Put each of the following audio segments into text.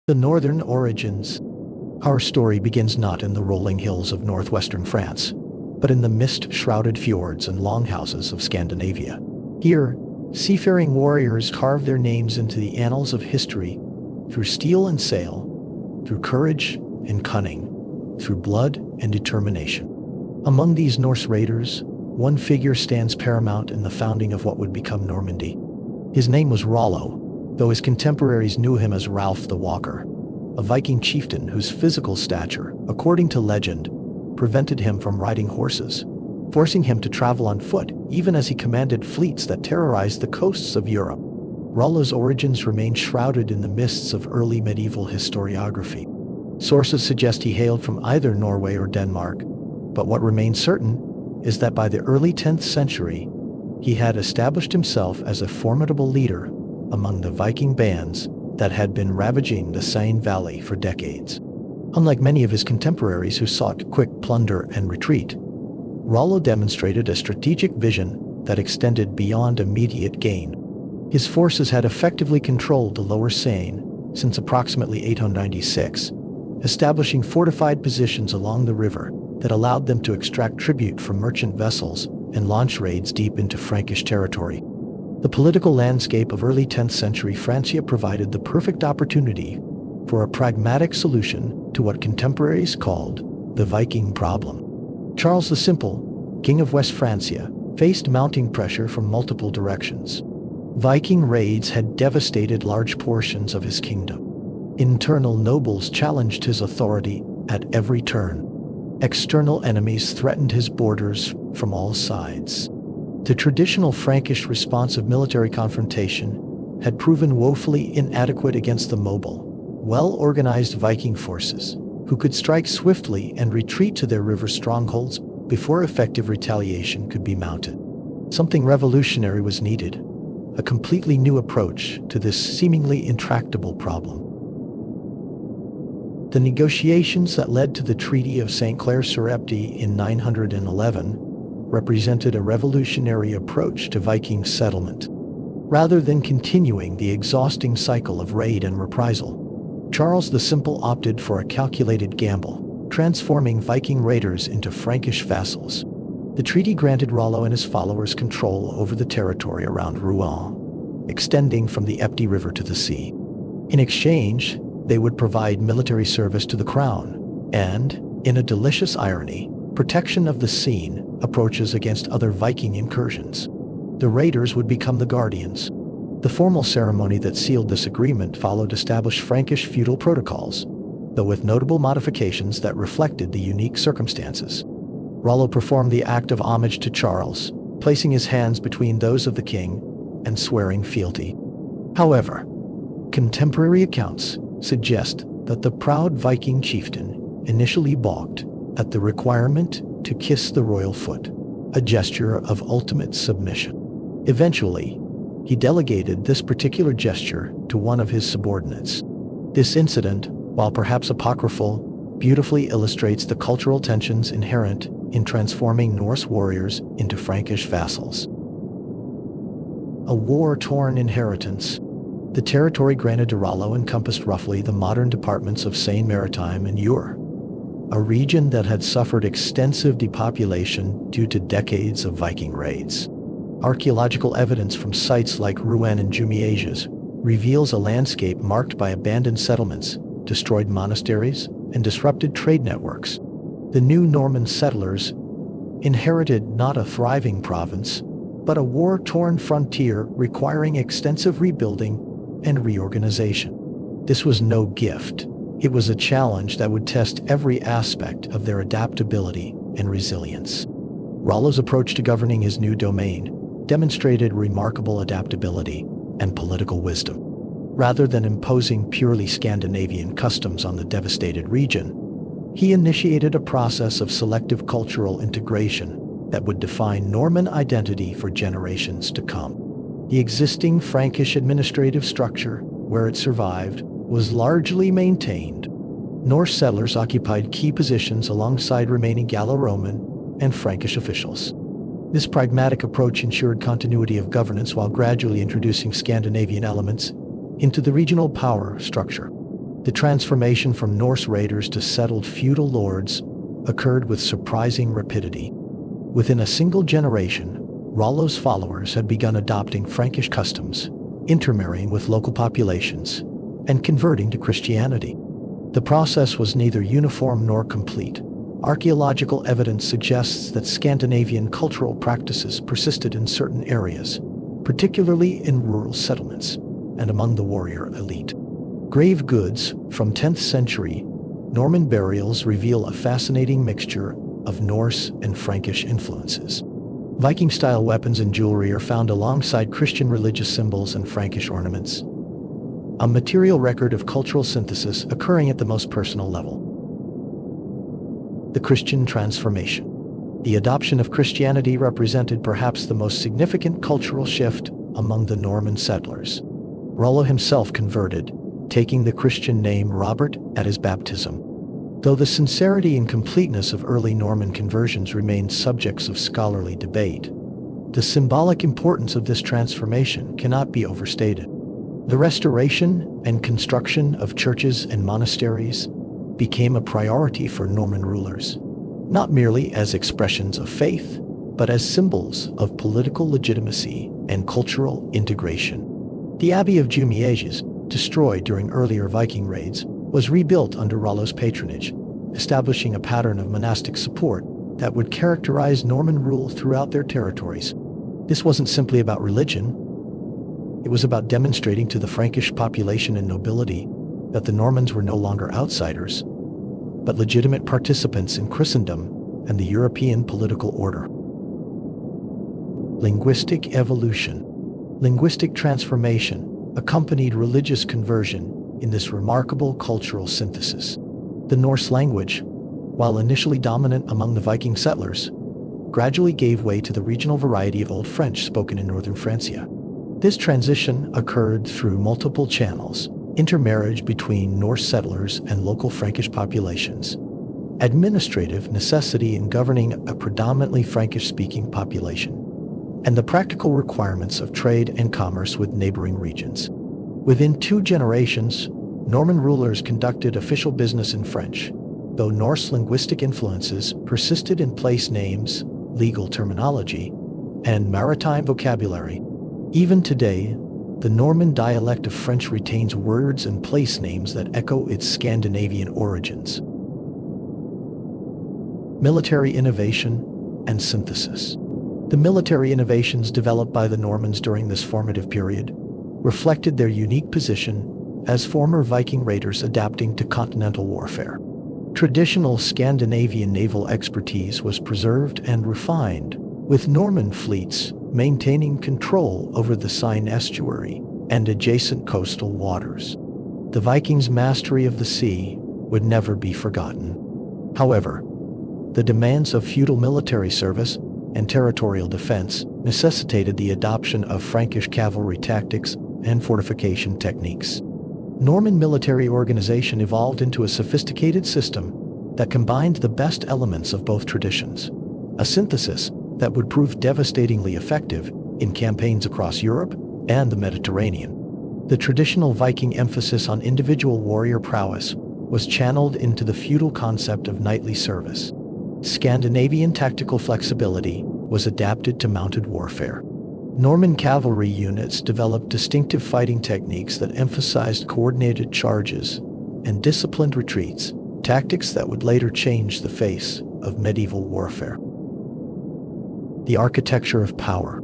The northern origins. Our story begins not in the rolling hills of northwestern France, but in the mist-shrouded fjords and longhouses of Scandinavia. Here, seafaring warriors carve their names into the annals of history through steel and sail, through courage and cunning, through blood and determination. Among these Norse raiders, one figure stands paramount in the founding of what would become Normandy. His name was Rollo, though his contemporaries knew him as Ralph the Walker, a Viking chieftain whose physical stature, according to legend, prevented him from riding horses, forcing him to travel on foot even as he commanded fleets that terrorized the coasts of Europe. Rollo's origins remain shrouded in the mists of early medieval historiography. Sources suggest he hailed from either Norway or Denmark, but what remains certain is that by the early 10th century, he had established himself as a formidable leader among the Viking bands that had been ravaging the Seine Valley for decades. Unlike many of his contemporaries who sought quick plunder and retreat, Rollo demonstrated a strategic vision that extended beyond immediate gain. His forces had effectively controlled the lower Seine since approximately 896, establishing fortified positions along the river that allowed them to extract tribute from merchant vessels and launch raids deep into Frankish territory. The political landscape of early 10th century Francia provided the perfect opportunity for a pragmatic solution to what contemporaries called the Viking problem. Charles the Simple, King of West Francia, faced mounting pressure from multiple directions. Viking raids had devastated large portions of his kingdom. Internal nobles challenged his authority at every turn. External enemies threatened his borders from all sides. The traditional Frankish response of military confrontation had proven woefully inadequate against the mobile, well-organized Viking forces, who could strike swiftly and retreat to their river strongholds before effective retaliation could be mounted. Something revolutionary was needed, a completely new approach to this seemingly intractable problem. The negotiations that led to the Treaty of St. Clair-sur-Epte in 911 represented a revolutionary approach to Viking settlement. Rather than continuing the exhausting cycle of raid and reprisal, Charles the Simple opted for a calculated gamble, transforming Viking raiders into Frankish vassals. The treaty granted Rollo and his followers control over the territory around Rouen, extending from the Epte River to the sea. In exchange, they would provide military service to the crown and, in a delicious irony, protection of the Seine approaches against other Viking incursions. The raiders would become the guardians. The formal ceremony that sealed this agreement followed established Frankish feudal protocols, though with notable modifications that reflected the unique circumstances. Rollo performed the act of homage to Charles, placing his hands between those of the king and swearing fealty. However, contemporary accounts suggest that the proud Viking chieftain initially balked at the requirement to kiss the royal foot, a gesture of ultimate submission. Eventually, he delegated this particular gesture to one of his subordinates. This incident, while perhaps apocryphal, beautifully illustrates the cultural tensions inherent in transforming Norse warriors into Frankish vassals. A war-torn inheritance. The territory granted to Rollo encompassed roughly the modern departments of Seine-Maritime and Eure, a region that had suffered extensive depopulation due to decades of Viking raids. Archaeological evidence from sites like Rouen and Jumièges reveals a landscape marked by abandoned settlements, destroyed monasteries, and disrupted trade networks. The new Norman settlers inherited not a thriving province, but a war-torn frontier requiring extensive rebuilding and reorganization. This was no gift. It was a challenge that would test every aspect of their adaptability and resilience. Rollo's approach to governing his new domain demonstrated remarkable adaptability and political wisdom. Rather than imposing purely Scandinavian customs on the devastated region, he initiated a process of selective cultural integration that would define Norman identity for generations to come. The existing Frankish administrative structure, where it survived, was largely maintained. Norse settlers occupied key positions alongside remaining Gallo-Roman and Frankish officials. This pragmatic approach ensured continuity of governance while gradually introducing Scandinavian elements into the regional power structure. The transformation from Norse raiders to settled feudal lords occurred with surprising rapidity. Within a single generation, Rollo's followers had begun adopting Frankish customs, intermarrying with local populations, and converting to Christianity. The process was neither uniform nor complete. Archaeological evidence suggests that Scandinavian cultural practices persisted in certain areas, particularly in rural settlements and among the warrior elite. Grave goods from 10th century Norman burials reveal a fascinating mixture of Norse and Frankish influences. Viking-style weapons and jewelry are found alongside Christian religious symbols and Frankish ornaments, a material record of cultural synthesis occurring at the most personal level. The Christian transformation. The adoption of Christianity represented perhaps the most significant cultural shift among the Norman settlers. Rollo himself converted, taking the Christian name Robert at his baptism. Though the sincerity and completeness of early Norman conversions remained subjects of scholarly debate, the symbolic importance of this transformation cannot be overstated. The restoration and construction of churches and monasteries became a priority for Norman rulers, not merely as expressions of faith, but as symbols of political legitimacy and cultural integration. The Abbey of Jumièges, destroyed during earlier Viking raids, was rebuilt under Rollo's patronage, establishing a pattern of monastic support that would characterize Norman rule throughout their territories. This wasn't simply about religion. It was about demonstrating to the Frankish population and nobility that the Normans were no longer outsiders, but legitimate participants in Christendom and the European political order. Linguistic evolution. Linguistic transformation accompanied religious conversion in this remarkable cultural synthesis. The Norse language, while initially dominant among the Viking settlers, gradually gave way to the regional variety of Old French spoken in northern Francia. This transition occurred through multiple channels: intermarriage between Norse settlers and local Frankish populations, administrative necessity in governing a predominantly Frankish-speaking population, and the practical requirements of trade and commerce with neighboring regions. Within 2 generations, Norman rulers conducted official business in French, though Norse linguistic influences persisted in place names, legal terminology, and maritime vocabulary. Even today, the Norman dialect of French retains words and place names that echo its Scandinavian origins. Military innovation and synthesis. The military innovations developed by the Normans during this formative period reflected their unique position as former Viking raiders adapting to continental warfare. Traditional Scandinavian naval expertise was preserved and refined, with Norman fleets maintaining control over the Seine estuary and adjacent coastal waters. The Vikings' mastery of the sea would never be forgotten. However, the demands of feudal military service and territorial defense necessitated the adoption of Frankish cavalry tactics and fortification techniques. Norman military organization evolved into a sophisticated system that combined the best elements of both traditions, a synthesis that would prove devastatingly effective in campaigns across Europe and the Mediterranean. The traditional Viking emphasis on individual warrior prowess was channeled into the feudal concept of knightly service. Scandinavian tactical flexibility was adapted to mounted warfare. Norman cavalry units developed distinctive fighting techniques that emphasized coordinated charges and disciplined retreats, tactics that would later change the face of medieval warfare. The architecture of power.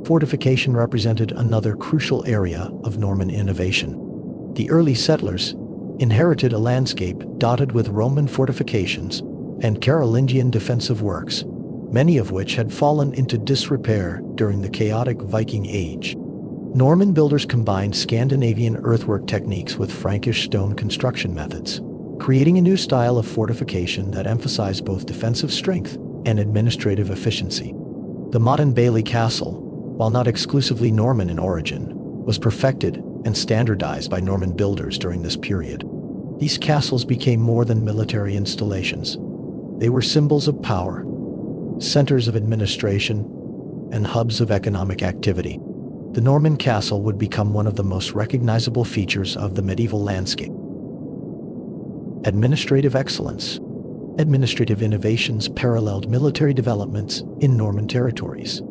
Fortification represented another crucial area of Norman innovation. The early settlers inherited a landscape dotted with Roman fortifications and Carolingian defensive works, many of which had fallen into disrepair during the chaotic Viking Age. Norman builders combined Scandinavian earthwork techniques with Frankish stone construction methods, creating a new style of fortification that emphasized both defensive strength and administrative efficiency. The Motte and Bailey Castle, while not exclusively Norman in origin, was perfected and standardized by Norman builders during this period. These castles became more than military installations. They were symbols of power, centers of administration, and hubs of economic activity. The Norman castle would become one of the most recognizable features of the medieval landscape. Administrative excellence. Administrative innovations paralleled military developments in Norman territories.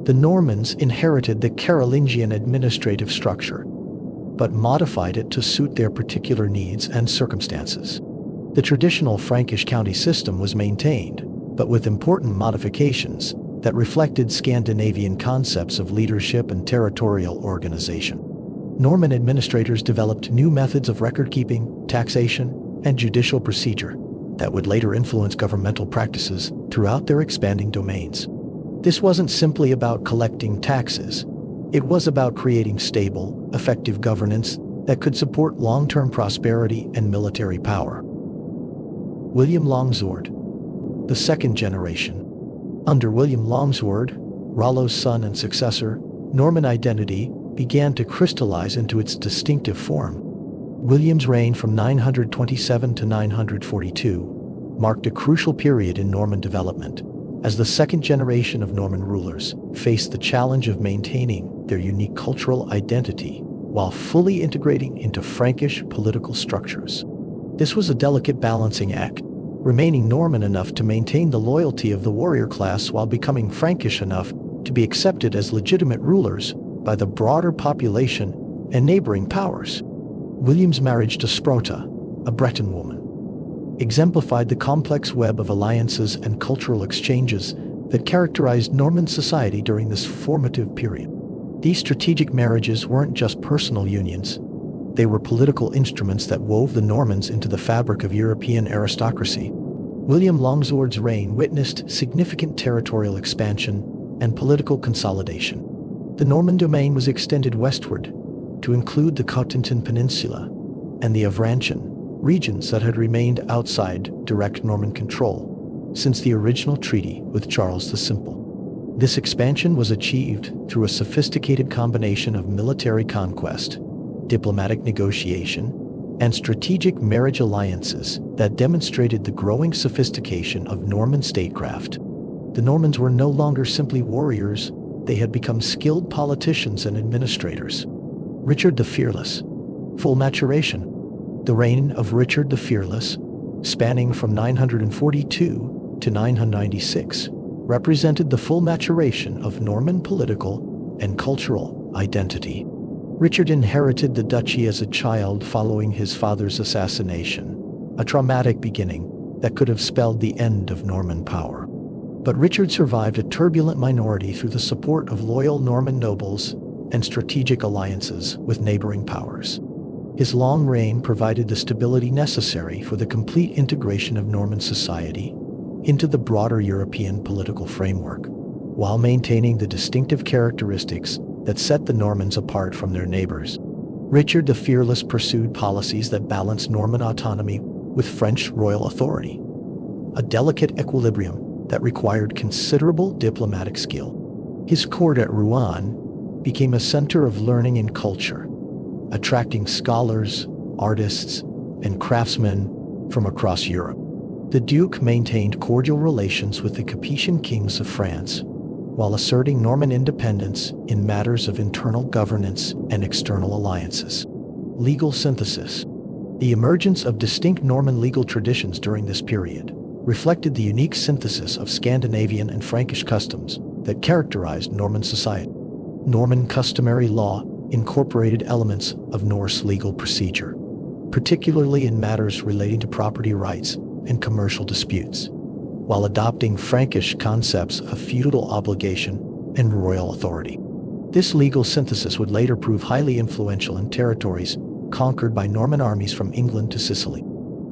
The Normans inherited the Carolingian administrative structure, but modified it to suit their particular needs and circumstances. The traditional Frankish county system was maintained, but with important modifications that reflected Scandinavian concepts of leadership and territorial organization. Norman administrators developed new methods of record-keeping, taxation, and judicial procedure that would later influence governmental practices throughout their expanding domains. This wasn't simply about collecting taxes. It was about creating stable, effective governance that could support long-term prosperity and military power. William Longsword, the second generation. Under William Longsword, Rollo's son and successor, Norman identity began to crystallize into its distinctive form. William's reign from 927 to 942 marked a crucial period in Norman development, as the second generation of Norman rulers faced the challenge of maintaining their unique cultural identity while fully integrating into Frankish political structures. This was a delicate balancing act, remaining Norman enough to maintain the loyalty of the warrior class while becoming Frankish enough to be accepted as legitimate rulers by the broader population and neighboring powers. William's marriage to Sprota, a Breton woman, exemplified the complex web of alliances and cultural exchanges that characterized Norman society during this formative period. These strategic marriages weren't just personal unions. They were political instruments that wove the Normans into the fabric of European aristocracy. William Longsword's reign witnessed significant territorial expansion and political consolidation. The Norman domain was extended westward to include the Cotentin Peninsula and the Avranches, regions that had remained outside direct Norman control since the original treaty with Charles the Simple. This expansion was achieved through a sophisticated combination of military conquest, diplomatic negotiation, and strategic marriage alliances that demonstrated the growing sophistication of Norman statecraft. The Normans were no longer simply warriors. They had become skilled politicians and administrators. Richard the Fearless. Full maturation. The reign of Richard the Fearless, spanning from 942 to 996, represented the full maturation of Norman political and cultural identity. Richard inherited the duchy as a child following his father's assassination, a traumatic beginning that could have spelled the end of Norman power. But Richard survived a turbulent minority through the support of loyal Norman nobles and strategic alliances with neighboring powers. His long reign provided the stability necessary for the complete integration of Norman society into the broader European political framework, while maintaining the distinctive characteristics that set the Normans apart from their neighbors. Richard the Fearless pursued policies that balanced Norman autonomy with French royal authority, a delicate equilibrium that required considerable diplomatic skill. His court at Rouen became a center of learning and culture, attracting scholars, artists, and craftsmen from across Europe. The Duke maintained cordial relations with the Capetian kings of France, while asserting Norman independence in matters of internal governance and external alliances. Legal synthesis. The emergence of distinct Norman legal traditions during this period reflected the unique synthesis of Scandinavian and Frankish customs that characterized Norman society. Norman customary law incorporated elements of Norse legal procedure, particularly in matters relating to property rights and commercial disputes, while adopting Frankish concepts of feudal obligation and royal authority. This legal synthesis would later prove highly influential in territories conquered by Norman armies from England to Sicily.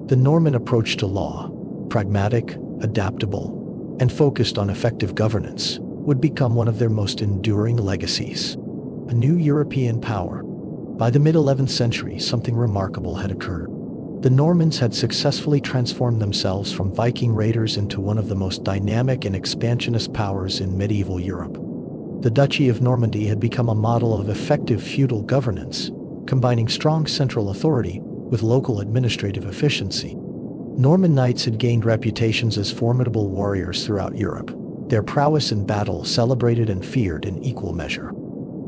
The Norman approach to law, pragmatic, adaptable, and focused on effective governance, would become one of their most enduring legacies. A new European power. By the mid-11th century, something remarkable had occurred. The Normans had successfully transformed themselves from Viking raiders into one of the most dynamic and expansionist powers in medieval Europe. The Duchy of Normandy had become a model of effective feudal governance, combining strong central authority with local administrative efficiency. Norman knights had gained reputations as formidable warriors throughout Europe, their prowess in battle celebrated and feared in equal measure.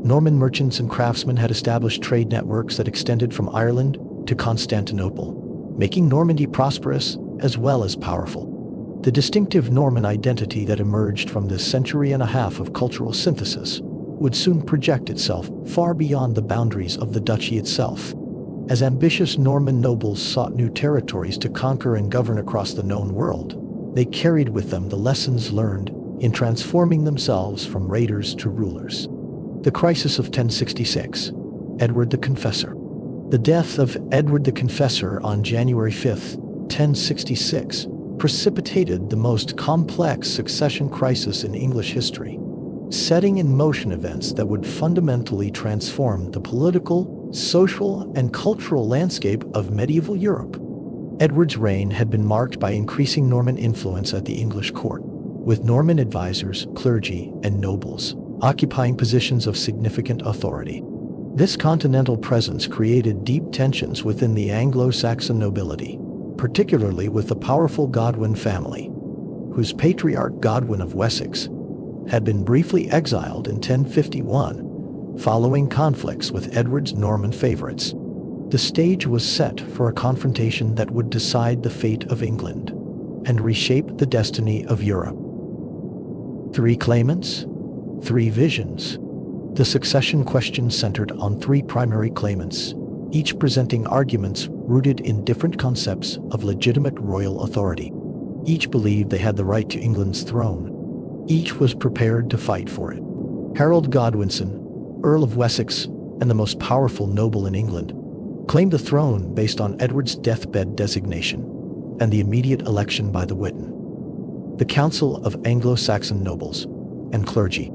Norman merchants and craftsmen had established trade networks that extended from Ireland to Constantinople, making Normandy prosperous as well as powerful. The distinctive Norman identity that emerged from this century-and-a-half of cultural synthesis would soon project itself far beyond the boundaries of the duchy itself. As ambitious Norman nobles sought new territories to conquer and govern across the known world, they carried with them the lessons learned in transforming themselves from raiders to rulers. The crisis of 1066. Edward the Confessor. The death of Edward the Confessor on January 5, 1066, precipitated the most complex succession crisis in English history, setting in motion events that would fundamentally transform the political, social, and cultural landscape of medieval Europe. Edward's reign had been marked by increasing Norman influence at the English court, with Norman advisors, clergy, and nobles occupying positions of significant authority. This continental presence created deep tensions within the Anglo-Saxon nobility, particularly with the powerful Godwin family, whose patriarch Godwin of Wessex had been briefly exiled in 1051 following conflicts with Edward's Norman favorites. The stage was set for a confrontation that would decide the fate of England and reshape the destiny of Europe. 3 claimants, 3 visions. The succession question centered on 3 primary claimants, each presenting arguments rooted in different concepts of legitimate royal authority. Each believed they had the right to England's throne. Each was prepared to fight for it. Harald Godwinsson, Earl of Wessex and the most powerful noble in England, claimed the throne based on Edward's deathbed designation and the immediate election by the Witan, the Council of Anglo-Saxon Nobles and Clergy.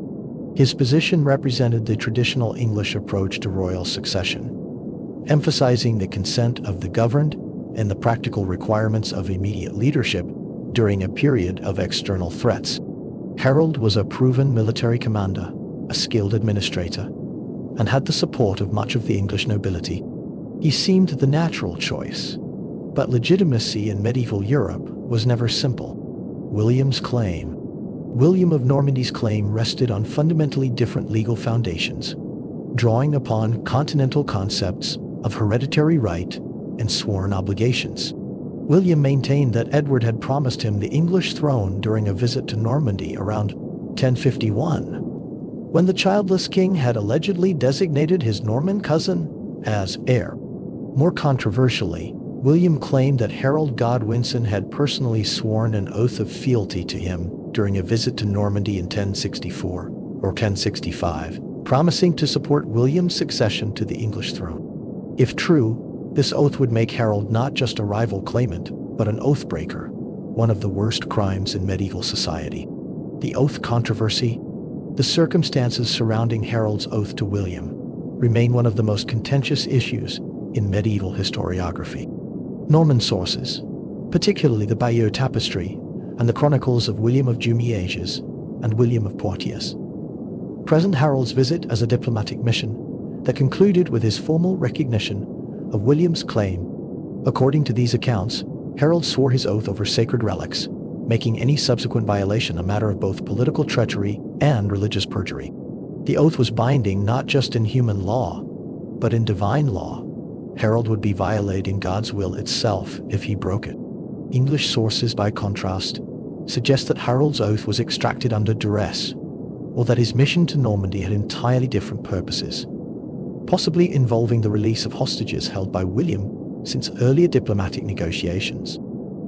His position represented the traditional English approach to royal succession, emphasizing the consent of the governed and the practical requirements of immediate leadership during a period of external threats. Harald was a proven military commander, a skilled administrator, and had the support of much of the English nobility. He seemed the natural choice, but legitimacy in medieval Europe was never simple. William's claim. William of Normandy's claim rested on fundamentally different legal foundations, drawing upon continental concepts of hereditary right and sworn obligations. William maintained that Edward had promised him the English throne during a visit to Normandy around 1051, when the childless king had allegedly designated his Norman cousin as heir. More controversially, William claimed that Harald Godwinsson had personally sworn an oath of fealty to him during a visit to Normandy in 1064 or 1065, promising to support William's succession to the English throne. If true, this oath would make Harald not just a rival claimant, but an oath-breaker, one of the worst crimes in medieval society. The oath controversy. The circumstances surrounding Harald's oath to William remain one of the most contentious issues in medieval historiography. Norman sources, particularly the Bayeux Tapestry and the chronicles of William of Jumièges and William of Poitiers, present Harald's visit as a diplomatic mission that concluded with his formal recognition of William's claim. According to these accounts, Harald swore his oath over sacred relics, making any subsequent violation a matter of both political treachery and religious perjury. The oath was binding not just in human law, but in divine law. Harald would be violating God's will itself if he broke it. English sources, by contrast, suggest that Harald's oath was extracted under duress, or that his mission to Normandy had entirely different purposes, possibly involving the release of hostages held by William since earlier diplomatic negotiations.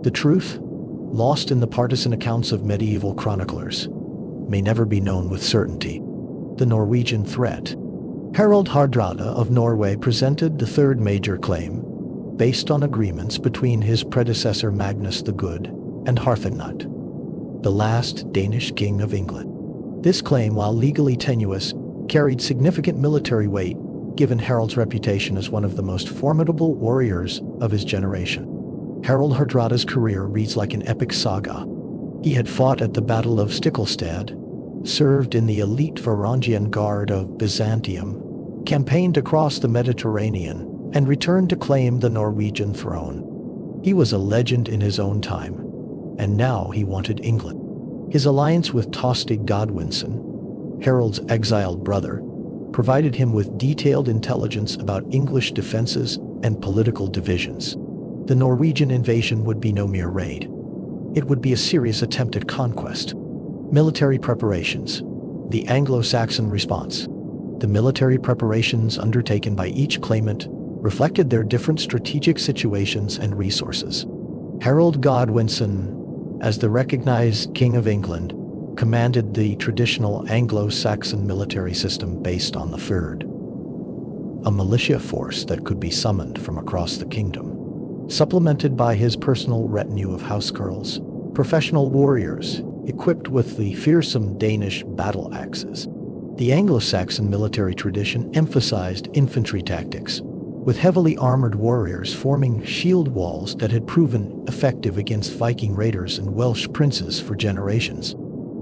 The truth, lost in the partisan accounts of medieval chroniclers, may never be known with certainty. The Norwegian threat. Harald Hardrada of Norway presented the third major claim, based on agreements between his predecessor Magnus the Good and Harthacnut, the last Danish king of England. This claim, while legally tenuous, carried significant military weight, given Harald's reputation as one of the most formidable warriors of his generation. Harald Hardrada's career reads like an epic saga. He had fought at the Battle of Stiklestad, served in the elite Varangian Guard of Byzantium, campaigned across the Mediterranean, and returned to claim the Norwegian throne. He was a legend in his own time, and now he wanted England. His alliance with Tostig Godwinsson, Harald's exiled brother, provided him with detailed intelligence about English defenses and political divisions. The Norwegian invasion would be no mere raid. It would be a serious attempt at conquest. Military preparations. The Anglo-Saxon response. The military preparations undertaken by each claimant reflected their different strategic situations and resources. Harald Godwinsson, as the recognized King of England, commanded the traditional Anglo-Saxon military system based on the Fyrd, a militia force that could be summoned from across the kingdom, supplemented by his personal retinue of housecarls, professional warriors equipped with the fearsome Danish battle axes. The Anglo-Saxon military tradition emphasized infantry tactics, with heavily armored warriors forming shield walls that had proven effective against Viking raiders and Welsh princes for generations.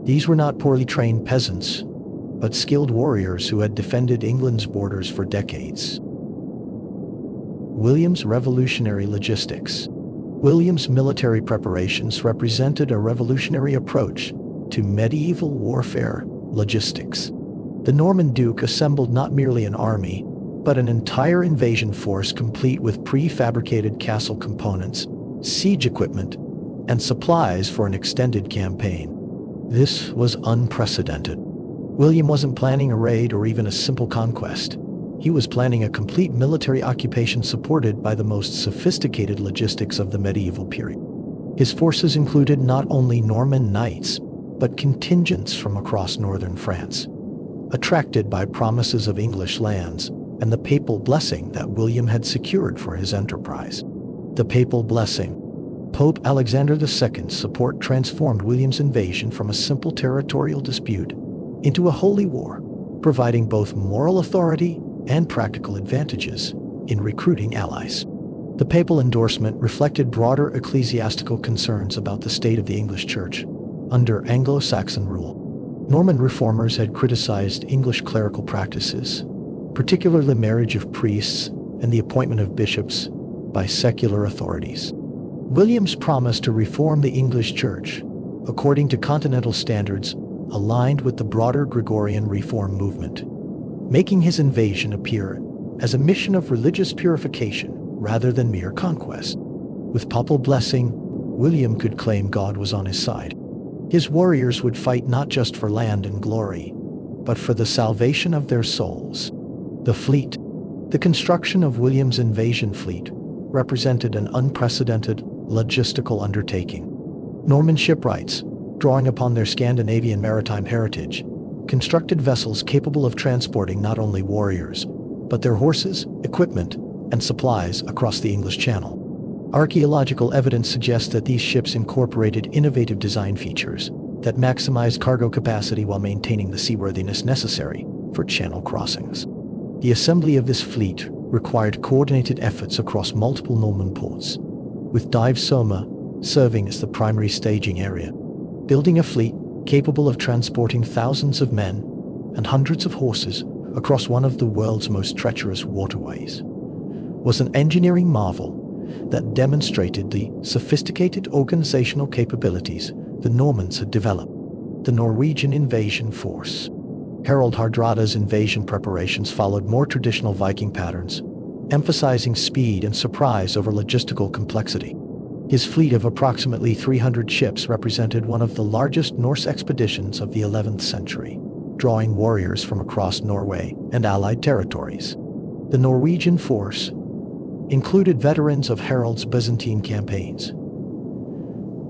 These were not poorly trained peasants, but skilled warriors who had defended England's borders for decades. William's revolutionary logistics. William's military preparations represented a revolutionary approach to medieval warfare logistics. The Norman Duke assembled not merely an army, but an entire invasion force complete with prefabricated castle components, siege equipment, and supplies for an extended campaign. This was unprecedented. William wasn't planning a raid or even a simple conquest. He was planning a complete military occupation supported by the most sophisticated logistics of the medieval period. His forces included not only Norman knights, but contingents from across northern France, attracted by promises of English lands and the papal blessing that William had secured for his enterprise. The papal blessing. Pope Alexander II's support transformed William's invasion from a simple territorial dispute into a holy war, providing both moral authority and practical advantages in recruiting allies. The papal endorsement reflected broader ecclesiastical concerns about the state of the English Church under Anglo-Saxon rule. Norman reformers had criticized English clerical practices, particularly the marriage of priests and the appointment of bishops by secular authorities. William's promise to reform the English Church, according to continental standards, aligned with the broader Gregorian reform movement, making his invasion appear as a mission of religious purification rather than mere conquest. With papal blessing, William could claim God was on his side. His warriors would fight not just for land and glory, but for the salvation of their souls. The fleet. The construction of William's invasion fleet represented an unprecedented logistical undertaking. Norman shipwrights, drawing upon their Scandinavian maritime heritage, constructed vessels capable of transporting not only warriors, but their horses, equipment, and supplies across the English Channel. Archaeological evidence suggests that these ships incorporated innovative design features that maximized cargo capacity while maintaining the seaworthiness necessary for channel crossings. The assembly of this fleet required coordinated efforts across multiple Norman ports, with Dive Soma serving as the primary staging area. Building a fleet capable of transporting thousands of men and hundreds of horses across one of the world's most treacherous waterways was an engineering marvel that demonstrated the sophisticated organizational capabilities the Normans had developed. The Norwegian invasion force. Harald Hardrada's invasion preparations followed more traditional Viking patterns, emphasizing speed and surprise over logistical complexity. His fleet of approximately 300 ships represented one of the largest Norse expeditions of the 11th century, drawing warriors from across Norway and allied territories. The Norwegian force included veterans of Harald's Byzantine campaigns,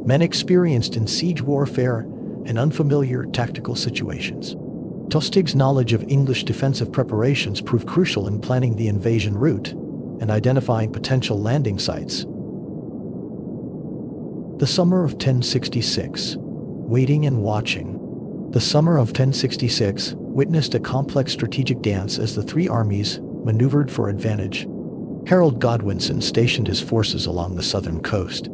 men experienced in siege warfare and unfamiliar tactical situations. Tostig's knowledge of English defensive preparations proved crucial in planning the invasion route and identifying potential landing sites. The summer of 1066. Waiting and watching. The summer of 1066 witnessed a complex strategic dance as the three armies maneuvered for advantage. Harald Godwinsson stationed his forces along the southern coast,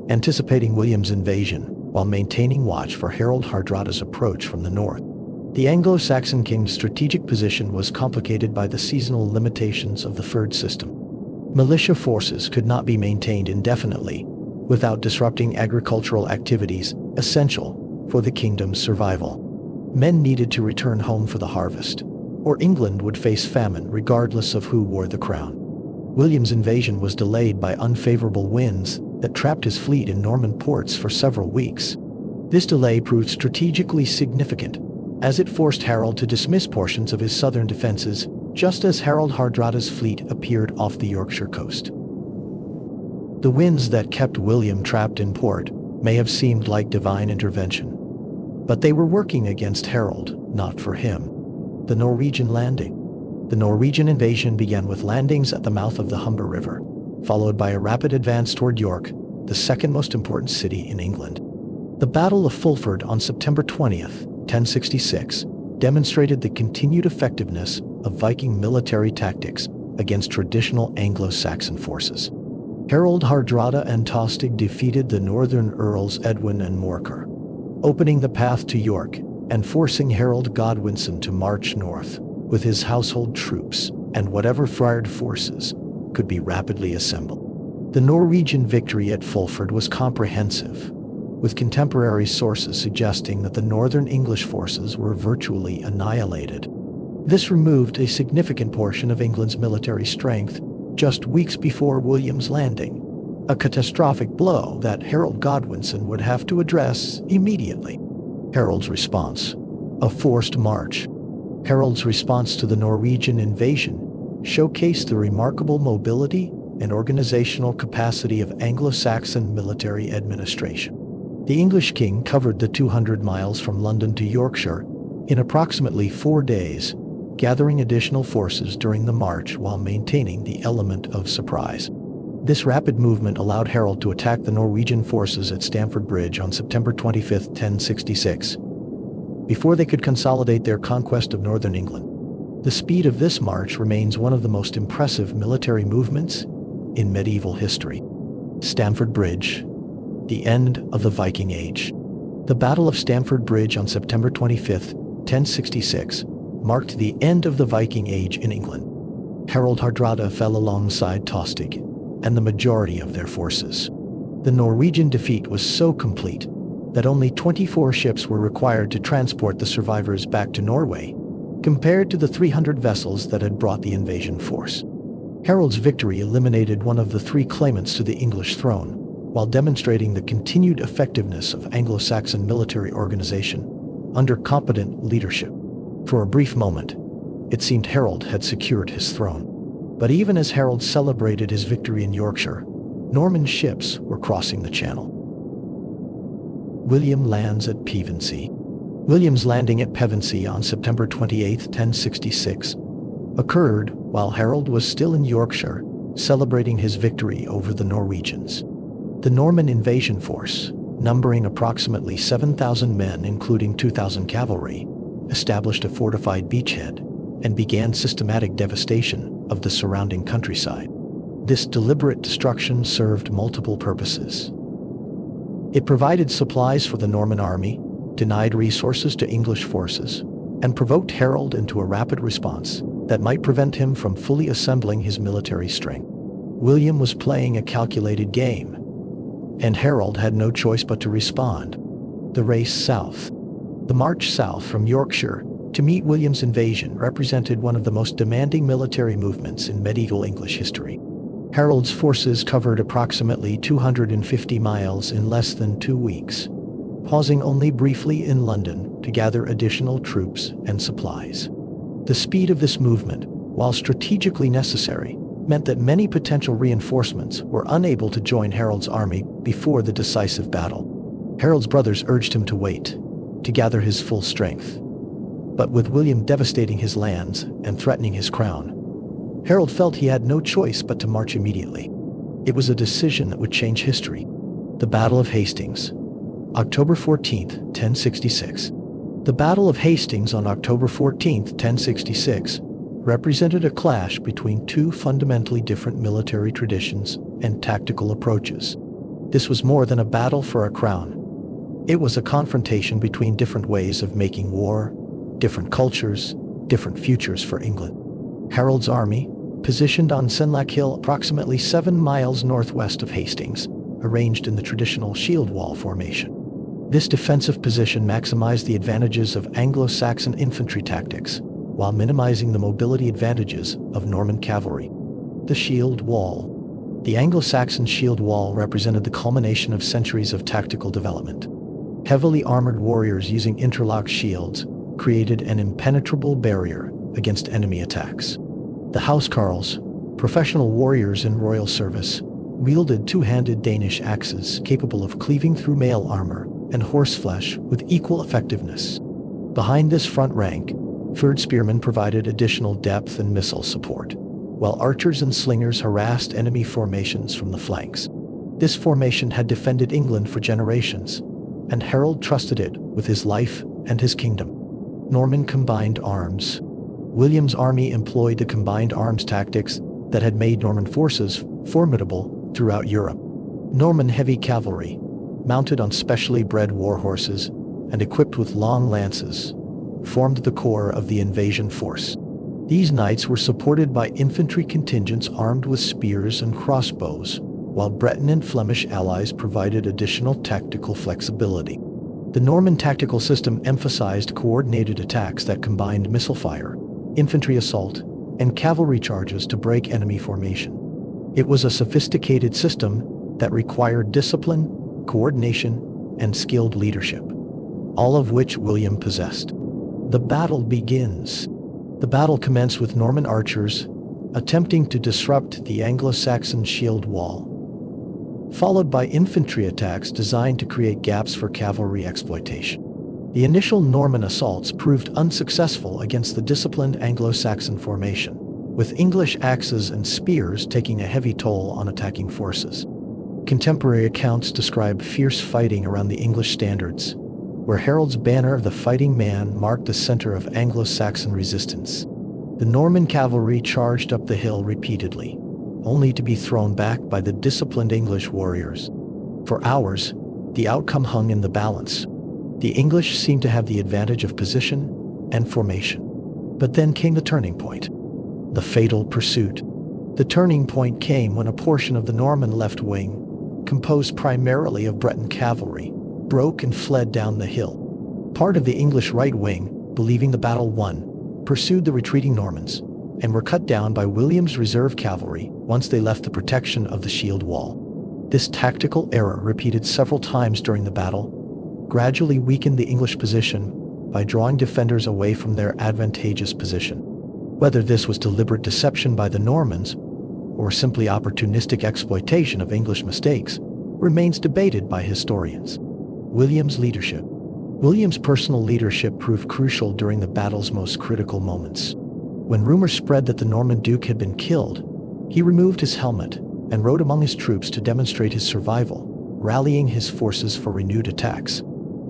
anticipating William's invasion while maintaining watch for Harald Hardrada's approach from the north. The Anglo-Saxon king's strategic position was complicated by the seasonal limitations of the Fyrd system. Militia forces could not be maintained indefinitely without disrupting agricultural activities essential for the kingdom's survival. Men needed to return home for the harvest, or England would face famine regardless of who wore the crown. William's invasion was delayed by unfavorable winds that trapped his fleet in Norman ports for several weeks. This delay proved strategically significant, as it forced Harald to dismiss portions of his southern defenses just as Harald Hardrada's fleet appeared off the Yorkshire coast. The winds that kept William trapped in port may have seemed like divine intervention, but they were working against Harald, not for him. The Norwegian landing. The Norwegian invasion began with landings at the mouth of the Humber River, followed by a rapid advance toward York, the second most important city in England. The Battle of Fulford on September 20th, 1066, demonstrated the continued effectiveness of Viking military tactics against traditional Anglo-Saxon forces. Harald Hardrada and Tostig defeated the northern earls Edwin and Morcar, opening the path to York and forcing Harald Godwinsson to march north with his household troops and whatever friared forces could be rapidly assembled. The Norwegian victory at Fulford was comprehensive, with contemporary sources suggesting that the northern English forces were virtually annihilated. This removed a significant portion of England's military strength just weeks before William's landing, a catastrophic blow that Harald Godwinsson would have to address immediately. Harald's response: a forced march. Harald's response to the Norwegian invasion showcased the remarkable mobility and organizational capacity of Anglo-Saxon military administration. The English king covered the 200 miles from London to Yorkshire in approximately 4 days, gathering additional forces during the march while maintaining the element of surprise. This rapid movement allowed Harald to attack the Norwegian forces at Stamford Bridge on September 25, 1066, before they could consolidate their conquest of northern England. The speed of this march remains one of the most impressive military movements in medieval history. Stamford Bridge, the end of the Viking Age. The Battle of Stamford Bridge on September 25, 1066, marked the end of the Viking Age in England. Harald Hardrada fell alongside Tostig and the majority of their forces. The Norwegian defeat was so complete that only 24 ships were required to transport the survivors back to Norway, compared to the 300 vessels that had brought the invasion force. Harald's victory eliminated one of the 3 claimants to the English throne, while demonstrating the continued effectiveness of Anglo-Saxon military organization under competent leadership. For a brief moment, it seemed Harald had secured his throne. But even as Harald celebrated his victory in Yorkshire, Norman ships were crossing the Channel. William lands at Pevensey. William's landing at Pevensey on September 28, 1066, occurred while Harald was still in Yorkshire, celebrating his victory over the Norwegians. The Norman invasion force, numbering approximately 7,000 men including 2,000 cavalry, established a fortified beachhead and began systematic devastation of the surrounding countryside. This deliberate destruction served multiple purposes. It provided supplies for the Norman army, denied resources to English forces, and provoked Harald into a rapid response that might prevent him from fully assembling his military strength. William was playing a calculated game, and Harald had no choice but to respond. The race south. The march south from Yorkshire to meet William's invasion represented one of the most demanding military movements in medieval English history. Harold's forces covered approximately 250 miles in less than 2 weeks, pausing only briefly in London to gather additional troops and supplies. The speed of this movement, while strategically necessary, meant that many potential reinforcements were unable to join Harold's army before the decisive battle. Harold's brothers urged him to wait, to gather his full strength. But with William devastating his lands and threatening his crown, Harald felt he had no choice but to march immediately. It was a decision that would change history. The Battle of Hastings, October 14, 1066. The Battle of Hastings on October 14, 1066, represented a clash between 2 fundamentally different military traditions and tactical approaches. This was more than a battle for a crown. It was a confrontation between different ways of making war, different cultures, different futures for England. Harold's army, positioned on Senlac Hill approximately 7 miles northwest of Hastings, arranged in the traditional shield wall formation. This defensive position maximized the advantages of Anglo-Saxon infantry tactics, while minimizing the mobility advantages of Norman cavalry. The shield wall. The Anglo-Saxon shield wall represented the culmination of centuries of tactical development. Heavily armored warriors using interlocked shields created an impenetrable barrier against enemy attacks. The housecarls, professional warriors in royal service, wielded two-handed Danish axes capable of cleaving through mail armor and horseflesh with equal effectiveness. Behind this front rank, third spearmen provided additional depth and missile support, while archers and slingers harassed enemy formations from the flanks. This formation had defended England for generations, and Harold trusted it with his life and his kingdom. Norman combined arms. William's army employed the combined arms tactics that had made Norman forces formidable throughout Europe. Norman heavy cavalry, mounted on specially bred war horses and equipped with long lances, formed the core of the invasion force. These knights were supported by infantry contingents armed with spears and crossbows, while Breton and Flemish allies provided additional tactical flexibility. The Norman tactical system emphasized coordinated attacks that combined missile fire, infantry assault, and cavalry charges to break enemy formation. It was a sophisticated system that required discipline, coordination, and skilled leadership, all of which William possessed. The battle begins. The battle commenced with Norman archers attempting to disrupt the Anglo-Saxon shield wall, followed by infantry attacks designed to create gaps for cavalry exploitation. The initial Norman assaults proved unsuccessful against the disciplined Anglo-Saxon formation, with English axes and spears taking a heavy toll on attacking forces. Contemporary accounts describe fierce fighting around the English standards, where Harold's banner of the fighting man marked the center of Anglo-Saxon resistance. The Norman cavalry charged up the hill repeatedly, only to be thrown back by the disciplined English warriors. For hours, the outcome hung in the balance. The English seemed to have the advantage of position and formation. But then came the turning point. The fatal pursuit. The turning point came when a portion of the Norman left wing, composed primarily of Breton cavalry, broke and fled down the hill. Part of the English right wing, believing the battle won, pursued the retreating Normans, and were cut down by William's reserve cavalry once they left the protection of the shield wall. This tactical error, repeated several times during the battle, gradually weakened the English position by drawing defenders away from their advantageous position. Whether this was deliberate deception by the Normans or simply opportunistic exploitation of English mistakes remains debated by historians. William's leadership. William's personal leadership proved crucial during the battle's most critical moments. When rumors spread that the Norman Duke had been killed, he removed his helmet and rode among his troops to demonstrate his survival, rallying his forces for renewed attacks.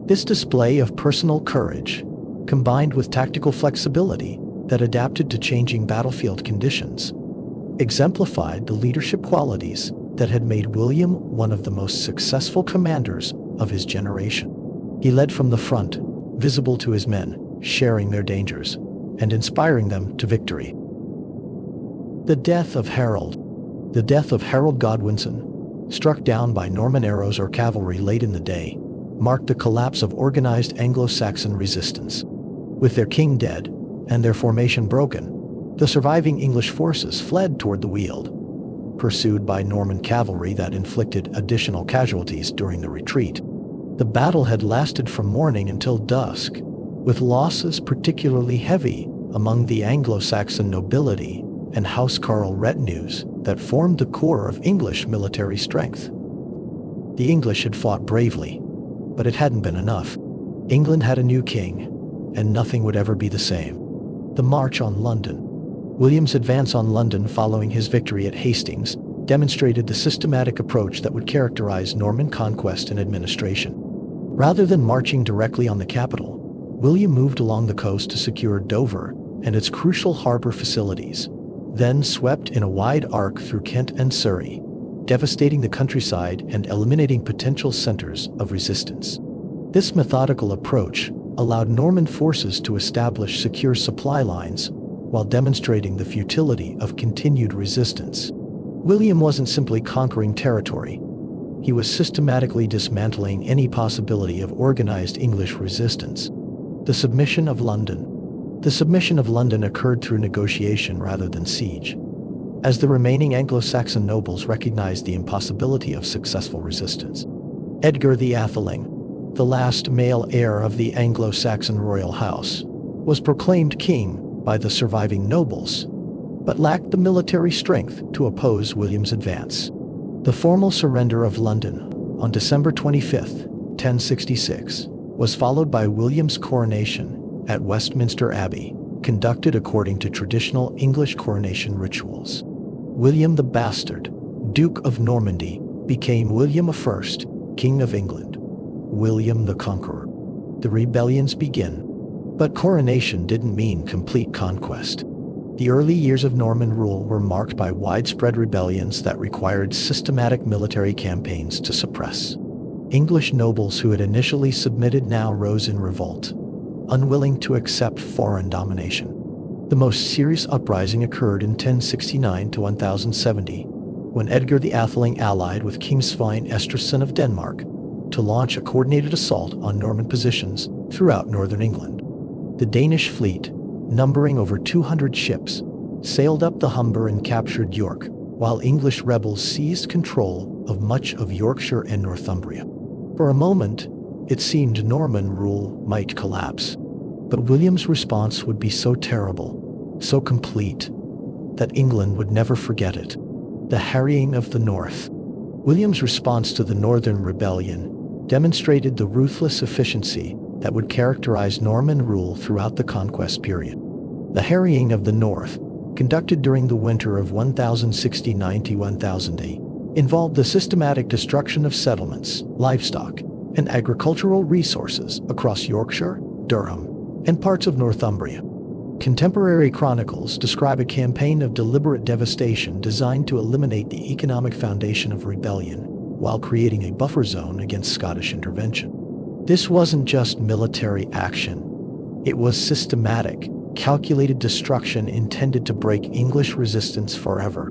This display of personal courage, combined with tactical flexibility that adapted to changing battlefield conditions, exemplified the leadership qualities that had made William one of the most successful commanders of his generation. He led from the front, visible to his men, sharing their dangers, and inspiring them to victory. The death of Harold. The death of Harald Godwinsson, struck down by Norman arrows or cavalry late in the day, marked the collapse of organized Anglo-Saxon resistance. With their king dead and their formation broken, the surviving English forces fled toward the Weald, pursued by Norman cavalry that inflicted additional casualties during the retreat. The battle had lasted from morning until dusk, with losses particularly heavy among the Anglo-Saxon nobility and housecarl retinues that formed the core of English military strength. The English had fought bravely, but it hadn't been enough. England had a new king, and nothing would ever be the same. The March on London. William's advance on London following his victory at Hastings demonstrated the systematic approach that would characterize Norman conquest and administration. Rather than marching directly on the capital, William moved along the coast to secure Dover and its crucial harbor facilities, then swept in a wide arc through Kent and Surrey, devastating the countryside and eliminating potential centers of resistance. This methodical approach allowed Norman forces to establish secure supply lines while demonstrating the futility of continued resistance. William wasn't simply conquering territory. He was systematically dismantling any possibility of organized English resistance. The submission of London. The submission of London occurred through negotiation rather than siege. as the remaining Anglo-Saxon nobles recognized the impossibility of successful resistance. Edgar the Atheling, the last male heir of the Anglo-Saxon royal house, was proclaimed king by the surviving nobles, but lacked the military strength to oppose William's advance. The formal surrender of London on December 25, 1066, was followed by William's coronation at Westminster Abbey, conducted according to traditional English coronation rituals. William the Bastard, Duke of Normandy, became William I, King of England. William the Conqueror. The rebellions begin. But coronation didn't mean complete conquest. The early years of Norman rule were marked by widespread rebellions that required systematic military campaigns to suppress. English nobles who had initially submitted now rose in revolt, unwilling to accept foreign domination. The most serious uprising occurred in 1069 to 1070, when Edgar the Atheling allied with King Svein Estridsson of Denmark to launch a coordinated assault on Norman positions throughout northern England. The Danish fleet, numbering over 200 ships, sailed up the Humber and captured York, while English rebels seized control of much of Yorkshire and Northumbria. For a moment, it seemed Norman rule might collapse. But William's response would be so terrible, so complete, that England would never forget it. The harrying of the North. William's response to the Northern Rebellion demonstrated the ruthless efficiency that would characterize Norman rule throughout the conquest period. The harrying of the North, conducted during the winter of 1069 to 1080, involved the systematic destruction of settlements, livestock, and agricultural resources across Yorkshire, Durham, and parts of Northumbria. Contemporary chronicles describe a campaign of deliberate devastation designed to eliminate the economic foundation of rebellion while creating a buffer zone against Scottish intervention. This wasn't just military action. It was systematic, calculated destruction intended to break English resistance forever.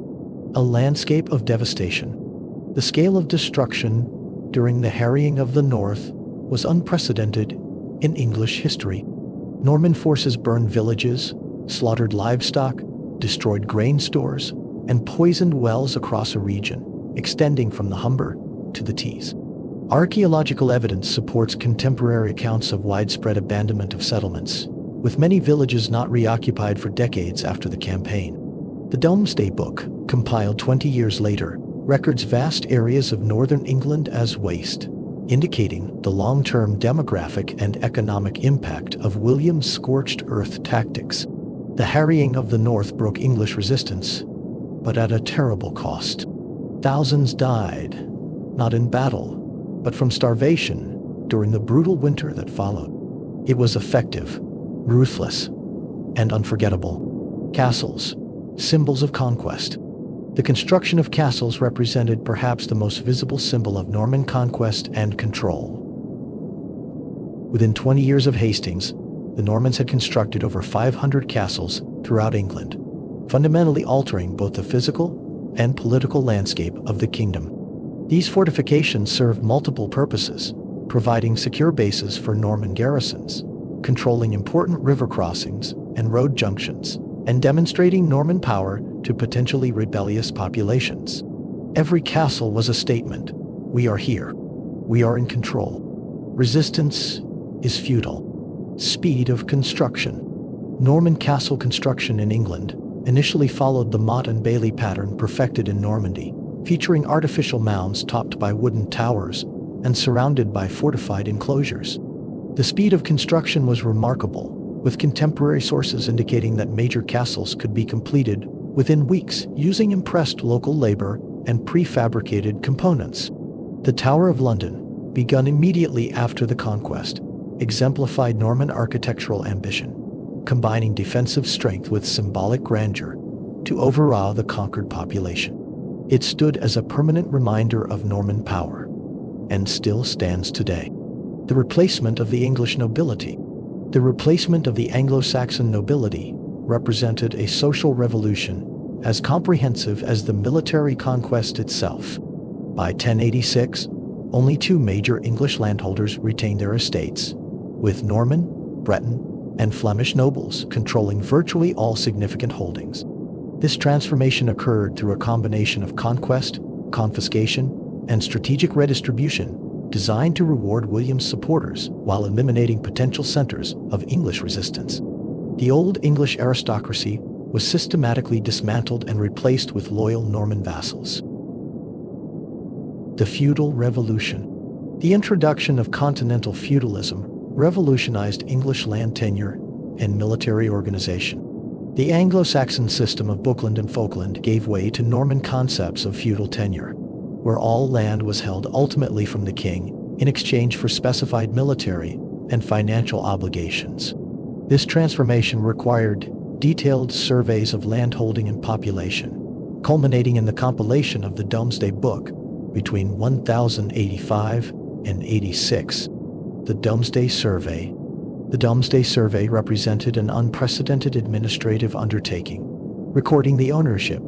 A landscape of devastation. The scale of destruction during the harrying of the North was unprecedented in English history. Norman forces burned villages, slaughtered livestock, destroyed grain stores, and poisoned wells across a region, extending from the Humber to the Tees. Archaeological evidence supports contemporary accounts of widespread abandonment of settlements, with many villages not reoccupied for decades after the campaign. The Domesday Book, compiled 20 years later, records vast areas of northern England as waste, indicating the long-term demographic and economic impact of William's scorched earth tactics. The harrying of the North broke English resistance, but at a terrible cost. Thousands died, not in battle, but from starvation during the brutal winter that followed. It was effective, ruthless, and unforgettable. Castles, symbols of conquest. The construction of castles represented perhaps the most visible symbol of Norman conquest and control. Within 20 years of Hastings, the Normans had constructed over 500 castles throughout England, fundamentally altering both the physical and political landscape of the kingdom. These fortifications served multiple purposes, providing secure bases for Norman garrisons, controlling important river crossings and road junctions, and demonstrating Norman power to potentially rebellious populations. Every castle was a statement. We are here. We are in control. Resistance is feudal. Speed of construction. Norman castle construction in England initially followed the motte and bailey pattern perfected in Normandy, featuring artificial mounds topped by wooden towers and surrounded by fortified enclosures. The speed of construction was remarkable, with contemporary sources indicating that major castles could be completed within weeks using impressed local labor and prefabricated components. The Tower of London, begun immediately after the conquest, exemplified Norman architectural ambition, combining defensive strength with symbolic grandeur to overawe the conquered population. It stood as a permanent reminder of Norman power, and still stands today. The replacement of the English nobility. The replacement of the Anglo-Saxon nobility represented a social revolution as comprehensive as the military conquest itself. By 1086, only two major English landholders retained their estates, with Norman, Breton, and Flemish nobles controlling virtually all significant holdings. This transformation occurred through a combination of conquest, confiscation, and strategic redistribution designed to reward William's supporters while eliminating potential centers of English resistance. The Old English aristocracy was systematically dismantled and replaced with loyal Norman vassals. The Feudal Revolution. The introduction of continental feudalism revolutionized English land tenure and military organization. The Anglo-Saxon system of Buckland and Falkland gave way to Norman concepts of feudal tenure, where all land was held ultimately from the king in exchange for specified military and financial obligations. This transformation required detailed surveys of landholding and population, culminating in the compilation of the Domesday Book between 1085 and 86. The Domesday Survey. The Domesday Survey represented an unprecedented administrative undertaking, recording the ownership,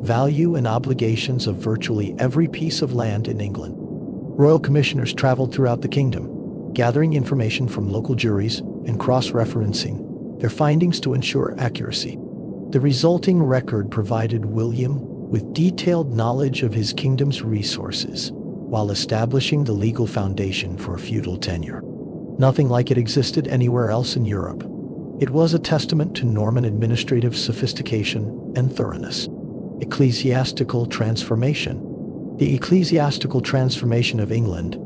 value, and obligations of virtually every piece of land in England. Royal commissioners traveled throughout the kingdom, gathering information from local juries and cross-referencing their findings to ensure accuracy. The resulting record provided William with detailed knowledge of his kingdom's resources, while establishing the legal foundation for feudal tenure. Nothing like it existed anywhere else in Europe. It was a testament to Norman administrative sophistication and thoroughness. Ecclesiastical transformation. The ecclesiastical transformation of England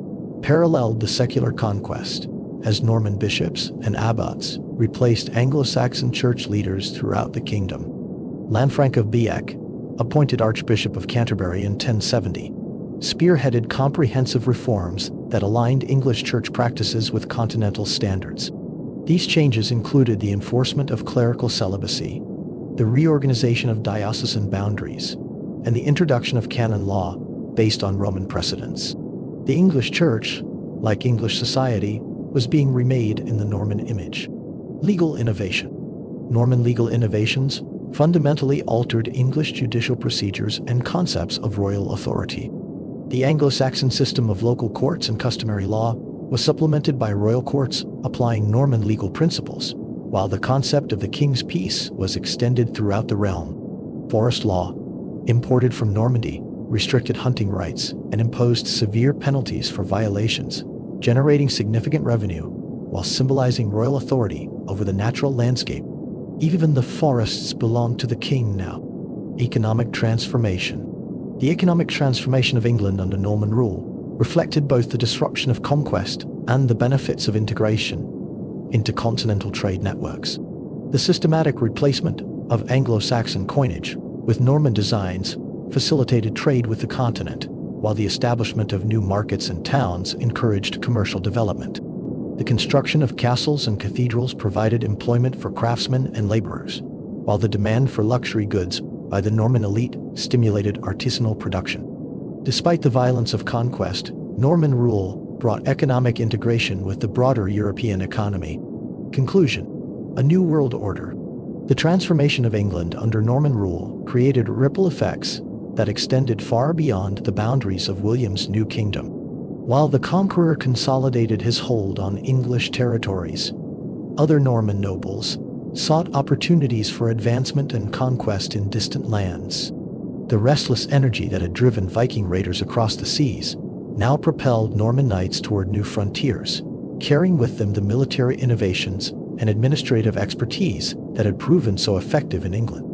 paralleled the secular conquest, as Norman bishops and abbots replaced Anglo-Saxon church leaders throughout the kingdom. Lanfranc of Beek, appointed Archbishop of Canterbury in 1070, spearheaded comprehensive reforms that aligned English church practices with continental standards. These changes included the enforcement of clerical celibacy, the reorganization of diocesan boundaries, and the introduction of canon law based on Roman precedents. The English church, like English society, was being remade in the Norman image. Legal innovation. Norman legal innovations fundamentally altered English judicial procedures and concepts of royal authority. The Anglo-Saxon system of local courts and customary law was supplemented by royal courts applying Norman legal principles, while the concept of the king's peace was extended throughout the realm. Forest law, imported from Normandy, restricted hunting rights and imposed severe penalties for violations, generating significant revenue while symbolizing royal authority over the natural landscape. Even the forests belonged to the king now. Economic transformation. The economic transformation of England under Norman rule reflected both the disruption of conquest and the benefits of integration into continental trade networks. The systematic replacement of Anglo-Saxon coinage with Norman designs facilitated trade with the continent, while the establishment of new markets and towns encouraged commercial development. The construction of castles and cathedrals provided employment for craftsmen and laborers, while the demand for luxury goods by the Norman elite stimulated artisanal production. Despite the violence of conquest, Norman rule brought economic integration with the broader European economy. Conclusion: a new world order. The transformation of England under Norman rule created ripple effects that extended far beyond the boundaries of William's new kingdom. While the conqueror consolidated his hold on English territories, other Norman nobles sought opportunities for advancement and conquest in distant lands. The restless energy that had driven Viking raiders across the seas now propelled Norman knights toward new frontiers, carrying with them the military innovations and administrative expertise that had proven so effective in England.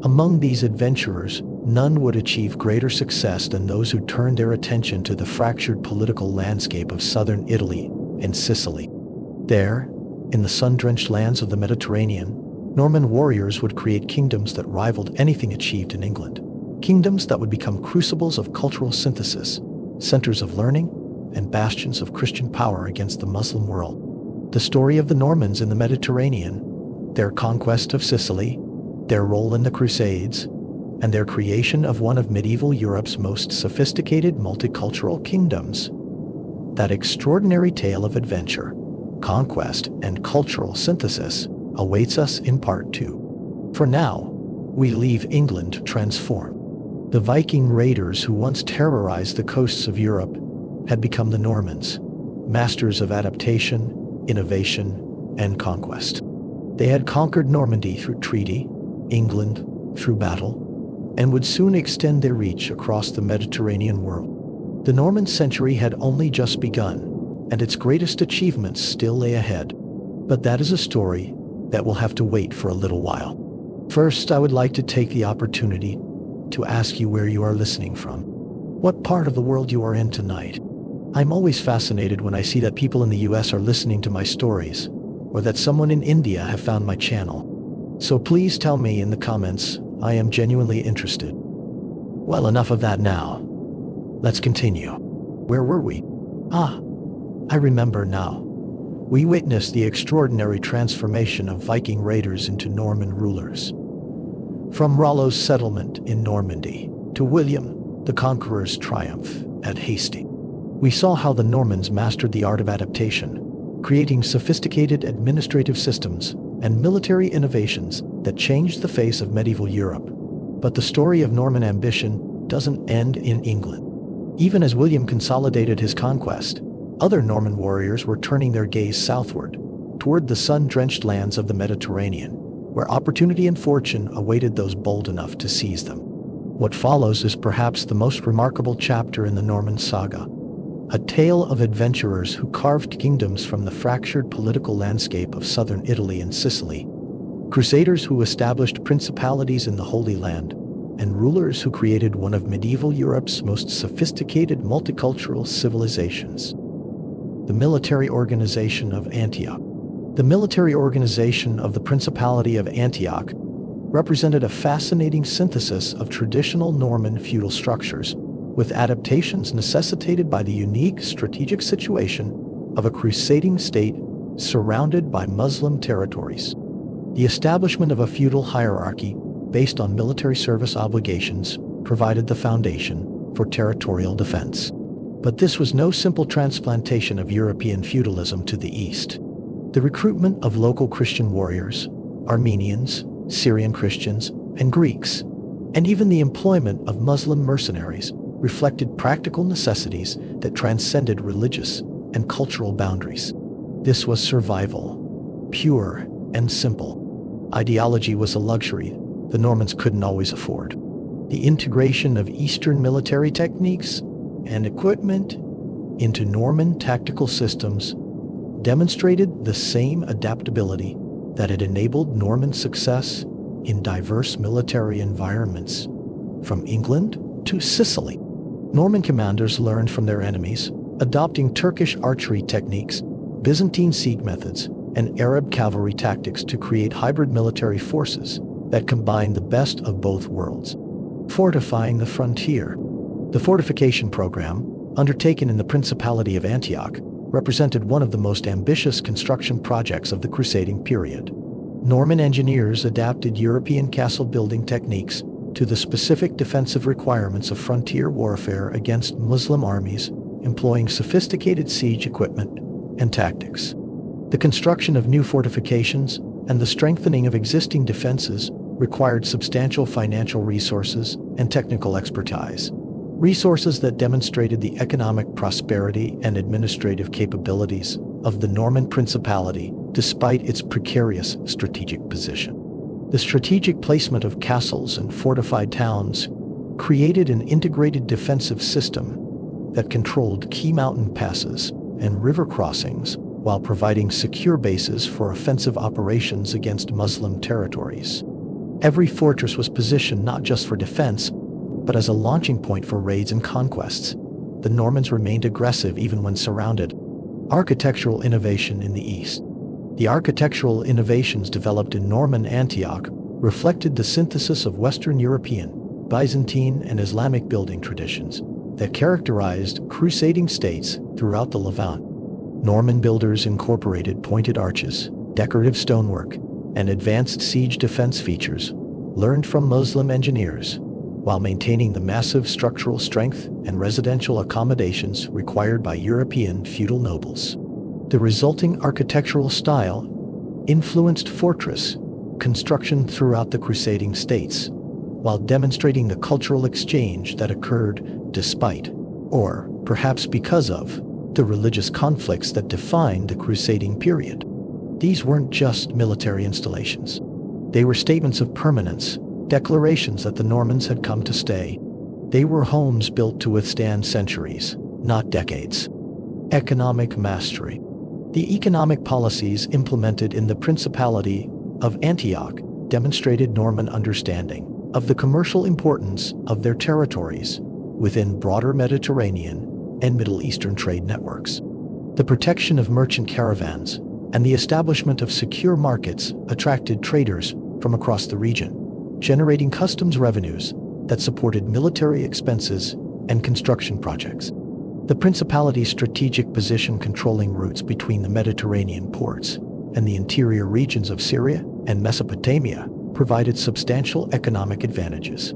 Among these adventurers, none would achieve greater success than those who turned their attention to the fractured political landscape of southern Italy and Sicily. There, in the sun-drenched lands of the Mediterranean, Norman warriors would create kingdoms that rivaled anything achieved in England. Kingdoms that would become crucibles of cultural synthesis, centers of learning, and bastions of Christian power against the Muslim world. The story of the Normans in the Mediterranean, their conquest of Sicily, their role in the Crusades, and their creation of one of medieval Europe's most sophisticated multicultural kingdoms. That extraordinary tale of adventure, conquest, and cultural synthesis awaits us in part 2. For now, we leave England transformed. The Viking raiders who once terrorized the coasts of Europe had become the Normans, masters of adaptation, innovation, and conquest. They had conquered Normandy through treaty, England through battle, and would soon extend their reach across the Mediterranean world. The Norman century had only just begun, and its greatest achievements still lay ahead. But that is a story that will have to wait for a little while. First, I would like to take the opportunity to ask you where you are listening from. What part of the world you are in tonight. I'm always fascinated when I see that people in the US are listening to my stories, or that someone in India have found my channel. So please tell me in the comments. I am genuinely interested. Well, enough of that now. Let's continue. Where were we? I remember now. We witnessed the extraordinary transformation of Viking raiders into Norman rulers. From Rollo's settlement in Normandy to William the Conqueror's triumph at Hastings, we saw how the Normans mastered the art of adaptation, creating sophisticated administrative systems and military innovations that changed the face of medieval Europe. But the story of Norman ambition doesn't end in England. Even as William consolidated his conquest, other Norman warriors were turning their gaze southward, toward the sun-drenched lands of the Mediterranean, where opportunity and fortune awaited those bold enough to seize them. What follows is perhaps the most remarkable chapter in the Norman saga, a tale of adventurers who carved kingdoms from the fractured political landscape of southern Italy and Sicily, crusaders who established principalities in the Holy Land, and rulers who created one of medieval Europe's most sophisticated multicultural civilizations. The military organization of Antioch. The military organization of the Principality of Antioch represented a fascinating synthesis of traditional Norman feudal structures, with adaptations necessitated by the unique strategic situation of a crusading state surrounded by Muslim territories. The establishment of a feudal hierarchy based on military service obligations provided the foundation for territorial defense. But this was no simple transplantation of European feudalism to the east. The recruitment of local Christian warriors, Armenians, Syrian Christians, and Greeks, and even the employment of Muslim mercenaries reflected practical necessities that transcended religious and cultural boundaries. This was survival, pure and simple. Ideology was a luxury the Normans couldn't always afford. The integration of Eastern military techniques and equipment into Norman tactical systems demonstrated the same adaptability that had enabled Norman success in diverse military environments, from England to Sicily. Norman commanders learned from their enemies, adopting Turkish archery techniques, Byzantine siege methods, and Arab cavalry tactics to create hybrid military forces that combined the best of both worlds. Fortifying the frontier. The fortification program, undertaken in the Principality of Antioch, represented one of the most ambitious construction projects of the crusading period. Norman engineers adapted European castle-building techniques to the specific defensive requirements of frontier warfare against Muslim armies, employing sophisticated siege equipment and tactics. The construction of new fortifications and the strengthening of existing defenses required substantial financial resources and technical expertise, resources that demonstrated the economic prosperity and administrative capabilities of the Norman Principality despite its precarious strategic position. The strategic placement of castles and fortified towns created an integrated defensive system that controlled key mountain passes and river crossings while providing secure bases for offensive operations against Muslim territories. Every fortress was positioned not just for defense, but as a launching point for raids and conquests. The Normans remained aggressive even when surrounded. Architectural innovation in the East. The architectural innovations developed in Norman Antioch reflected the synthesis of Western European, Byzantine, and Islamic building traditions that characterized crusading states throughout the Levant. Norman builders incorporated pointed arches, decorative stonework, and advanced siege defense features learned from Muslim engineers, while maintaining the massive structural strength and residential accommodations required by European feudal nobles. The resulting architectural style influenced fortress construction throughout the crusading states, while demonstrating the cultural exchange that occurred despite, or perhaps because of, the religious conflicts that defined the crusading period. These weren't just military installations. They were statements of permanence, declarations that the Normans had come to stay. They were homes built to withstand centuries, not decades. Economic mastery. The economic policies implemented in the Principality of Antioch demonstrated Norman understanding of the commercial importance of their territories within broader Mediterranean and Middle Eastern trade networks. The protection of merchant caravans and the establishment of secure markets attracted traders from across the region, generating customs revenues that supported military expenses and construction projects. The Principality's strategic position controlling routes between the Mediterranean ports and the interior regions of Syria and Mesopotamia provided substantial economic advantages.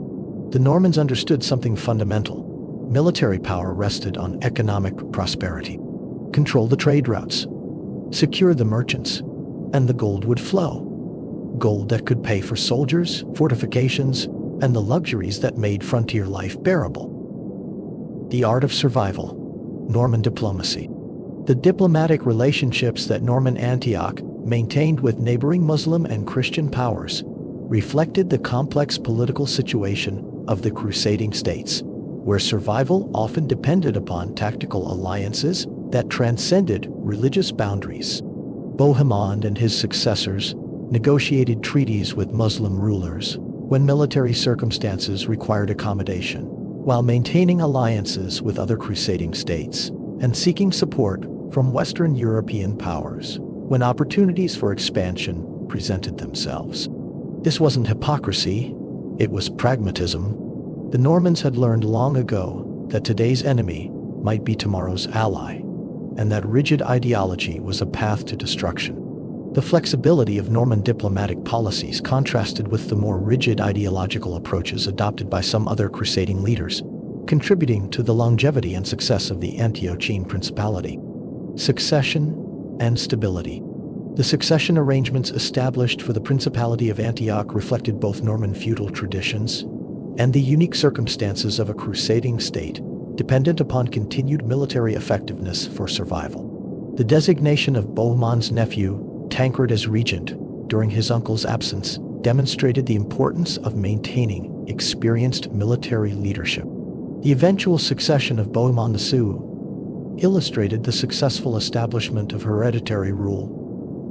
The Normans understood something fundamental. Military power rested on economic prosperity. Control the trade routes, secure the merchants, and the gold would flow. Gold that could pay for soldiers, fortifications, and the luxuries that made frontier life bearable. The art of survival. Norman diplomacy. The diplomatic relationships that Norman Antioch maintained with neighboring Muslim and Christian powers reflected the complex political situation of the crusading states, where survival often depended upon tactical alliances that transcended religious boundaries. Bohemond and his successors negotiated treaties with Muslim rulers when military circumstances required accommodation, while maintaining alliances with other crusading states and seeking support from Western European powers when opportunities for expansion presented themselves. This wasn't hypocrisy, it was pragmatism. The Normans had learned long ago that today's enemy might be tomorrow's ally, and that rigid ideology was a path to destruction. The flexibility of Norman diplomatic policies contrasted with the more rigid ideological approaches adopted by some other crusading leaders, contributing to the longevity and success of the Antiochene Principality. Succession and stability. The succession arrangements established for the Principality of Antioch reflected both Norman feudal traditions and the unique circumstances of a crusading state, dependent upon continued military effectiveness for survival. The designation of Bohemond's nephew, Tancred, as regent during his uncle's absence demonstrated the importance of maintaining experienced military leadership. The eventual succession of Bohemond II illustrated the successful establishment of hereditary rule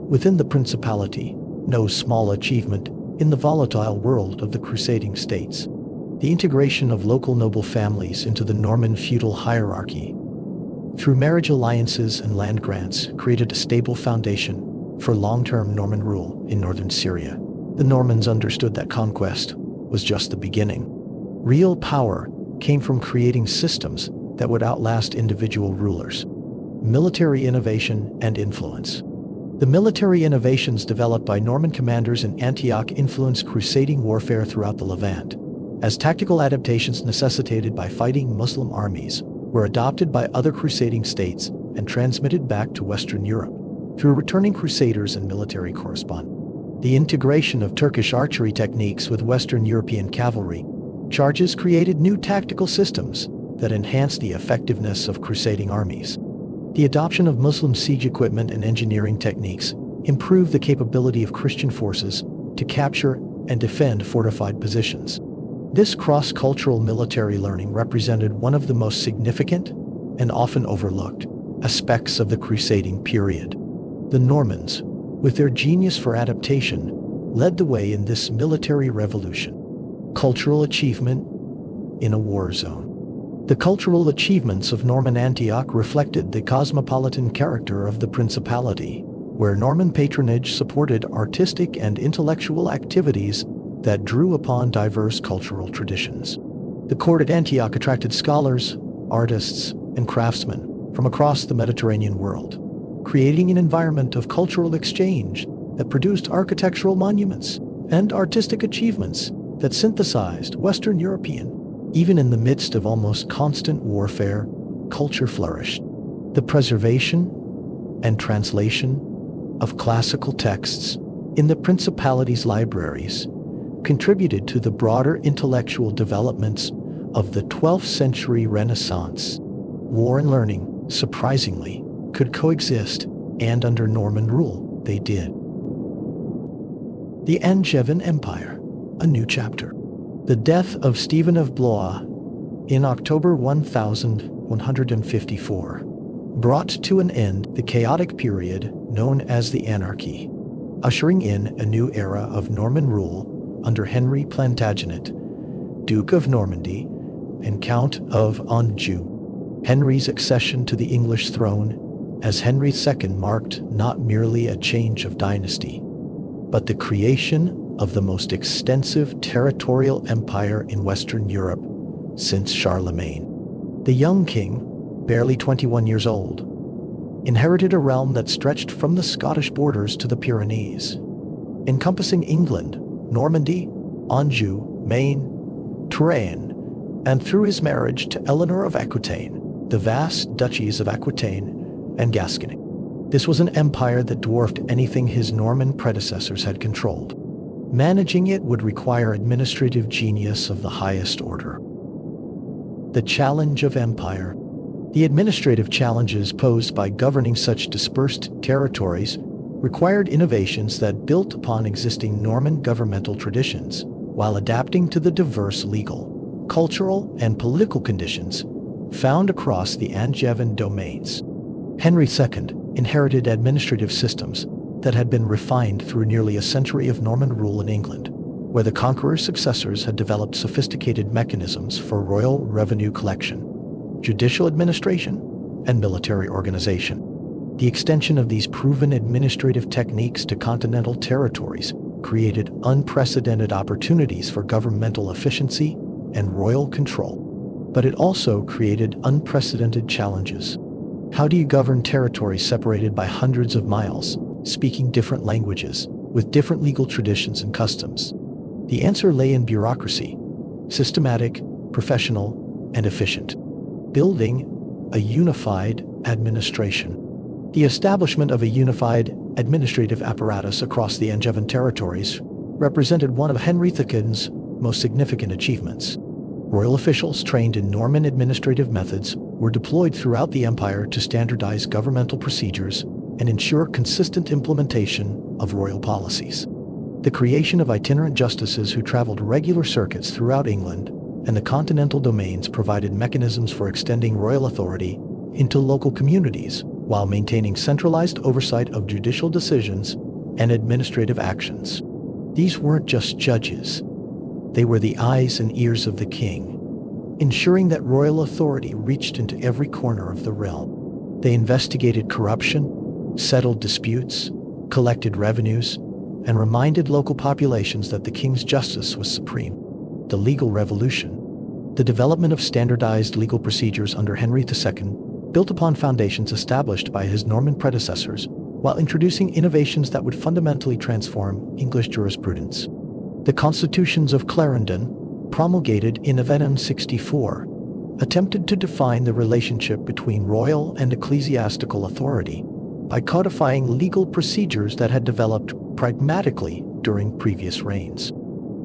within the principality, no small achievement in the volatile world of the crusading states. The integration of local noble families into the Norman feudal hierarchy through marriage alliances and land grants created a stable foundation for long-term Norman rule in northern Syria. The Normans understood that conquest was just the beginning. Real power came from creating systems that would outlast individual rulers. Military innovation and influence. The military innovations developed by Norman commanders in Antioch influenced crusading warfare throughout the Levant, as tactical adaptations necessitated by fighting Muslim armies were adopted by other crusading states and transmitted back to Western Europe through returning crusaders and military correspondents. The integration of Turkish archery techniques with Western European cavalry charges created new tactical systems that enhanced the effectiveness of crusading armies. The adoption of Muslim siege equipment and engineering techniques improved the capability of Christian forces to capture and defend fortified positions. This cross-cultural military learning represented one of the most significant and often overlooked aspects of the crusading period. The Normans, with their genius for adaptation, led the way in this military revolution. Cultural achievement in a war zone. The cultural achievements of Norman Antioch reflected the cosmopolitan character of the principality, where Norman patronage supported artistic and intellectual activities that drew upon diverse cultural traditions. The court at Antioch attracted scholars, artists, and craftsmen from across the Mediterranean world, creating an environment of cultural exchange that produced architectural monuments and artistic achievements that synthesized Western European. Even in the midst of almost constant warfare, culture flourished. The preservation and translation of classical texts in the principality's libraries contributed to the broader intellectual developments of the 12th century Renaissance. War and learning, surprisingly, could coexist, and under Norman rule, they did. The Angevin Empire. a new chapter. The death of Stephen of Blois in October 1154 brought to an end the chaotic period known as the Anarchy, ushering in a new era of Norman rule under Henry Plantagenet, Duke of Normandy and Count of Anjou. Henry's accession to the English throne as Henry II marked not merely a change of dynasty, but the creation of the most extensive territorial empire in Western Europe since Charlemagne. The young king, barely 21 years old, inherited a realm that stretched from the Scottish borders to the Pyrenees, encompassing England, Normandy, Anjou, Maine, Touraine, and through his marriage to Eleanor of Aquitaine, the vast duchies of Aquitaine and Gascony. This was an empire that dwarfed anything his Norman predecessors had controlled. Managing it would require administrative genius of the highest order. The challenge of empire. The administrative challenges posed by governing such dispersed territories required innovations that built upon existing Norman governmental traditions while adapting to the diverse legal, cultural, and political conditions found across the Angevin domains. Henry II inherited administrative systems that had been refined through nearly a century of Norman rule in England, where the Conqueror's successors had developed sophisticated mechanisms for royal revenue collection, judicial administration, and military organization. The extension of these proven administrative techniques to continental territories created unprecedented opportunities for governmental efficiency and royal control. But it also created unprecedented challenges. How do you govern territories separated by hundreds of miles, speaking different languages, with different legal traditions and customs? The answer lay in bureaucracy, systematic, professional, and efficient. Building a unified administration. The establishment of a unified administrative apparatus across the Angevin territories represented one of Henry II's most significant achievements. Royal officials trained in Norman administrative methods were deployed throughout the empire to standardize governmental procedures and ensure consistent implementation of royal policies. The creation of itinerant justices who traveled regular circuits throughout England and the continental domains provided mechanisms for extending royal authority into local communities while maintaining centralized oversight of judicial decisions and administrative actions. These weren't just judges. They were the eyes and ears of the king, ensuring that royal authority reached into every corner of the realm. They investigated corruption, settled disputes, collected revenues, and reminded local populations that the king's justice was supreme. The legal revolution. The development of standardized legal procedures under Henry II built upon foundations established by his Norman predecessors while introducing innovations that would fundamentally transform English jurisprudence. The Constitutions of Clarendon, promulgated in 1164, attempted to define the relationship between royal and ecclesiastical authority by codifying legal procedures that had developed pragmatically during previous reigns.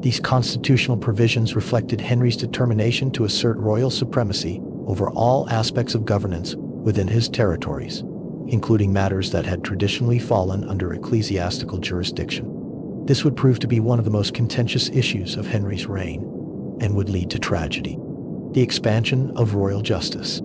These constitutional provisions reflected Henry's determination to assert royal supremacy over all aspects of governance within his territories, including matters that had traditionally fallen under ecclesiastical jurisdiction. This would prove to be one of the most contentious issues of Henry's reign and would lead to tragedy. The expansion of royal justice.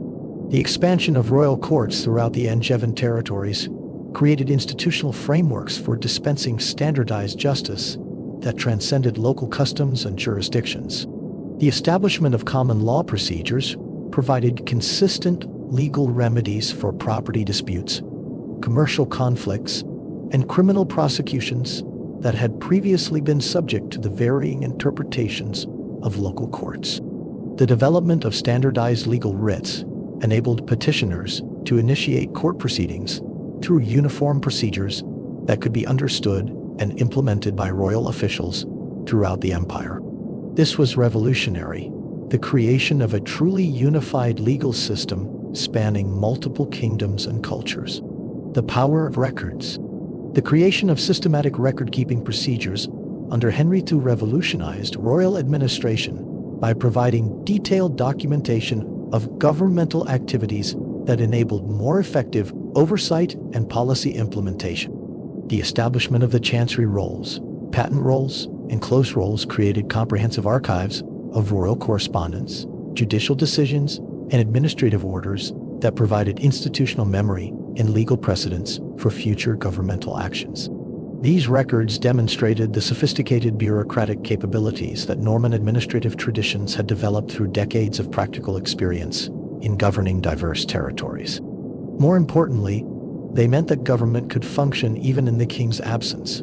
The expansion of royal courts throughout the Angevin territories created institutional frameworks for dispensing standardized justice that transcended local customs and jurisdictions. The establishment of common law procedures provided consistent legal remedies for property disputes, commercial conflicts, and criminal prosecutions that had previously been subject to the varying interpretations of local courts. The development of standardized legal writs enabled petitioners to initiate court proceedings through uniform procedures that could be understood and implemented by royal officials throughout the empire. This was revolutionary, the creation of a truly unified legal system spanning multiple kingdoms and cultures. The power of records. The creation of systematic record-keeping procedures under Henry II revolutionized royal administration by providing detailed documentation of governmental activities that enabled more effective oversight and policy implementation. The establishment of the chancery rolls, patent rolls, and close roles created comprehensive archives of royal correspondence, judicial decisions, and administrative orders that provided institutional memory and legal precedents for future governmental actions. These records demonstrated the sophisticated bureaucratic capabilities that Norman administrative traditions had developed through decades of practical experience in governing diverse territories. More importantly, they meant that government could function even in the king's absence.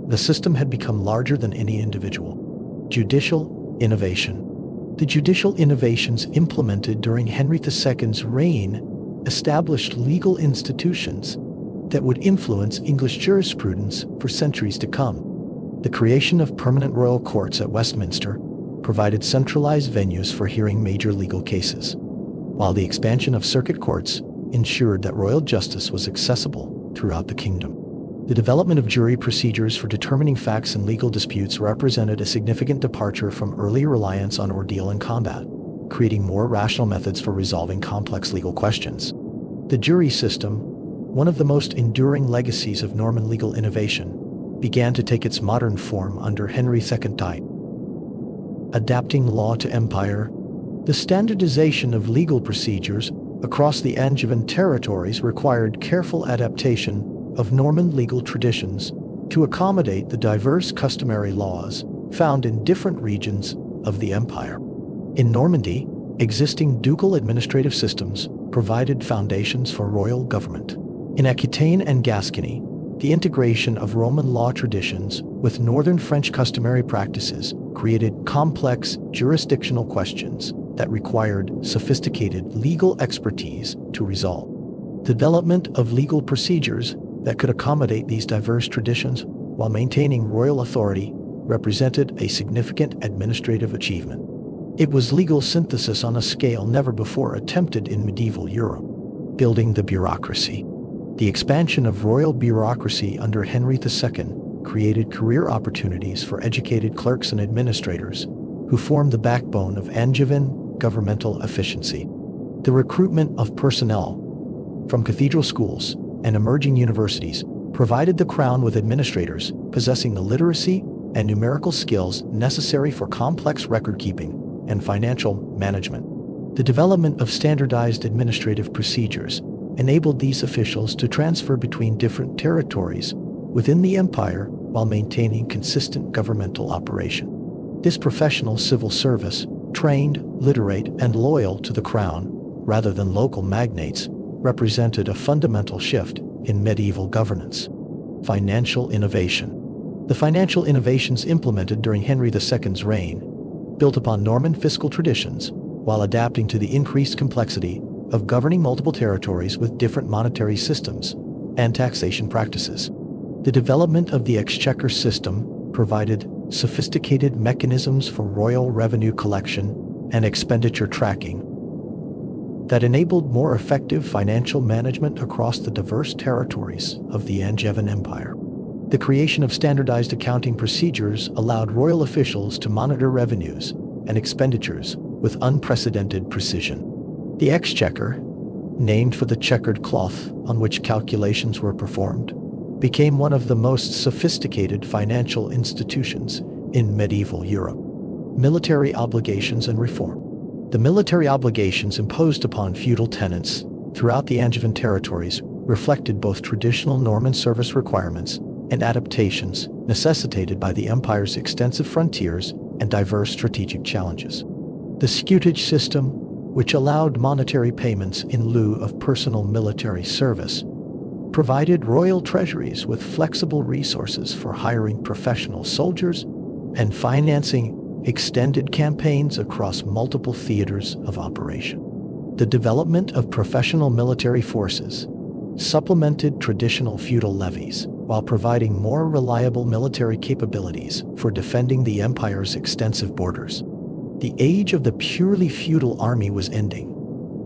The system had become larger than any individual. Judicial innovation. The judicial innovations implemented during Henry II's reign established legal institutions that would influence English jurisprudence for centuries to come. The creation of permanent royal courts at Westminster provided centralized venues for hearing major legal cases, while the expansion of circuit courts ensured that royal justice was accessible throughout the kingdom. The development of jury procedures for determining facts in legal disputes represented a significant departure from early reliance on ordeal and combat, creating more rational methods for resolving complex legal questions. The jury system, one of the most enduring legacies of Norman legal innovation, began to take its modern form under Henry II died. Adapting law to empire. The standardization of legal procedures across the Anjuvin territories required careful adaptation of Norman legal traditions to accommodate the diverse customary laws found in different regions of the empire. In Normandy, existing ducal administrative systems provided foundations for royal government. In Aquitaine and Gascony, the integration of Roman law traditions with northern French customary practices created complex jurisdictional questions that required sophisticated legal expertise to resolve. The development of legal procedures that could accommodate these diverse traditions while maintaining royal authority represented a significant administrative achievement. It was legal synthesis on a scale never before attempted in medieval Europe. Building the bureaucracy. The expansion of royal bureaucracy under Henry II created career opportunities for educated clerks and administrators who formed the backbone of Anjuvin governmental efficiency. The recruitment of personnel from cathedral schools and emerging universities provided the crown with administrators possessing the literacy and numerical skills necessary for complex record-keeping and financial management. The development of standardized administrative procedures enabled these officials to transfer between different territories within the empire while maintaining consistent governmental operation. This professional civil service, trained, literate, and loyal to the crown rather than local magnates, represented a fundamental shift in medieval governance. Financial innovation. The financial innovations implemented during Henry II's reign built upon Norman fiscal traditions while adapting to the increased complexity of governing multiple territories with different monetary systems and taxation practices. The development of the exchequer system provided sophisticated mechanisms for royal revenue collection and expenditure tracking that enabled more effective financial management across the diverse territories of the Angevin Empire. The creation of standardized accounting procedures allowed royal officials to monitor revenues and expenditures with unprecedented precision. The exchequer, named for the checkered cloth on which calculations were performed, became one of the most sophisticated financial institutions in medieval Europe. Military obligations and reform. The military obligations imposed upon feudal tenants throughout the Angevin territories reflected both traditional Norman service requirements and adaptations necessitated by the empire's extensive frontiers and diverse strategic challenges. The scutage system, which allowed monetary payments in lieu of personal military service, provided royal treasuries with flexible resources for hiring professional soldiers and financing extended campaigns across multiple theaters of operation. The development of professional military forces supplemented traditional feudal levies while providing more reliable military capabilities for defending the empire's extensive borders. The age of the purely feudal army was ending.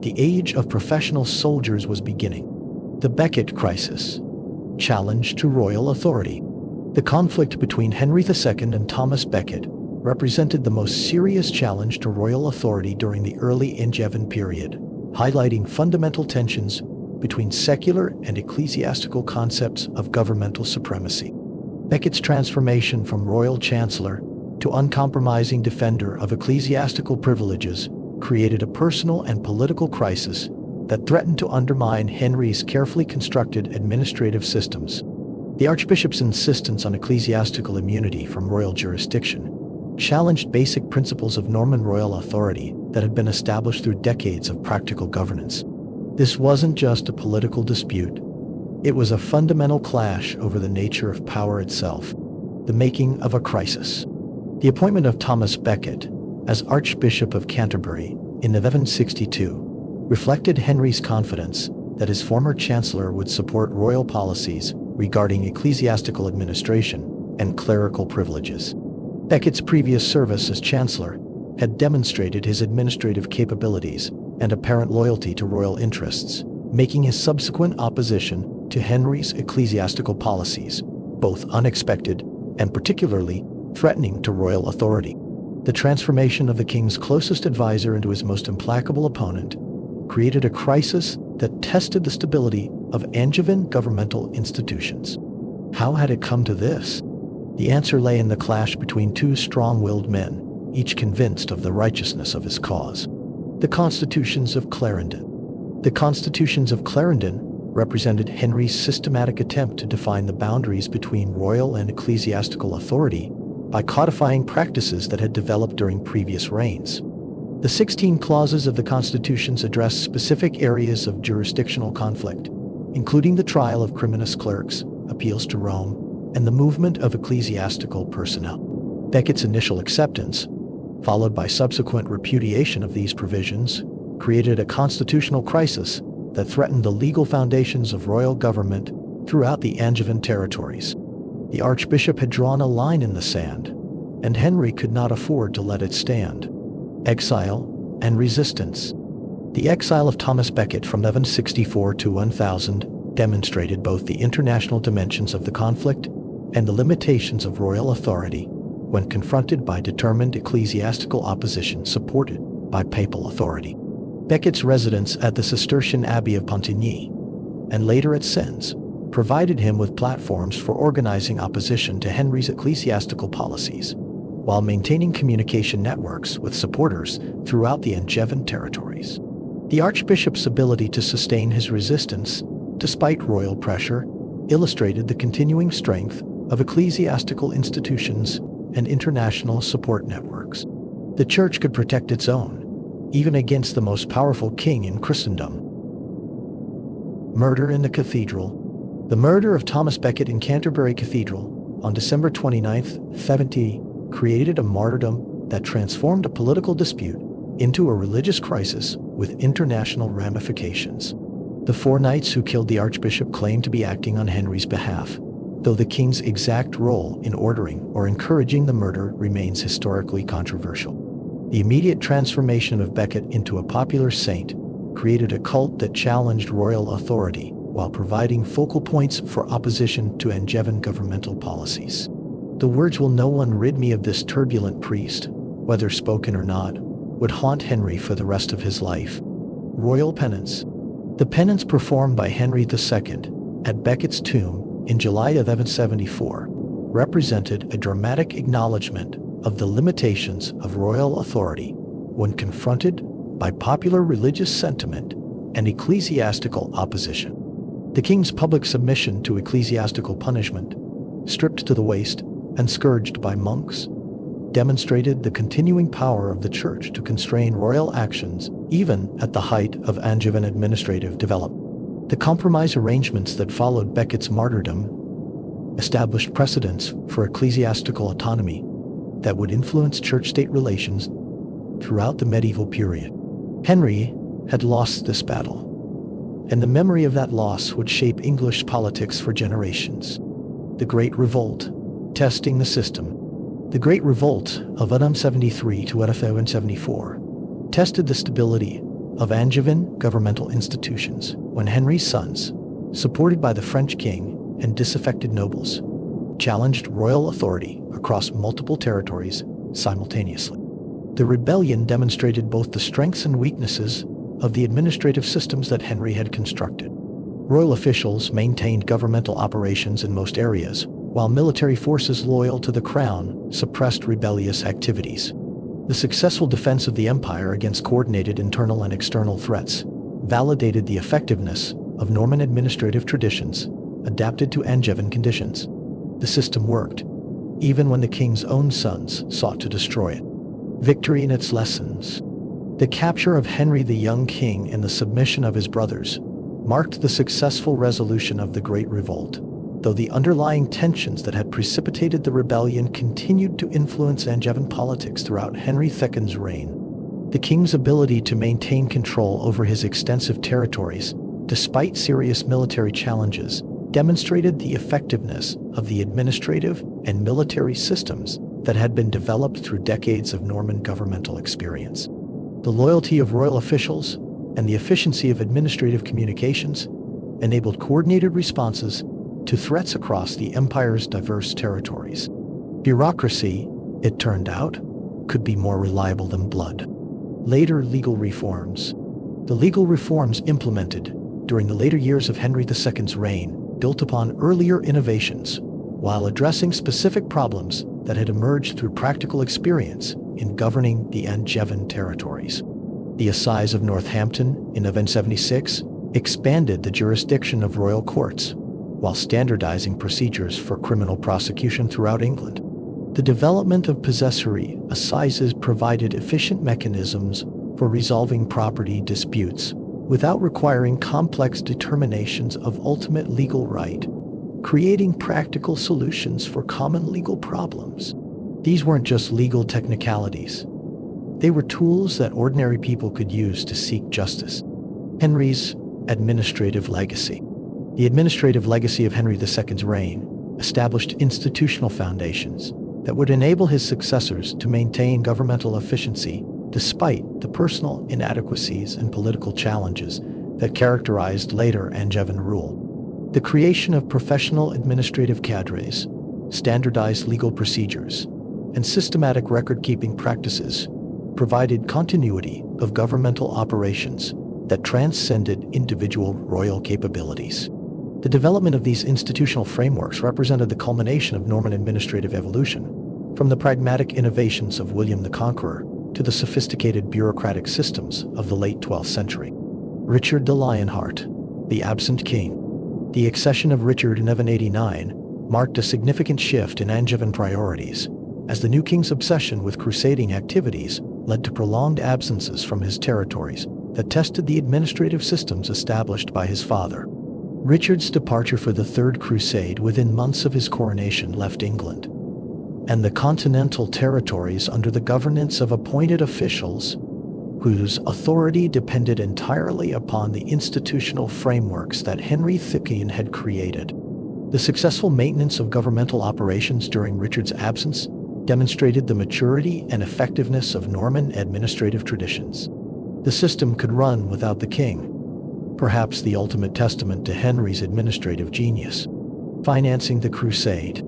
The age of professional soldiers was beginning. The Becket crisis, challenge to royal authority. The conflict between Henry II and Thomas Becket represented the most serious challenge to royal authority during the early Angevin period, highlighting fundamental tensions between secular and ecclesiastical concepts of governmental supremacy. Becket's transformation from royal chancellor to uncompromising defender of ecclesiastical privileges created a personal and political crisis that threatened to undermine Henry's carefully constructed administrative systems. The archbishop's insistence on ecclesiastical immunity from royal jurisdiction challenged basic principles of Norman royal authority that had been established through decades of practical governance. This wasn't just a political dispute. It was a fundamental clash over the nature of power itself, the making of a crisis. The appointment of Thomas Becket as Archbishop of Canterbury in 1162 reflected Henry's confidence that his former chancellor would support royal policies regarding ecclesiastical administration and clerical privileges. Becket's previous service as chancellor had demonstrated his administrative capabilities and apparent loyalty to royal interests, making his subsequent opposition to Henry's ecclesiastical policies both unexpected and particularly threatening to royal authority. The transformation of the king's closest advisor into his most implacable opponent created a crisis that tested the stability of Anjuvin governmental institutions. How had it come to this? The answer lay in the clash between two strong-willed men, each convinced of the righteousness of his cause. The Constitutions of Clarendon. The Constitutions of Clarendon represented Henry's systematic attempt to define the boundaries between royal and ecclesiastical authority by codifying practices that had developed during previous reigns. The 16 clauses of the Constitutions addressed specific areas of jurisdictional conflict, including the trial of criminous clerks, appeals to Rome, and the movement of ecclesiastical personnel. Becket's initial acceptance, followed by subsequent repudiation of these provisions, created a constitutional crisis that threatened the legal foundations of royal government throughout the Angevin territories. The archbishop had drawn a line in the sand, and Henry could not afford to let it stand. Exile and resistance. The exile of Thomas Becket from 1164 to 1000 demonstrated both the international dimensions of the conflict and the limitations of royal authority when confronted by determined ecclesiastical opposition supported by papal authority. Becket's residence at the Cistercian Abbey of Pontigny, and later at Sens, provided him with platforms for organizing opposition to Henry's ecclesiastical policies, while maintaining communication networks with supporters throughout the Angevin territories. The archbishop's ability to sustain his resistance, despite royal pressure, illustrated the continuing strength of ecclesiastical institutions and international support networks. The church could protect its own, even against the most powerful king in Christendom. Murder in the Cathedral. The murder of Thomas Becket in Canterbury Cathedral on December 29, 17, created a martyrdom that transformed a political dispute into a religious crisis with international ramifications. The four knights who killed the archbishop claimed to be acting on Henry's behalf, though the king's exact role in ordering or encouraging the murder remains historically controversial. The immediate transformation of Becket into a popular saint created a cult that challenged royal authority while providing focal points for opposition to Angevin governmental policies. The words "will no one rid me of this turbulent priest," whether spoken or not, would haunt Henry for the rest of his life. Royal penance. The penance performed by Henry II at Becket's tomb in July of 1174 represented a dramatic acknowledgement of the limitations of royal authority when confronted by popular religious sentiment and ecclesiastical opposition. The king's public submission to ecclesiastical punishment, stripped to the waist and scourged by monks, demonstrated the continuing power of the church to constrain royal actions even at the height of Angevin administrative development. The compromise arrangements that followed Becket's martyrdom established precedents for ecclesiastical autonomy that would influence church-state relations throughout the medieval period. Henry had lost this battle, and the memory of that loss would shape English politics for generations. The Great Revolt, testing the system. The Great Revolt of 1173 to 1174 tested the stability of Angevin governmental institutions when Henry's sons, supported by the French king and disaffected nobles, challenged royal authority across multiple territories simultaneously. The rebellion demonstrated both the strengths and weaknesses of the administrative systems that Henry had constructed. Royal officials maintained governmental operations in most areas, while military forces loyal to the crown suppressed rebellious activities. The successful defense of the empire against coordinated internal and external threats validated the effectiveness of Norman administrative traditions adapted to Angevin conditions. The system worked, even when the king's own sons sought to destroy it. Victory and its lessons. The capture of Henry the young king and the submission of his brothers marked the successful resolution of the Great Revolt, though the underlying tensions that had precipitated the rebellion continued to influence Angevin politics throughout Henry II's reign. The king's ability to maintain control over his extensive territories, despite serious military challenges, demonstrated the effectiveness of the administrative and military systems that had been developed through decades of Norman governmental experience. The loyalty of royal officials and the efficiency of administrative communications enabled coordinated responses to threats across the empire's diverse territories. Bureaucracy, it turned out, could be more reliable than blood. Later legal reforms. The legal reforms implemented during the later years of Henry II's reign built upon earlier innovations, while addressing specific problems that had emerged through practical experience in governing the Angevin territories. The Assize of Northampton in 1176 expanded the jurisdiction of royal courts, while standardizing procedures for criminal prosecution throughout England. The development of possessory assizes provided efficient mechanisms for resolving property disputes without requiring complex determinations of ultimate legal right, creating practical solutions for common legal problems. These weren't just legal technicalities. They were tools that ordinary people could use to seek justice. Henry's administrative legacy. The administrative legacy of Henry II's reign established institutional foundations that would enable his successors to maintain governmental efficiency despite the personal inadequacies and political challenges that characterized later Angevin rule. The creation of professional administrative cadres, standardized legal procedures, and systematic record-keeping practices provided continuity of governmental operations that transcended individual royal capabilities. The development of these institutional frameworks represented the culmination of Norman administrative evolution, from the pragmatic innovations of William the Conqueror to the sophisticated bureaucratic systems of the late 12th century. Richard the Lionheart, the absent king. The accession of Richard in 1189 marked a significant shift in Angevin priorities, as the new king's obsession with crusading activities led to prolonged absences from his territories that tested the administrative systems established by his father. Richard's departure for the Third Crusade within months of his coronation left England and the continental territories under the governance of appointed officials whose authority depended entirely upon the institutional frameworks that Henry II had created. The successful maintenance of governmental operations during Richard's absence demonstrated the maturity and effectiveness of Norman administrative traditions. The system could run without the king, perhaps the ultimate testament to Henry's administrative genius. Financing the crusade.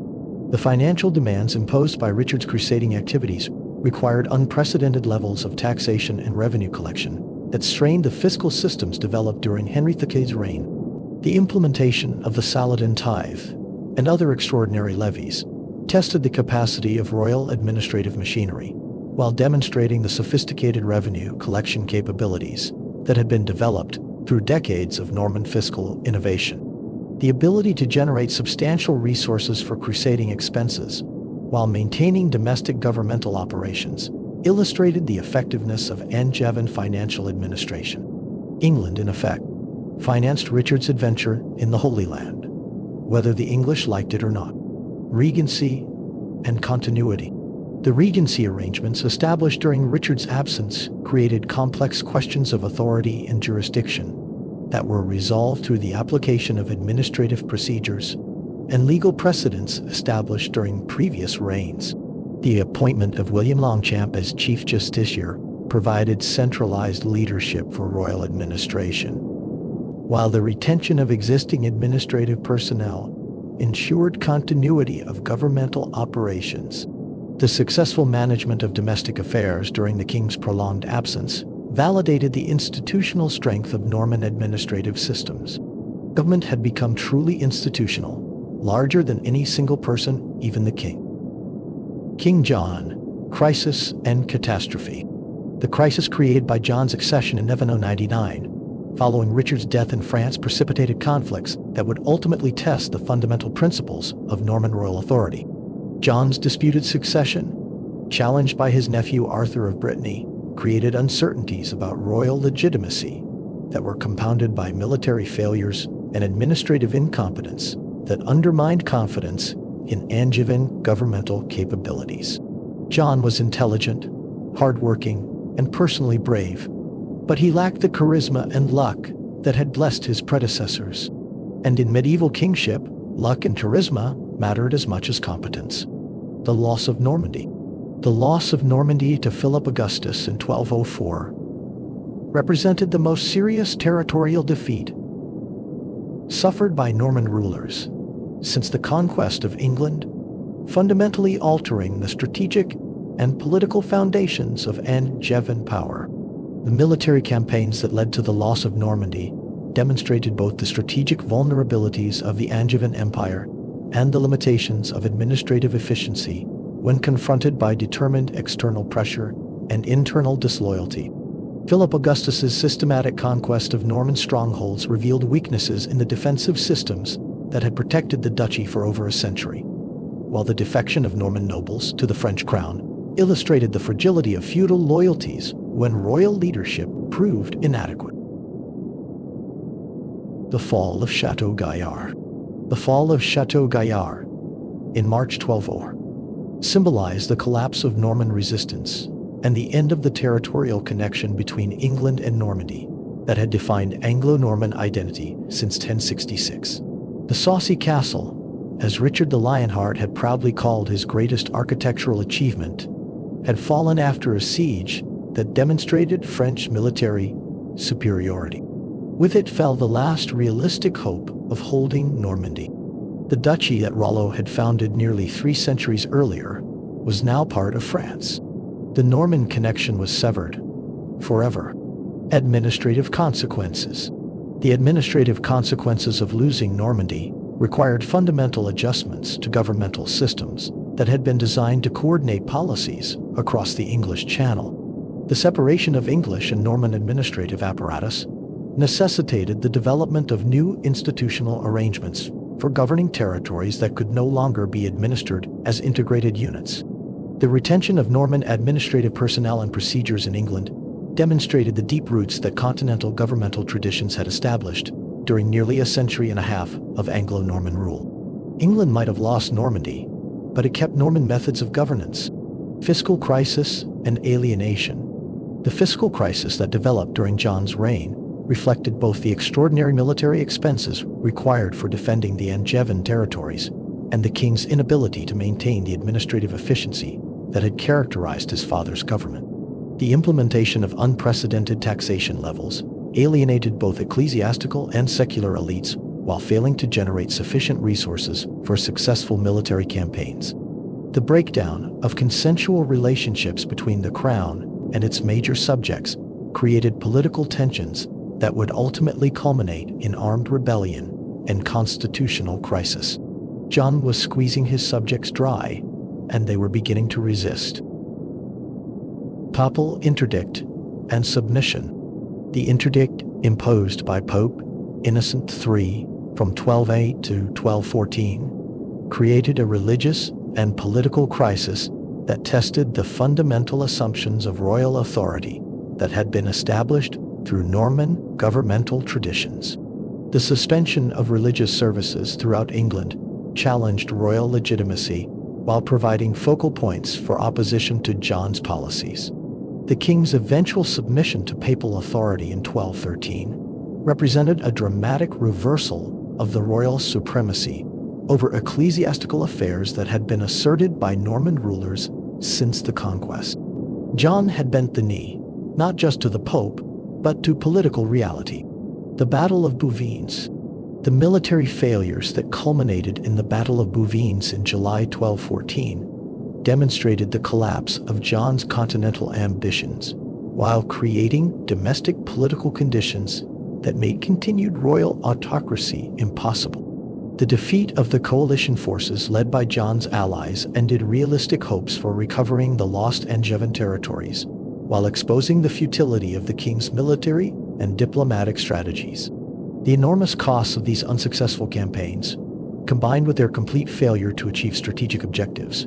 The financial demands imposed by Richard's crusading activities required unprecedented levels of taxation and revenue collection that strained the fiscal systems developed during Henry II's reign. The implementation of the Saladin tithe and other extraordinary levies tested the capacity of royal administrative machinery, while demonstrating the sophisticated revenue collection capabilities that had been developed through decades of Norman fiscal innovation. The ability to generate substantial resources for crusading expenses while maintaining domestic governmental operations illustrated the effectiveness of Angevin financial administration. England, in effect, financed Richard's adventure in the Holy Land, whether the English liked it or not. Regency and continuity. The regency arrangements established during Richard's absence created complex questions of authority and jurisdiction that were resolved through the application of administrative procedures and legal precedents established during previous reigns. The appointment of William Longchamp as Chief Justiciar provided centralized leadership for royal administration, while the retention of existing administrative personnel ensured continuity of governmental operations. The successful management of domestic affairs during the king's prolonged absence validated the institutional strength of Norman administrative systems. Government had become truly institutional, larger than any single person, even the king. King John, Crisis and Catastrophe. The crisis created by John's accession in 1199, following Richard's death in France, precipitated conflicts that would ultimately test the fundamental principles of Norman royal authority. John's disputed succession, challenged by his nephew Arthur of Brittany, created uncertainties about royal legitimacy that were compounded by military failures and administrative incompetence that undermined confidence in Anjuvin governmental capabilities. John was intelligent, hardworking, and personally brave, but he lacked the charisma and luck that had blessed his predecessors. And in medieval kingship, luck and charisma mattered as much as competence. The loss of Normandy. The loss of Normandy to Philip Augustus in 1204 represented the most serious territorial defeat suffered by Norman rulers since the conquest of England, fundamentally altering the strategic and political foundations of Angevin power. The military campaigns that led to the loss of Normandy demonstrated both the strategic vulnerabilities of the Angevin Empire and the limitations of administrative efficiency when confronted by determined external pressure and internal disloyalty. Philip Augustus's systematic conquest of Norman strongholds revealed weaknesses in the defensive systems that had protected the duchy for over a century, while the defection of Norman nobles to the French crown illustrated the fragility of feudal loyalties when royal leadership proved inadequate. The fall of Chateau Gauyar. The fall of Chateau Gauyar in March 1204 symbolized the collapse of Norman resistance and the end of the territorial connection between England and Normandy that had defined Anglo-Norman identity since 1066. The Saucy Castle, as Richard the Lionheart had proudly called his greatest architectural achievement, had fallen after a siege that demonstrated French military superiority. With it fell the last realistic hope of holding Normandy. The duchy that Rollo had founded nearly 3 centuries earlier was now part of France. The Norman connection was severed forever. Administrative consequences. The administrative consequences of losing Normandy required fundamental adjustments to governmental systems that had been designed to coordinate policies across the English Channel. The separation of English and Norman administrative apparatus necessitated the development of new institutional arrangements for governing territories that could no longer be administered as integrated units. The retention of Norman administrative personnel and procedures in England demonstrated the deep roots that continental governmental traditions had established during nearly a century and a half of Anglo-Norman rule. England might have lost Normandy, but it kept Norman methods of governance. Fiscal crisis and alienation. The fiscal crisis that developed during John's reign reflected both the extraordinary military expenses required for defending the Angevin territories and the king's inability to maintain the administrative efficiency that had characterized his father's government. The implementation of unprecedented taxation levels alienated both ecclesiastical and secular elites while failing to generate sufficient resources for successful military campaigns. The breakdown of consensual relationships between the crown and its major subjects created political tensions that would ultimately culminate in armed rebellion and constitutional crisis. John was squeezing his subjects dry, and they were beginning to resist. Papal interdict and submission. The interdict imposed by Pope Innocent III from 1208 to 1214 created a religious and political crisis that tested the fundamental assumptions of royal authority that had been established through Norman governmental traditions. The suspension of religious services throughout England challenged royal legitimacy while providing focal points for opposition to John's policies. The king's eventual submission to papal authority in 1213 represented a dramatic reversal of the royal supremacy over ecclesiastical affairs that had been asserted by Norman rulers since the conquest. John had bent the knee, not just to the Pope, but to political reality. The Battle of Bouvines. The military failures that culminated in the Battle of Bouvines in July 1214 demonstrated the collapse of John's continental ambitions, while creating domestic political conditions that made continued royal autocracy impossible. The defeat of the coalition forces led by John's allies ended realistic hopes for recovering the lost Anjuvin territories, while exposing the futility of the king's military and diplomatic strategies. The enormous costs of these unsuccessful campaigns, combined with their complete failure to achieve strategic objectives,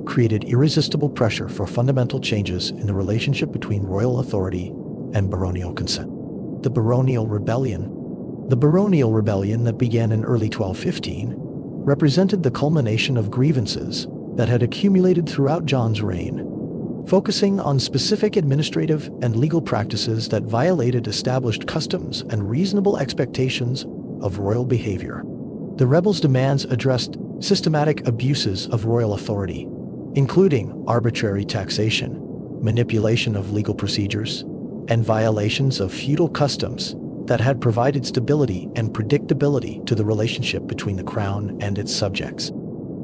created irresistible pressure for fundamental changes in the relationship between royal authority and baronial consent. The Baronial Rebellion. The baronial rebellion that began in early 1215 represented the culmination of grievances that had accumulated throughout John's reign, focusing on specific administrative and legal practices that violated established customs and reasonable expectations of royal behavior. The rebels' demands addressed systematic abuses of royal authority, including arbitrary taxation, manipulation of legal procedures, and violations of feudal customs that had provided stability and predictability to the relationship between the crown and its subjects.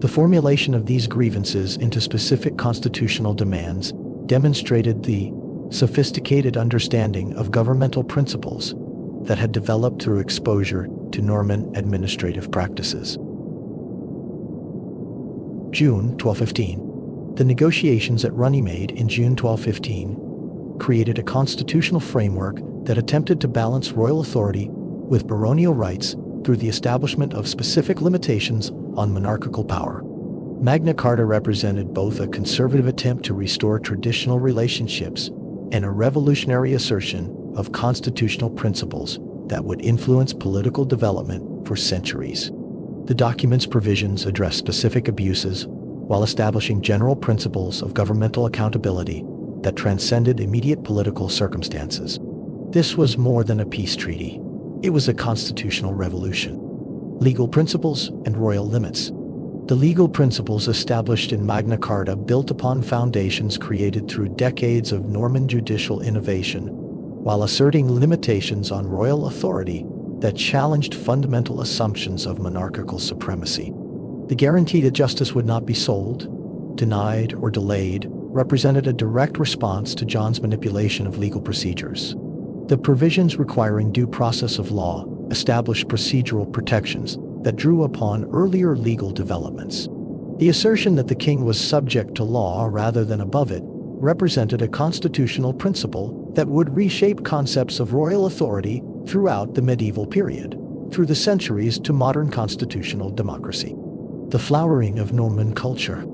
The formulation of these grievances into specific constitutional demands demonstrated the sophisticated understanding of governmental principles that had developed through exposure to Norman administrative practices. June 1215. The negotiations at Runnymede in June 1215 created a constitutional framework that attempted to balance royal authority with baronial rights through the establishment of specific limitations on monarchical power. Magna Carta represented both a conservative attempt to restore traditional relationships and a revolutionary assertion of constitutional principles that would influence political development for centuries. The document's provisions address specific abuses while establishing general principles of governmental accountability that transcended immediate political circumstances. This was more than a peace treaty. It was a constitutional revolution. Legal principles and royal limits. The legal principles established in Magna Carta built upon foundations created through decades of Norman judicial innovation, while asserting limitations on royal authority that challenged fundamental assumptions of monarchical supremacy. The guarantee that justice would not be sold, denied, or delayed represented a direct response to John's manipulation of legal procedures. The provisions requiring due process of law established procedural protections that drew upon earlier legal developments. The assertion that the king was subject to law rather than above it represented a constitutional principle that would reshape concepts of royal authority throughout the medieval period, through the centuries to modern constitutional democracy. The flowering of Norman culture.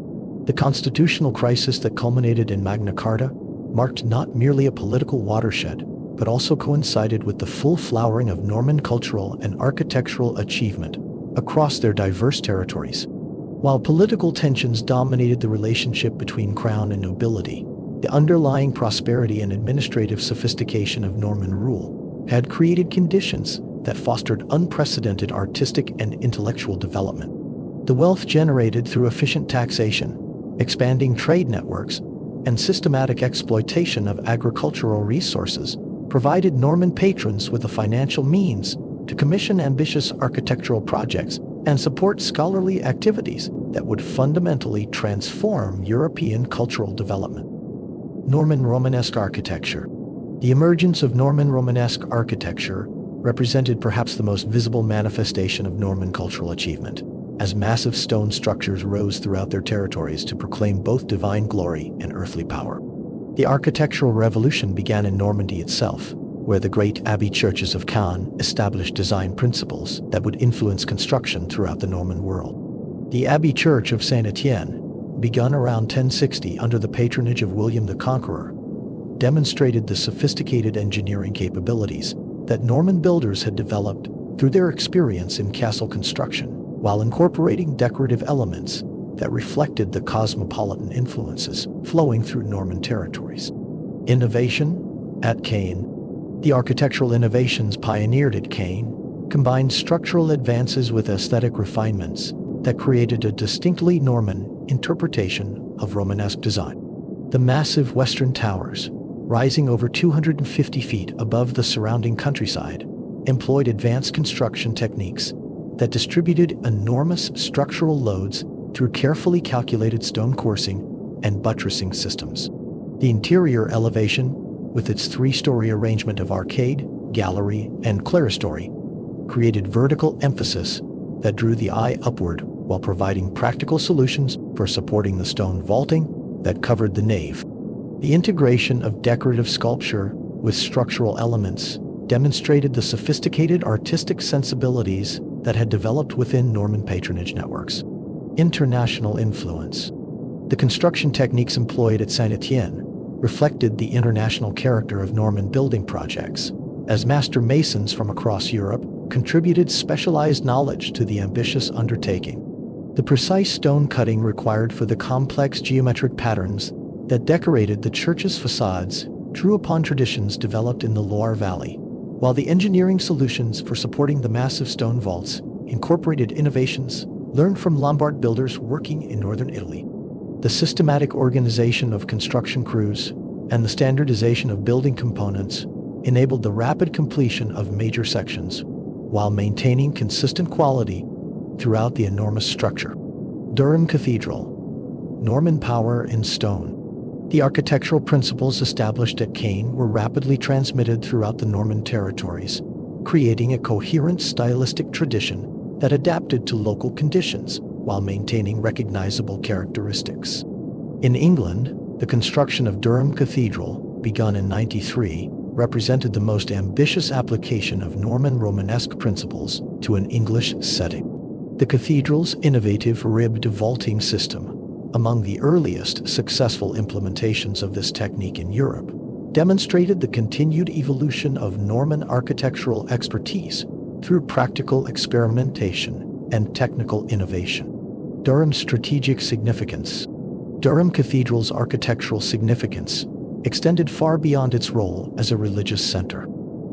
The constitutional crisis that culminated in Magna Carta marked not merely a political watershed, but also coincided with the full flowering of Norman cultural and architectural achievement across their diverse territories. While political tensions dominated the relationship between crown and nobility, the underlying prosperity and administrative sophistication of Norman rule had created conditions that fostered unprecedented artistic and intellectual development. The wealth generated through efficient taxation, expanding trade networks, and systematic exploitation of agricultural resources provided Norman patrons with the financial means to commission ambitious architectural projects and support scholarly activities that would fundamentally transform European cultural development. Norman Romanesque architecture. The emergence of Norman Romanesque architecture represented perhaps the most visible manifestation of Norman cultural achievement, as massive stone structures rose throughout their territories to proclaim both divine glory and earthly power. The architectural revolution began in Normandy itself, where the great abbey churches of Caen established design principles that would influence construction throughout the Norman world. The Abbey Church of Saint Etienne, begun around 1060 under the patronage of William the Conqueror, demonstrated the sophisticated engineering capabilities that Norman builders had developed through their experience in castle construction, while incorporating decorative elements that reflected the cosmopolitan influences flowing through Norman territories. Innovation at Caen. The architectural innovations pioneered at Caen combined structural advances with aesthetic refinements that created a distinctly Norman interpretation of Romanesque design. The massive western towers, rising over 250 feet above the surrounding countryside, employed advanced construction techniques that distributed enormous structural loads through carefully calculated stone coursing and buttressing systems. The interior elevation, with its three-story arrangement of arcade, gallery, and clerestory, created vertical emphasis that drew the eye upward while providing practical solutions for supporting the stone vaulting that covered the nave. The integration of decorative sculpture with structural elements demonstrated the sophisticated artistic sensibilities that had developed within Norman patronage networks. International influence. The construction techniques employed at Saint-Étienne reflected the international character of Norman building projects, as master masons from across Europe contributed specialized knowledge to the ambitious undertaking. The precise stone cutting required for the complex geometric patterns that decorated the church's facades drew upon traditions developed in the Loire Valley, while the engineering solutions for supporting the massive stone vaults incorporated innovations learned from Lombard builders working in northern Italy. The systematic organization of construction crews and the standardization of building components enabled the rapid completion of major sections while maintaining consistent quality throughout the enormous structure. Durham Cathedral. Norman power in stone. The architectural principles established at Caen were rapidly transmitted throughout the Norman territories, creating a coherent stylistic tradition that adapted to local conditions while maintaining recognizable characteristics. In England, the construction of Durham Cathedral, begun in 93, represented the most ambitious application of Norman Romanesque principles to an English setting. The cathedral's innovative ribbed vaulting system, among the earliest successful implementations of this technique in Europe, demonstrated the continued evolution of Norman architectural expertise through practical experimentation and technical innovation. Durham's strategic significance. Durham Cathedral's architectural significance extended far beyond its role as a religious center.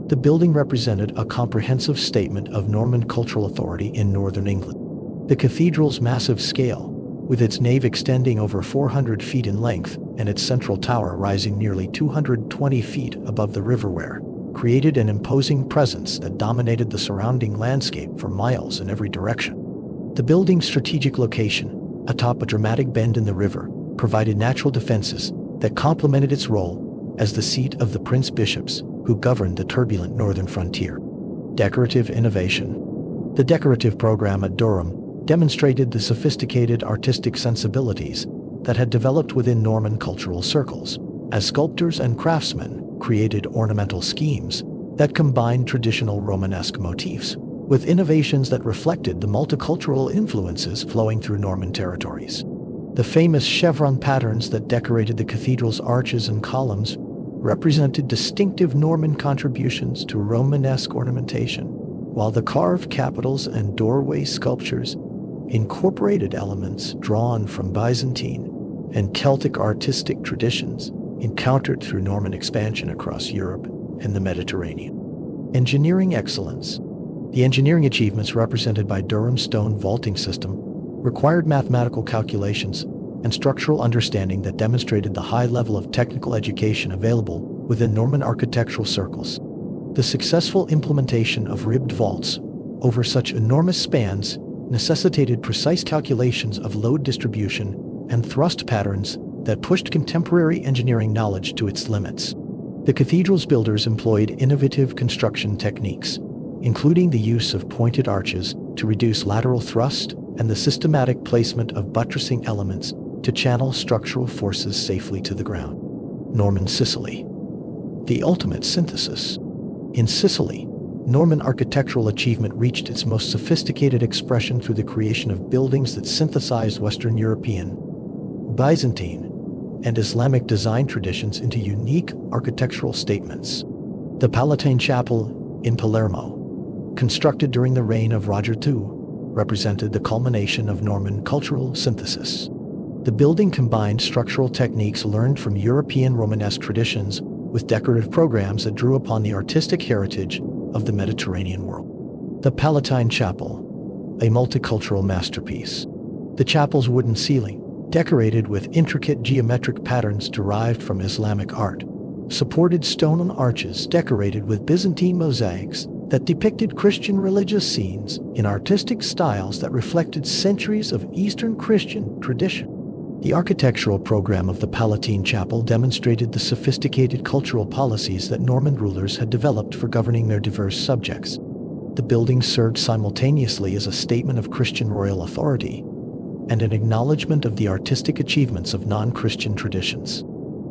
The building represented a comprehensive statement of Norman cultural authority in northern England. The cathedral's massive scale, with its nave extending over 400 feet in length and its central tower rising nearly 220 feet above the river Wear, created an imposing presence that dominated the surrounding landscape for miles in every direction. The building's strategic location, atop a dramatic bend in the river, provided natural defenses that complemented its role as the seat of the prince-bishops who governed the turbulent northern frontier. Decorative innovation. The decorative program at Durham demonstrated the sophisticated artistic sensibilities that had developed within Norman cultural circles, as sculptors and craftsmen created ornamental schemes that combined traditional Romanesque motifs with innovations that reflected the multicultural influences flowing through Norman territories. The famous chevron patterns that decorated the cathedral's arches and columns represented distinctive Norman contributions to Romanesque ornamentation, while the carved capitals and doorway sculptures incorporated elements drawn from Byzantine and Celtic artistic traditions encountered through Norman expansion across Europe and the Mediterranean. Engineering excellence. The engineering achievements represented by Durham's stone vaulting system required mathematical calculations and structural understanding that demonstrated the high level of technical education available within Norman architectural circles. The successful implementation of ribbed vaults over such enormous spans necessitated precise calculations of load distribution and thrust patterns that pushed contemporary engineering knowledge to its limits. The cathedral's builders employed innovative construction techniques, including the use of pointed arches to reduce lateral thrust and the systematic placement of buttressing elements to channel structural forces safely to the ground. Norman Sicily. The ultimate synthesis. In Sicily, Norman architectural achievement reached its most sophisticated expression through the creation of buildings that synthesized Western European, Byzantine, and Islamic design traditions into unique architectural statements. The Palatine Chapel in Palermo, constructed during the reign of Roger II, represented the culmination of Norman cultural synthesis. The building combined structural techniques learned from European Romanesque traditions with decorative programs that drew upon the artistic heritage of the Mediterranean world. The Palatine Chapel, a multicultural masterpiece. The chapel's wooden ceiling, decorated with intricate geometric patterns derived from Islamic art, supported stone arches decorated with Byzantine mosaics that depicted Christian religious scenes in artistic styles that reflected centuries of Eastern Christian tradition. The architectural program of the Palatine Chapel demonstrated the sophisticated cultural policies that Norman rulers had developed for governing their diverse subjects. The buildings served simultaneously as a statement of Christian royal authority and an acknowledgement of the artistic achievements of non-Christian traditions.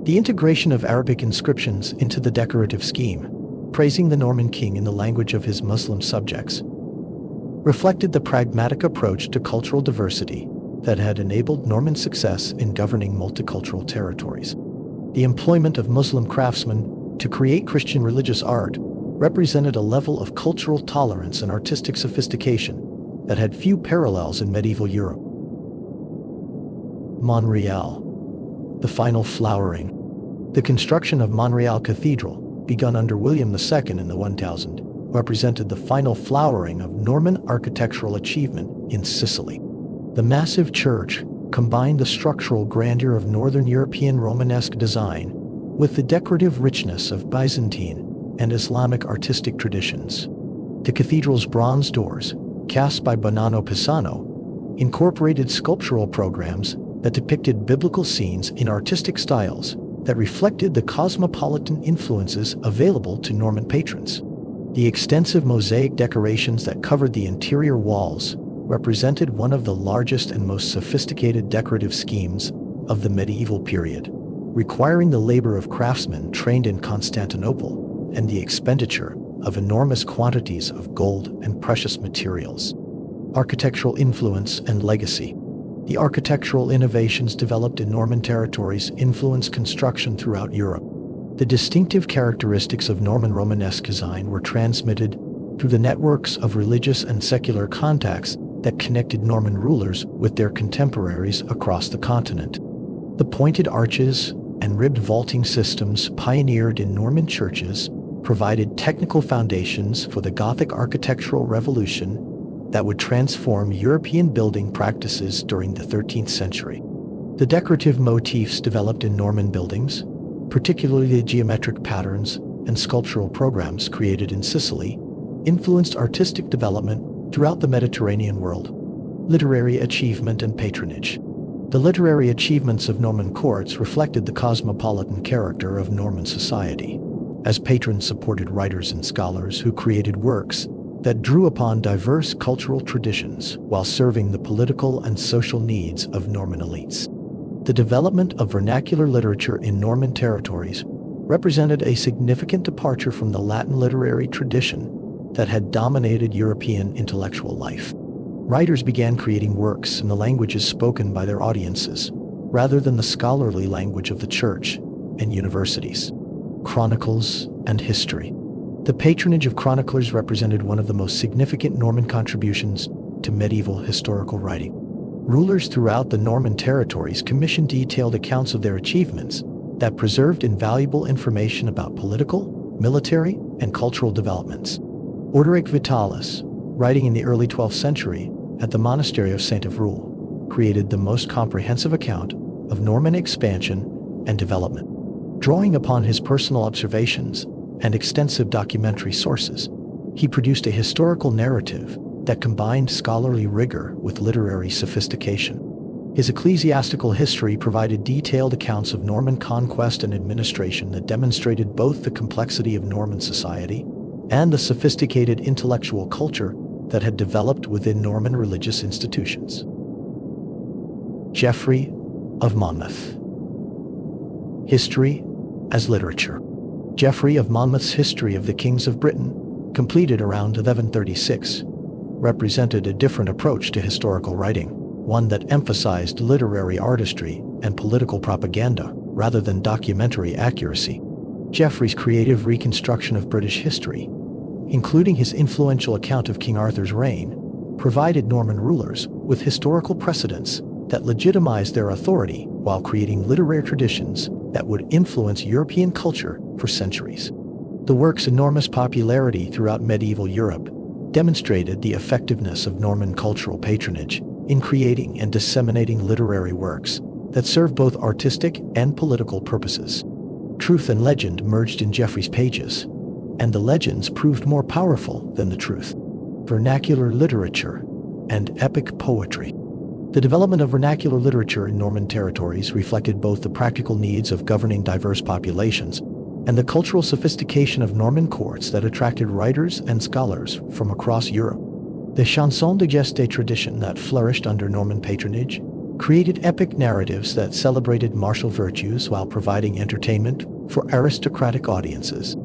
The integration of Arabic inscriptions into the decorative scheme, praising the Norman king in the language of his Muslim subjects, reflected the pragmatic approach to cultural diversity that had enabled Norman success in governing multicultural territories. The employment of Muslim craftsmen to create Christian religious art represented a level of cultural tolerance and artistic sophistication that had few parallels in medieval Europe. Monreal. The final flowering. The construction of Monreal Cathedral, begun under William II in the 1000, represented the final flowering of Norman architectural achievement in Sicily. The massive church combined the structural grandeur of Northern European Romanesque design with the decorative richness of Byzantine and Islamic artistic traditions. The cathedral's bronze doors, cast by Bonanno Pisano, incorporated sculptural programs that depicted biblical scenes in artistic styles that reflected the cosmopolitan influences available to Norman patrons. The extensive mosaic decorations that covered the interior walls represented one of the largest and most sophisticated decorative schemes of the medieval period, requiring the labor of craftsmen trained in Constantinople and the expenditure of enormous quantities of gold and precious materials. Architectural influence and legacy. The architectural innovations developed in Norman territories influenced construction throughout Europe. The distinctive characteristics of Norman Romanesque design were transmitted through the networks of religious and secular contacts that connected Norman rulers with their contemporaries across the continent. The pointed arches and ribbed vaulting systems pioneered in Norman churches provided technical foundations for the Gothic architectural revolution that would transform European building practices during the 13th century. The decorative motifs developed in Norman buildings, particularly the geometric patterns and sculptural programs created in Sicily, influenced artistic development throughout the Mediterranean world. Literary achievement and patronage. The literary achievements of Norman courts reflected the cosmopolitan character of Norman society, as patrons supported writers and scholars who created works that drew upon diverse cultural traditions while serving the political and social needs of Norman elites. The development of vernacular literature in Norman territories represented a significant departure from the Latin literary tradition that had dominated European intellectual life. Writers began creating works in the languages spoken by their audiences, rather than the scholarly language of the church and universities. Chronicles and history. The patronage of chroniclers represented one of the most significant Norman contributions to medieval historical writing. Rulers throughout the Norman territories commissioned detailed accounts of their achievements that preserved invaluable information about political, military, and cultural developments. Orderic Vitalis, writing in the early 12th century at the monastery of Saint Evroul, created the most comprehensive account of Norman expansion and development. Drawing upon his personal observations and extensive documentary sources, he produced a historical narrative that combined scholarly rigor with literary sophistication. His ecclesiastical history provided detailed accounts of Norman conquest and administration that demonstrated both the complexity of Norman society and the sophisticated intellectual culture that had developed within Norman religious institutions. Geofry of Monmouth. History as literature. Geofry of Monmouth's History of the Kings of Britain, completed around 1136, represented a different approach to historical writing, one that emphasized literary artistry and political propaganda rather than documentary accuracy. Geoffrey's creative reconstruction of British history, including his influential account of King Arthur's reign, provided Norman rulers with historical precedents that legitimized their authority while creating literary traditions that would influence European culture for centuries. The work's enormous popularity throughout medieval Europe demonstrated the effectiveness of Norman cultural patronage in creating and disseminating literary works that serve both artistic and political purposes. Truth and legend merged in Geoffrey's pages, and the legends proved more powerful than the truth. Vernacular literature and epic poetry. The development of vernacular literature in Norman territories reflected both the practical needs of governing diverse populations and the cultural sophistication of Norman courts that attracted writers and scholars from across Europe. The chanson de geste tradition that flourished under Norman patronage created epic narratives that celebrated martial virtues while providing entertainment for aristocratic audiences.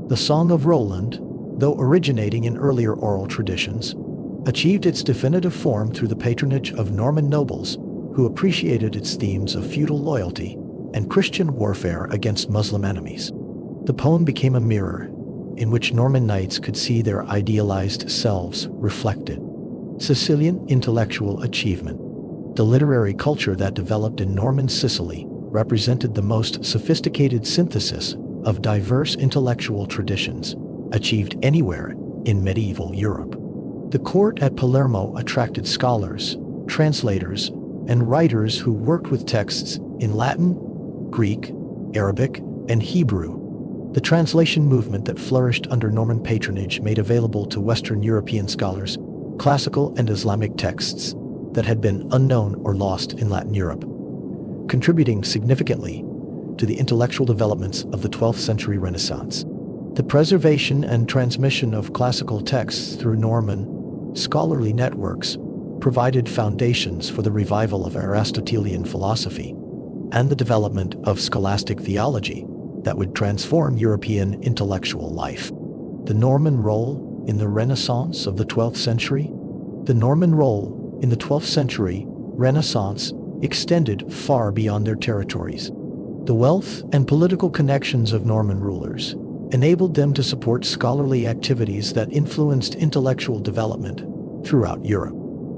The Song of Roland, though originating in earlier oral traditions, achieved its definitive form through the patronage of Norman nobles who appreciated its themes of feudal loyalty and Christian warfare against Muslim enemies. The poem became a mirror in which Norman knights could see their idealized selves reflected. Sicilian intellectual achievement. The literary culture that developed in Norman Sicily represented the most sophisticated synthesis of diverse intellectual traditions achieved anywhere in medieval Europe. The court at Palermo attracted scholars, translators, and writers who worked with texts in Latin, Greek, Arabic, and Hebrew. The translation movement that flourished under Norman patronage made available to Western European scholars classical and Islamic texts that had been unknown or lost in Latin Europe, contributing significantly to the intellectual developments of the 12th century Renaissance. The preservation and transmission of classical texts through Norman scholarly networks provided foundations for the revival of Aristotelian philosophy and the development of scholastic theology that would transform European intellectual life. The Norman role in the Renaissance of the 12th century. The Norman role in the 12th century Renaissance extended far beyond their territories. The wealth and political connections of Norman rulers enabled them to support scholarly activities that influenced intellectual development throughout Europe.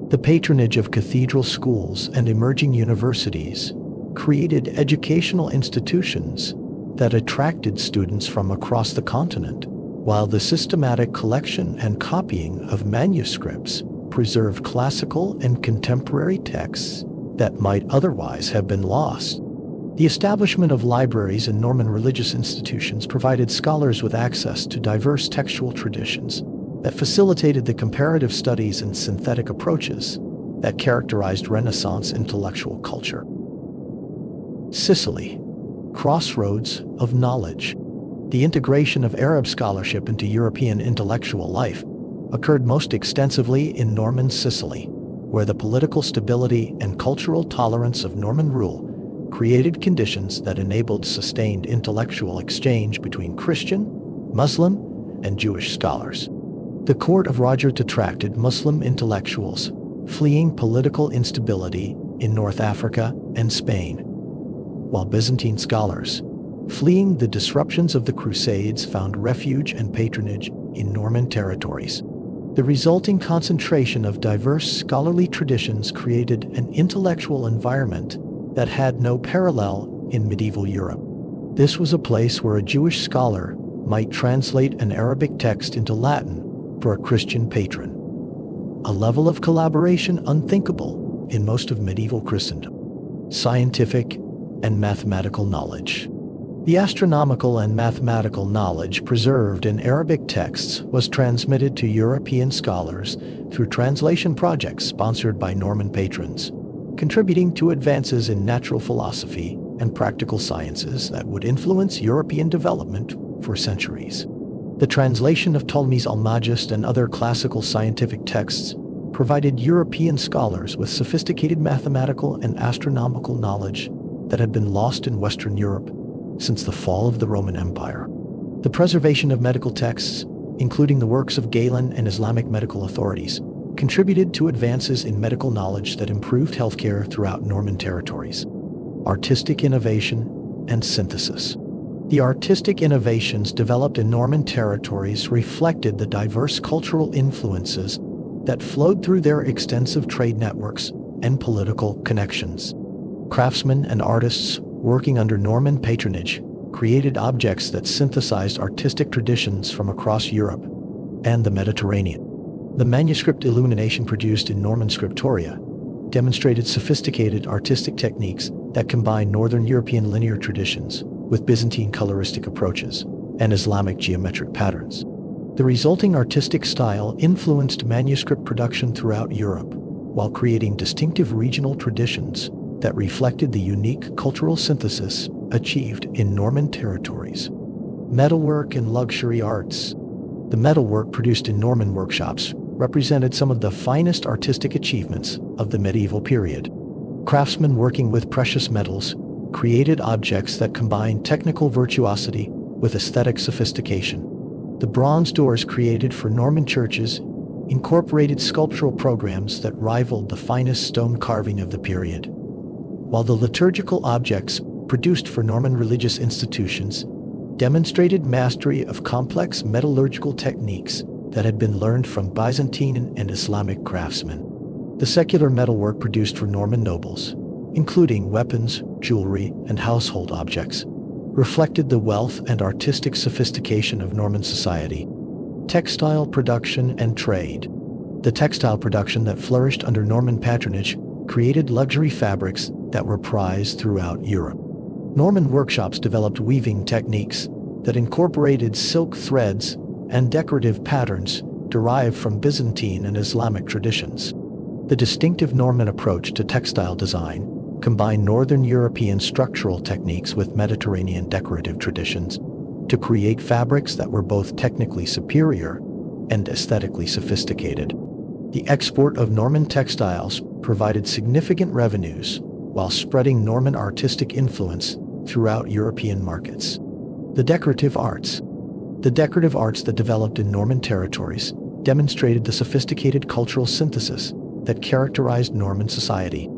The patronage of cathedral schools and emerging universities created educational institutions that attracted students from across the continent, while the systematic collection and copying of manuscripts preserved classical and contemporary texts that might otherwise have been lost. The establishment of libraries and Norman religious institutions provided scholars with access to diverse textual traditions that facilitated the comparative studies and synthetic approaches that characterized Renaissance intellectual culture. Sicily, crossroads of knowledge. The integration of Arab scholarship into European intellectual life occurred most extensively in Norman Sicily, where the political stability and cultural tolerance of Norman rule created conditions that enabled sustained intellectual exchange between Christian, Muslim, and Jewish scholars. The court of Roger attracted Muslim intellectuals fleeing political instability in North Africa and Spain, while Byzantine scholars fleeing the disruptions of the Crusades found refuge and patronage in Norman territories. The resulting concentration of diverse scholarly traditions created an intellectual environment that had no parallel in medieval Europe. This was a place where a Jewish scholar might translate an Arabic text into Latin for a Christian patron, a level of collaboration unthinkable in most of medieval Christendom. Scientific and mathematical knowledge. The astronomical and mathematical knowledge preserved in Arabic texts was transmitted to European scholars through translation projects sponsored by Norman patrons, contributing to advances in natural philosophy and practical sciences that would influence European development for centuries. The translation of Ptolemy's Almagest and other classical scientific texts provided European scholars with sophisticated mathematical and astronomical knowledge that had been lost in Western Europe since the fall of the Roman Empire. The preservation of medical texts, including the works of Galen and Islamic medical authorities, contributed to advances in medical knowledge that improved healthcare throughout Norman territories. Artistic innovation and synthesis. The artistic innovations developed in Norman territories reflected the diverse cultural influences that flowed through their extensive trade networks and political connections. Craftsmen and artists working under Norman patronage created objects that synthesized artistic traditions from across Europe and the Mediterranean. The manuscript illumination produced in Norman scriptoria demonstrated sophisticated artistic techniques that combined Northern European linear traditions with Byzantine coloristic approaches and Islamic geometric patterns. The resulting artistic style influenced manuscript production throughout Europe, while creating distinctive regional traditions that reflected the unique cultural synthesis achieved in Norman territories. Metalwork and luxury arts. The metalwork produced in Norman workshops represented some of the finest artistic achievements of the medieval period. Craftsmen working with precious metals created objects that combined technical virtuosity with aesthetic sophistication. The bronze doors created for Norman churches incorporated sculptural programs that rivaled the finest stone carving of the period, while the liturgical objects produced for Norman religious institutions demonstrated mastery of complex metallurgical techniques that had been learned from Byzantine and Islamic craftsmen. The secular metalwork produced for Norman nobles, including weapons, jewelry, and household objects, reflected the wealth and artistic sophistication of Norman society. Textile production and trade. The textile production that flourished under Norman patronage created luxury fabrics that were prized throughout Europe. Norman workshops developed weaving techniques that incorporated silk threads and decorative patterns derived from Byzantine and Islamic traditions. The distinctive Norman approach to textile design combined Northern European structural techniques with Mediterranean decorative traditions to create fabrics that were both technically superior and aesthetically sophisticated. The export of Norman textiles provided significant revenues while spreading Norman artistic influence throughout European markets. The decorative arts. The decorative arts that developed in Norman territories demonstrated the sophisticated cultural synthesis that characterized Norman society.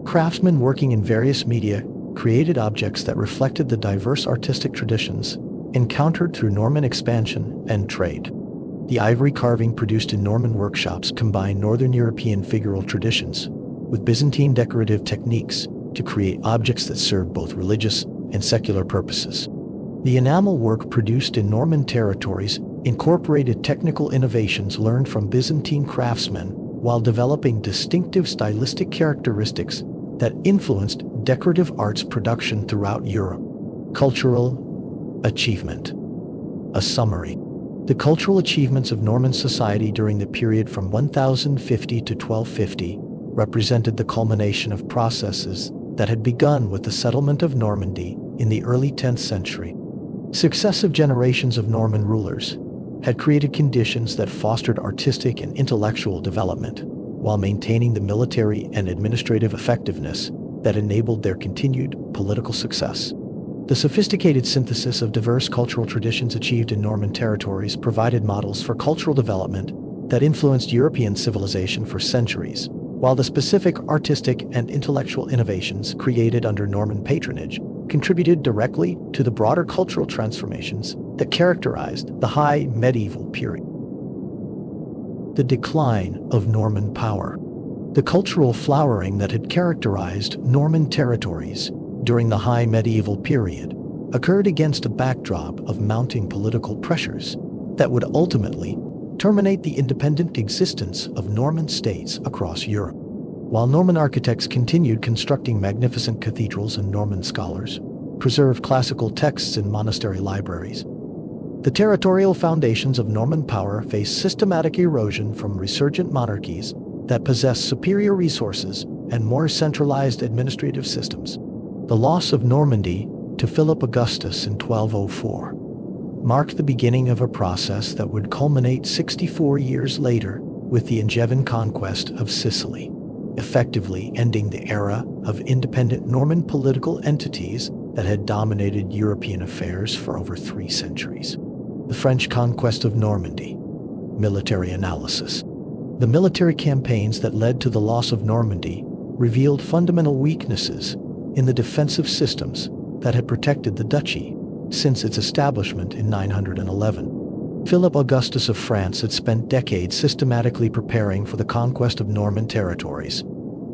Craftsmen working in various media created objects that reflected the diverse artistic traditions encountered through Norman expansion and trade. The ivory carving produced in Norman workshops combined Northern European figural traditions with Byzantine decorative techniques to create objects that served both religious and secular purposes. The enamel work produced in Norman territories incorporated technical innovations learned from Byzantine craftsmen while developing distinctive stylistic characteristics that influenced decorative arts production throughout Europe. Cultural achievement. A summary. The cultural achievements of Norman society during the period from 1050 to 1250 represented the culmination of processes that had begun with the settlement of Normandy in the early 10th century. Successive generations of Norman rulers had created conditions that fostered artistic and intellectual development while maintaining the military and administrative effectiveness that enabled their continued political success. The sophisticated synthesis of diverse cultural traditions achieved in Norman territories provided models for cultural development that influenced European civilization for centuries, while the specific artistic and intellectual innovations created under Norman patronage contributed directly to the broader cultural transformations that characterized the high medieval period. The decline of Norman power. The cultural flowering that had characterized Norman territories during the high medieval period occurred against a backdrop of mounting political pressures that would ultimately terminate the independent existence of Norman states across Europe. While Norman architects continued constructing magnificent cathedrals and Norman scholars preserved classical texts in monastery libraries, the territorial foundations of Norman power faced systematic erosion from resurgent monarchies that possessed superior resources and more centralized administrative systems. The loss of Normandy to Philip Augustus in 1204 marked the beginning of a process that would culminate 64 years later with the Angevin conquest of Sicily, effectively ending the era of independent Norman political entities that had dominated European affairs for over 3 centuries. The French conquest of Normandy. Military analysis. The military campaigns that led to the loss of Normandy revealed fundamental weaknesses in the defensive systems that had protected the duchy since its establishment in 911. Philip Augustus of France had spent decades systematically preparing for the conquest of Norman territories,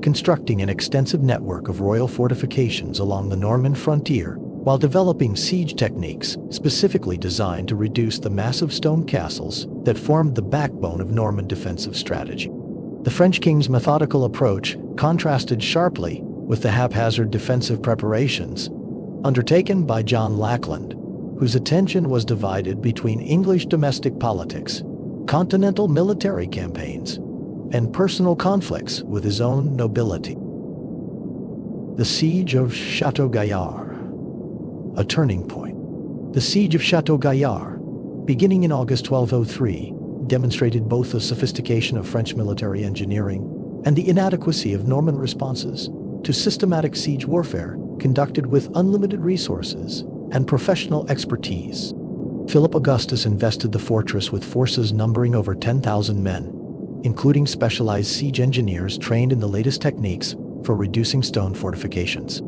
constructing an extensive network of royal fortifications along the Norman frontier while developing siege techniques specifically designed to reduce the massive stone castles that formed the backbone of Norman defensive strategy. The French king's methodical approach contrasted sharply with the haphazard defensive preparations undertaken by John Lackland, whose attention was divided between English domestic politics, continental military campaigns, and personal conflicts with his own nobility. The Siege of Chateau Gauyar, a turning point. The siege of Chateau Gauyar, beginning in August 1203, demonstrated both the sophistication of French military engineering and the inadequacy of Norman responses to systematic siege warfare conducted with unlimited resources and professional expertise. Philip Augustus invested the fortress with forces numbering over 10,000 men, including specialized siege engineers trained in the latest techniques for reducing stone fortifications.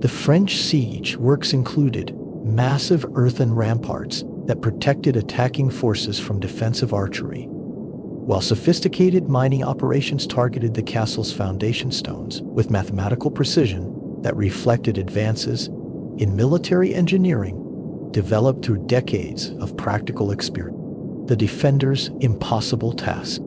The French siege works included massive earthen ramparts that protected attacking forces from defensive archery, while sophisticated mining operations targeted the castle's foundation stones with mathematical precision that reflected advances in military engineering developed through decades of practical experience. The defenders' impossible task.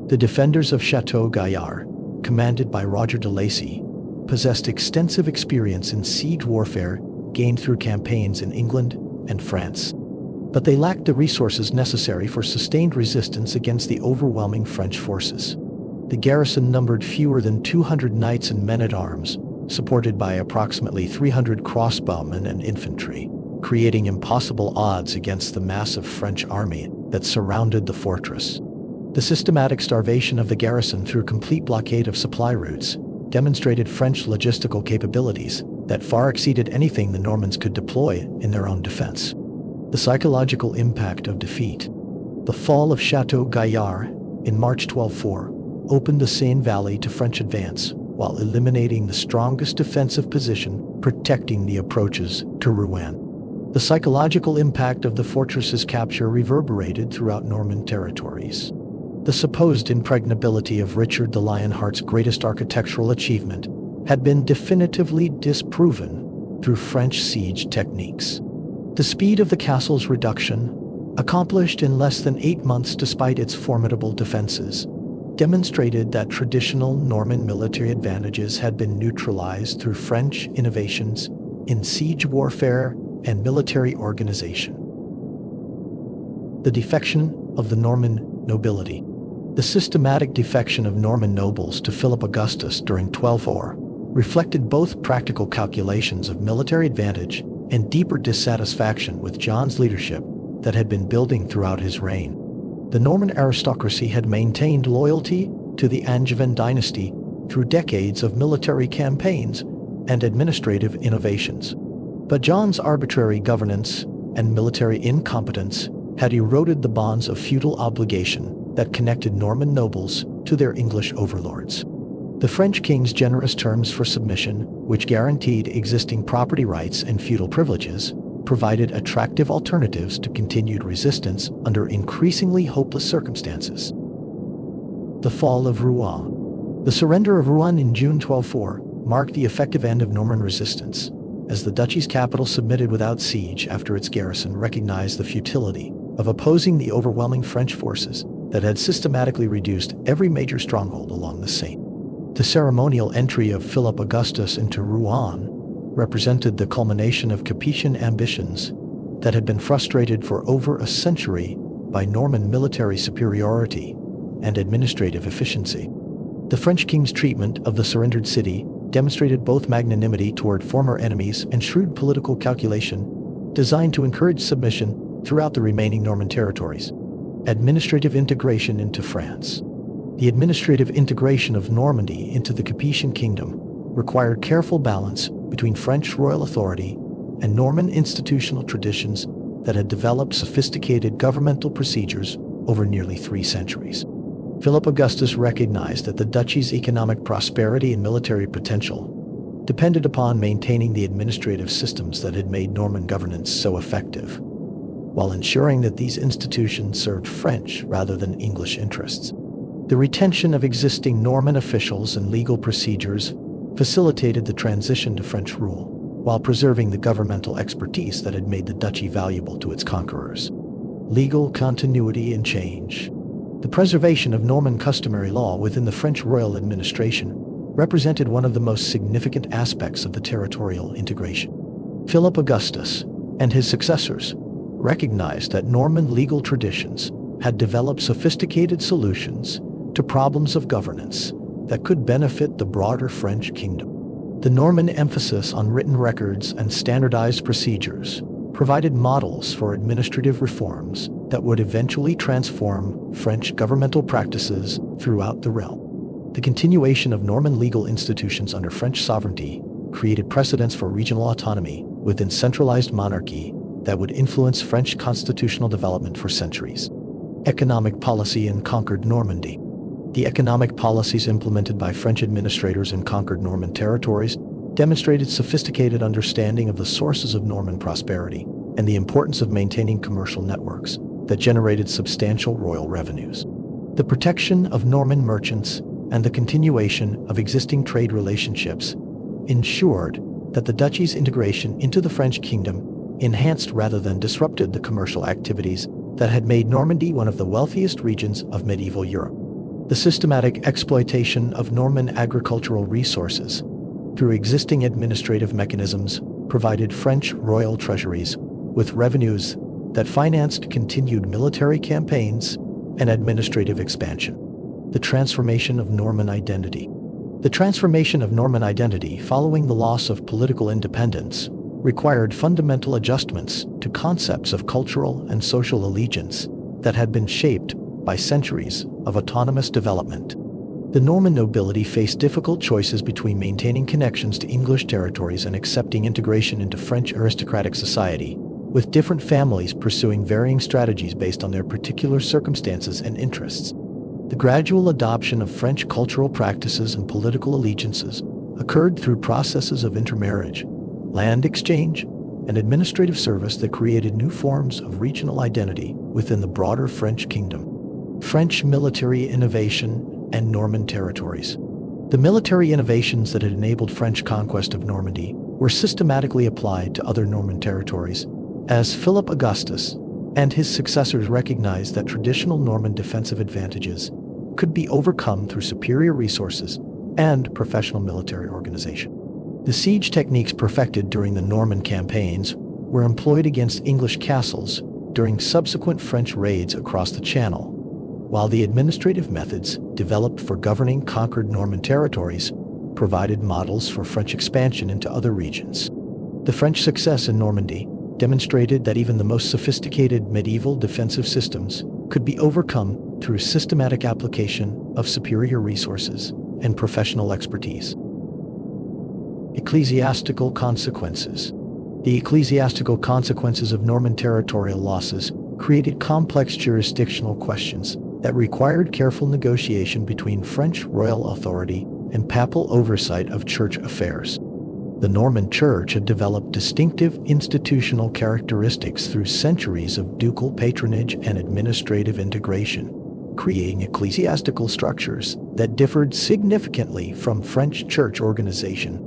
The defenders of Chateau Gauyar, commanded by Roger de Lacy, possessed extensive experience in siege warfare gained through campaigns in England and France. But they lacked the resources necessary for sustained resistance against the overwhelming French forces. The garrison numbered fewer than 200 knights and men-at-arms, supported by approximately 300 crossbowmen and infantry, creating impossible odds against the massive French army that surrounded the fortress. The systematic starvation of the garrison through complete blockade of supply routes demonstrated French logistical capabilities that far exceeded anything the Normans could deploy in their own defense. The psychological impact of defeat. The fall of Chateau Gauyar in March 1204 opened the Seine Valley to French advance while eliminating the strongest defensive position protecting the approaches to Rouen. The psychological impact of the fortress's capture reverberated throughout Norman territories. The supposed impregnability of Richard the Lionheart's greatest architectural achievement had been definitively disproven through French siege techniques. The speed of the castle's reduction, accomplished in less than 8 months despite its formidable defenses, demonstrated that traditional Norman military advantages had been neutralized through French innovations in siege warfare and military organization. The defection of the Norman nobility. The systematic defection of Norman nobles to Philip Augustus during 1204 reflected both practical calculations of military advantage and deeper dissatisfaction with John's leadership that had been building throughout his reign. The Norman aristocracy had maintained loyalty to the Anjuvin dynasty through decades of military campaigns and administrative innovations. But John's arbitrary governance and military incompetence had eroded the bonds of feudal obligation that connected Norman nobles to their English overlords. The French king's generous terms for submission, which guaranteed existing property rights and feudal privileges, provided attractive alternatives to continued resistance under increasingly hopeless circumstances. The fall of Rouen. The surrender of Rouen in June 1204 marked the effective end of Norman resistance, as the duchy's capital submitted without siege after its garrison recognized the futility of opposing the overwhelming French forces that had systematically reduced every major stronghold along the Seine. The ceremonial entry of Philip Augustus into Rouen represented the culmination of Capetian ambitions that had been frustrated for over a century by Norman military superiority and administrative efficiency. The French king's treatment of the surrendered city demonstrated both magnanimity toward former enemies and shrewd political calculation designed to encourage submission throughout the remaining Norman territories. Administrative integration into France. The administrative integration of Normandy into the Capetian kingdom required careful balance between French royal authority and Norman institutional traditions that had developed sophisticated governmental procedures over nearly 3 centuries. Philip Augustus recognized that the duchy's economic prosperity and military potential depended upon maintaining the administrative systems that had made Norman governance so effective, while ensuring that these institutions served French rather than English interests. The retention of existing Norman officials and legal procedures facilitated the transition to French rule, while preserving the governmental expertise that had made the duchy valuable to its conquerors. Legal continuity and change. The preservation of Norman customary law within the French royal administration represented one of the most significant aspects of the territorial integration. Philip Augustus and his successors recognized that Norman legal traditions had developed sophisticated solutions to problems of governance that could benefit the broader French kingdom. The Norman emphasis on written records and standardized procedures provided models for administrative reforms that would eventually transform French governmental practices throughout the realm. The continuation of Norman legal institutions under French sovereignty created precedents for regional autonomy within centralized monarchy that would influence French constitutional development for centuries. Economic policy in conquered Normandy. The economic policies implemented by French administrators in conquered Norman territories demonstrated sophisticated understanding of the sources of Norman prosperity and the importance of maintaining commercial networks that generated substantial royal revenues. The protection of Norman merchants and the continuation of existing trade relationships ensured that the duchy's integration into the French kingdom enhanced rather than disrupted the commercial activities that had made Normandy one of the wealthiest regions of medieval Europe. The systematic exploitation of Norman agricultural resources through existing administrative mechanisms provided French royal treasuries with revenues that financed continued military campaigns and administrative expansion. The transformation of Norman identity. The transformation of Norman identity following the loss of political independence required fundamental adjustments to concepts of cultural and social allegiance that had been shaped by centuries of autonomous development. The Norman nobility faced difficult choices between maintaining connections to English territories and accepting integration into French aristocratic society, with different families pursuing varying strategies based on their particular circumstances and interests. The gradual adoption of French cultural practices and political allegiances occurred through processes of intermarriage, land exchange, and administrative service that created new forms of regional identity within the broader French kingdom. French military innovation and Norman territories. The military innovations that had enabled French conquest of Normandy were systematically applied to other Norman territories, as Philip Augustus and his successors recognized that traditional Norman defensive advantages could be overcome through superior resources and professional military organization. The siege techniques perfected during the Norman campaigns were employed against English castles during subsequent French raids across the Channel, while the administrative methods developed for governing conquered Norman territories provided models for French expansion into other regions. The French success in Normandy demonstrated that even the most sophisticated medieval defensive systems could be overcome through systematic application of superior resources and professional expertise. Ecclesiastical consequences. The ecclesiastical consequences of Norman territorial losses created complex jurisdictional questions that required careful negotiation between French royal authority and papal oversight of church affairs. The Norman Church had developed distinctive institutional characteristics through centuries of ducal patronage and administrative integration, creating ecclesiastical structures that differed significantly from French church organization.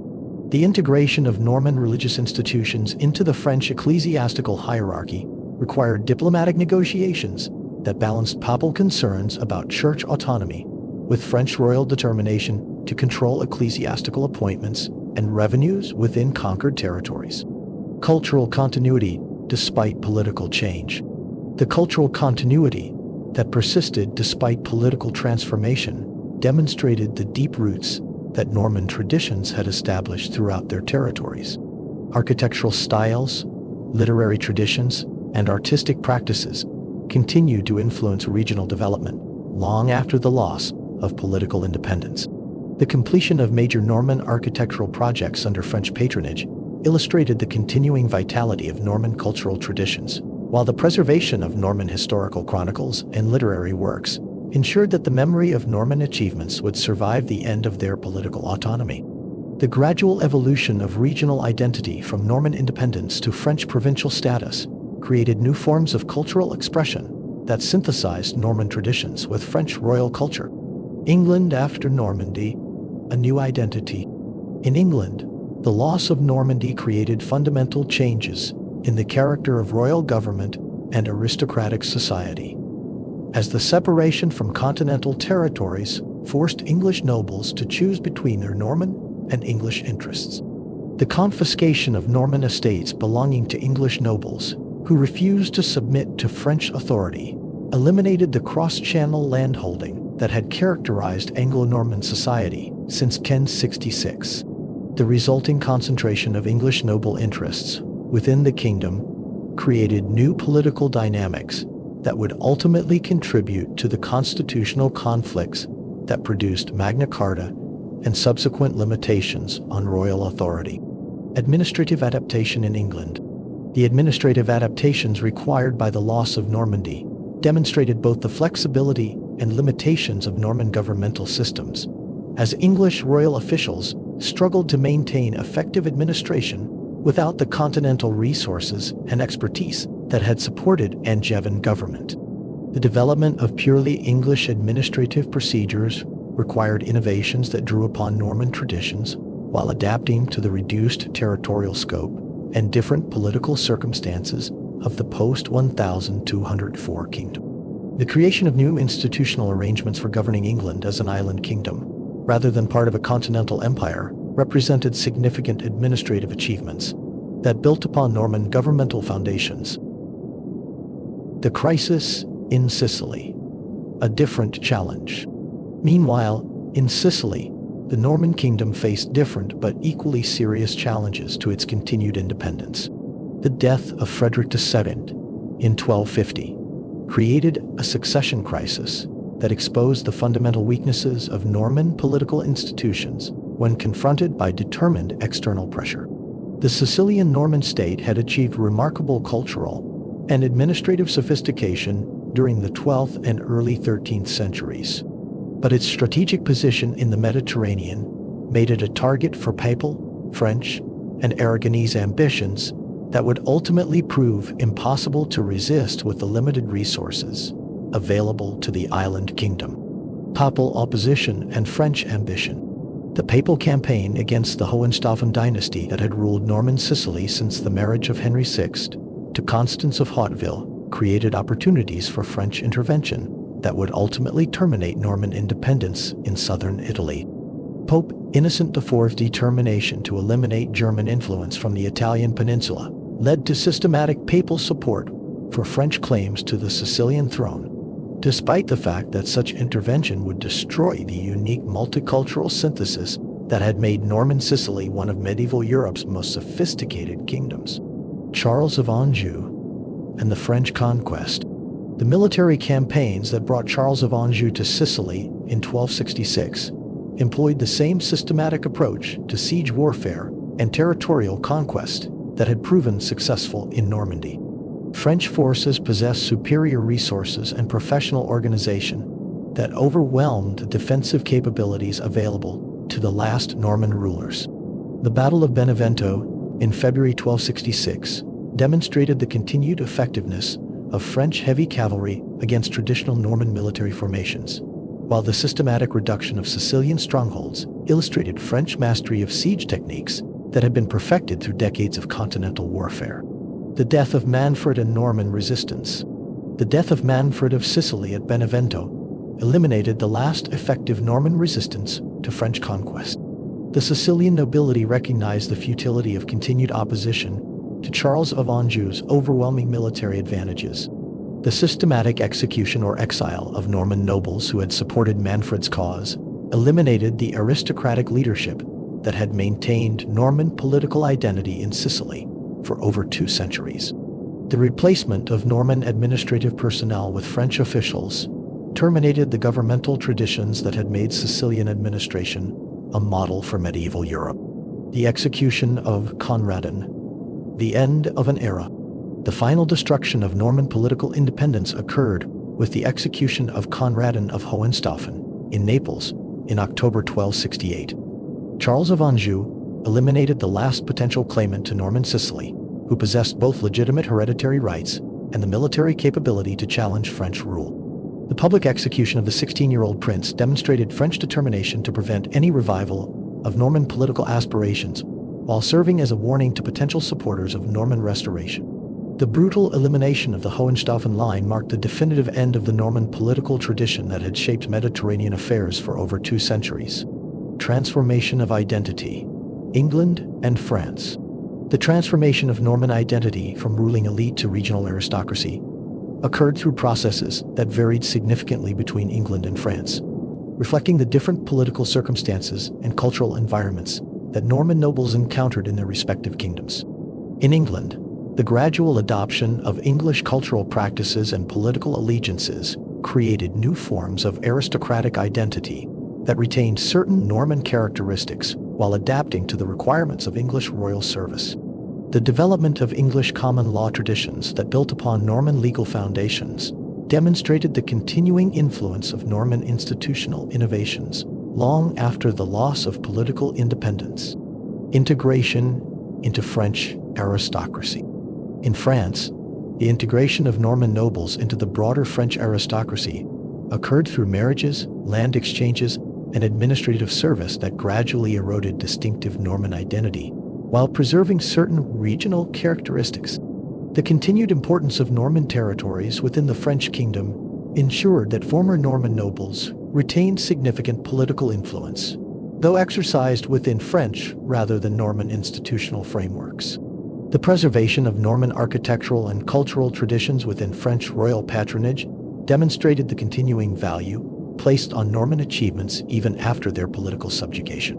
The integration of Norman religious institutions into the French ecclesiastical hierarchy required diplomatic negotiations that balanced papal concerns about church autonomy with French royal determination to control ecclesiastical appointments and revenues within conquered territories. Cultural continuity despite political change. The cultural continuity that persisted despite political transformation demonstrated the deep roots that Norman traditions had established throughout their territories. Architectural styles, literary traditions, and artistic practices continued to influence regional development long after the loss of political independence. The completion of major Norman architectural projects under French patronage illustrated the continuing vitality of Norman cultural traditions, while the preservation of Norman historical chronicles and literary works ensured that the memory of Norman achievements would survive the end of their political autonomy. The gradual evolution of regional identity from Norman independence to French provincial status created new forms of cultural expression that synthesized Norman traditions with French royal culture. England after Normandy, a new identity. In England, the loss of Normandy created fundamental changes in the character of royal government and aristocratic society, as the separation from continental territories forced English nobles to choose between their Norman and English interests. The confiscation of Norman estates belonging to English nobles who refused to submit to French authority eliminated the cross-channel landholding that had characterized Anglo-Norman society since 1066. The resulting concentration of English noble interests within the kingdom created new political dynamics that would ultimately contribute to the constitutional conflicts that produced Magna Carta and subsequent limitations on royal authority. Administrative adaptation in England. The administrative adaptations required by the loss of Normandy demonstrated both the flexibility and limitations of Norman governmental systems, as English royal officials struggled to maintain effective administration without the continental resources and expertise that had supported Angevin government. The development of purely English administrative procedures required innovations that drew upon Norman traditions while adapting to the reduced territorial scope and different political circumstances of the post-1204 kingdom. The creation of new institutional arrangements for governing England as an island kingdom, rather than part of a continental empire, represented significant administrative achievements that built upon Norman governmental foundations. The crisis in Sicily, a different challenge. Meanwhile, in Sicily, the Norman kingdom faced different but equally serious challenges to its continued independence. The death of Frederick II in 1250 created a succession crisis that exposed the fundamental weaknesses of Norman political institutions when confronted by determined external pressure. The Sicilian Norman state had achieved remarkable cultural and administrative sophistication during the 12th and early 13th centuries, but its strategic position in the Mediterranean made it a target for Papal, French, and Aragonese ambitions that would ultimately prove impossible to resist with the limited resources available to the island kingdom. Papal opposition and French ambition. The papal campaign against the Hohenstaufen dynasty that had ruled Norman Sicily since the marriage of Henry VI to Constance of Hauteville created opportunities for French intervention that would ultimately terminate Norman independence in southern Italy. Pope Innocent IV's determination to eliminate German influence from the Italian peninsula led to systematic papal support for French claims to the Sicilian throne, despite the fact that such intervention would destroy the unique multicultural synthesis that had made Norman Sicily one of medieval Europe's most sophisticated kingdoms. Charles of Anjou and the French conquest. The military campaigns that brought Charles of Anjou to Sicily in 1266 employed the same systematic approach to siege warfare and territorial conquest that had proven successful in Normandy. French forces possessed superior resources and professional organization that overwhelmed the defensive capabilities available to the last Norman rulers. The Battle of Benevento in February 1266 demonstrated the continued effectiveness of French heavy cavalry against traditional Norman military formations, while the systematic reduction of Sicilian strongholds illustrated French mastery of siege techniques that had been perfected through decades of continental warfare. The death of Manfred and Norman resistance. The death of Manfred of Sicily at Benevento eliminated the last effective Norman resistance to French conquest. The Sicilian nobility recognized the futility of continued opposition to Charles of Anjou's overwhelming military advantages. The systematic execution or exile of Norman nobles who had supported Manfred's cause eliminated the aristocratic leadership that had maintained Norman political identity in Sicily for over 2 centuries. The replacement of Norman administrative personnel with French officials terminated the governmental traditions that had made Sicilian administration a model for medieval Europe. The execution of Conradin. The end of an era. The final destruction of Norman political independence occurred with the execution of Conradin of Hohenstaufen in Naples in October 1268. Charles of Anjou eliminated the last potential claimant to Norman Sicily, who possessed both legitimate hereditary rights and the military capability to challenge French rule. The public execution of the 16-year-old prince demonstrated French determination to prevent any revival of Norman political aspirations, while serving as a warning to potential supporters of Norman restoration. The brutal elimination of the Hohenstaufen line marked the definitive end of the Norman political tradition that had shaped Mediterranean affairs for over 2 centuries. Transformation of identity. England and France. The transformation of Norman identity from ruling elite to regional aristocracy occurred through processes that varied significantly between England and France, reflecting the different political circumstances and cultural environments that Norman nobles encountered in their respective kingdoms. In England, The gradual adoption of English cultural practices and political allegiances created new forms of aristocratic identity that retained certain Norman characteristics while adapting to the requirements of English royal service. The development of English common law traditions that built upon Norman legal foundations demonstrated the continuing influence of Norman institutional innovations long after the loss of political independence. Integration into French aristocracy. In France, the integration of Norman nobles into the broader French aristocracy occurred through marriages, land exchanges, and administrative service that gradually eroded distinctive Norman identity, while preserving certain regional characteristics. The continued importance of Norman territories within the French kingdom ensured that former Norman nobles retained significant political influence, though exercised within French rather than Norman institutional frameworks. The preservation of Norman architectural and cultural traditions within French royal patronage demonstrated the continuing value placed on Norman achievements even after their political subjugation.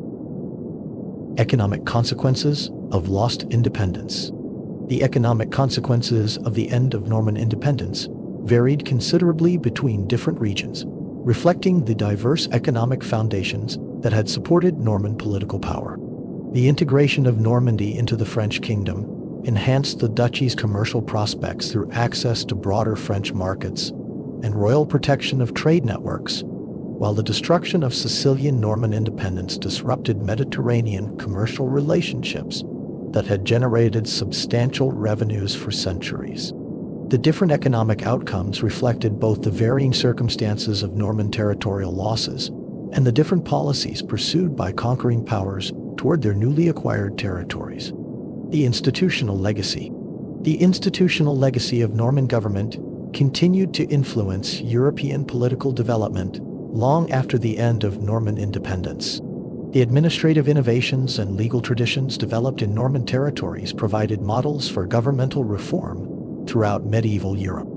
Economic consequences of lost independence. The economic consequences of the end of Norman independence varied considerably between different regions, reflecting the diverse economic foundations that had supported Norman political power. The integration of Normandy into the French kingdom enhanced the duchy's commercial prospects through access to broader French markets and royal protection of trade networks, while the destruction of Sicilian Norman independence disrupted Mediterranean commercial relationships that had generated substantial revenues for centuries. The different economic outcomes reflected both the varying circumstances of Norman territorial losses and the different policies pursued by conquering powers toward their newly acquired territories. The institutional legacy. The institutional legacy of Norman government continued to influence European political development long after the end of Norman independence. The administrative innovations and legal traditions developed in Norman territories provided models for governmental reform throughout medieval Europe.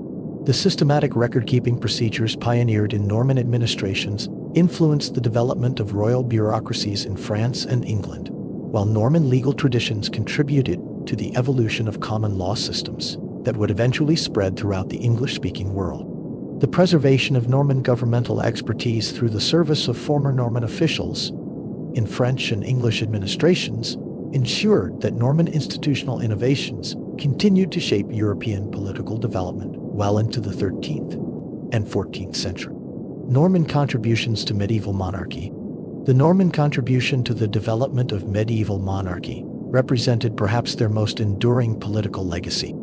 The systematic record-keeping procedures pioneered in Norman administrations influenced the development of royal bureaucracies in France and England, while Norman legal traditions contributed to the evolution of common law systems that would eventually spread throughout the English-speaking world. The preservation of Norman governmental expertise through the service of former Norman officials in French and English administrations ensured that Norman institutional innovations continued to shape European political development well into the 13th and 14th century. Norman contributions to medieval monarchy. The Norman contribution to the development of medieval monarchy represented perhaps their most enduring political legacy.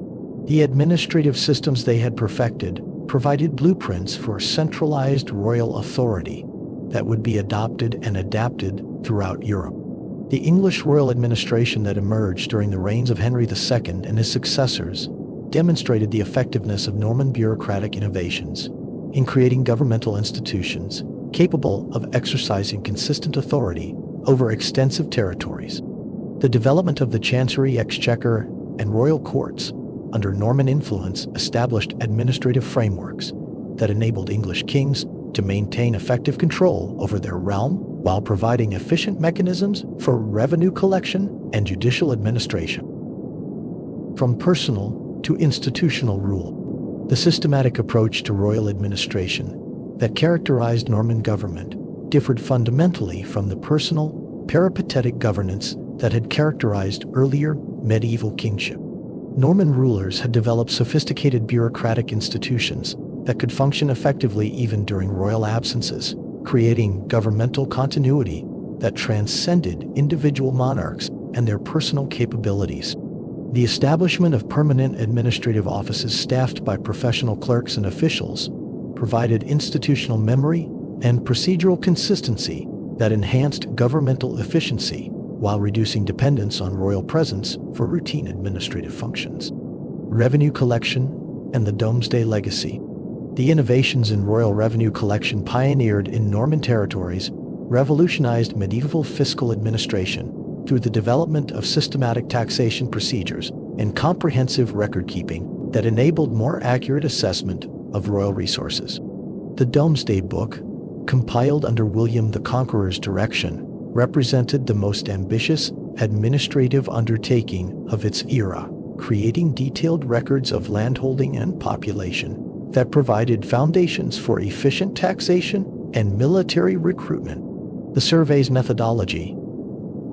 The administrative systems they had perfected provided blueprints for centralized royal authority that would be adopted and adapted throughout Europe. The English royal administration that emerged during the reigns of Henry II and his successors demonstrated the effectiveness of Norman bureaucratic innovations in creating governmental institutions capable of exercising consistent authority over extensive territories. The development of the Chancery, Exchequer, and royal courts under Norman influence established administrative frameworks that enabled English kings to maintain effective control over their realm while providing efficient mechanisms for revenue collection and judicial administration. From personal to institutional rule, the systematic approach to royal administration that characterized Norman government differed fundamentally from the personal, peripatetic governance that had characterized earlier medieval kingship. Norman rulers had developed sophisticated bureaucratic institutions that could function effectively even during royal absences, creating governmental continuity that transcended individual monarchs and their personal capabilities. The establishment of permanent administrative offices staffed by professional clerks and officials provided institutional memory and procedural consistency that enhanced governmental efficiency while reducing dependence on royal presence for routine administrative functions. Revenue collection and the Domesday legacy. The innovations in royal revenue collection pioneered in Norman territories revolutionized medieval fiscal administration through the development of systematic taxation procedures and comprehensive record-keeping that enabled more accurate assessment of royal resources. The Domesday Book, compiled under William the Conqueror's direction, represented the most ambitious administrative undertaking of its era, creating detailed records of landholding and population that provided foundations for efficient taxation and military recruitment. The survey's methodology,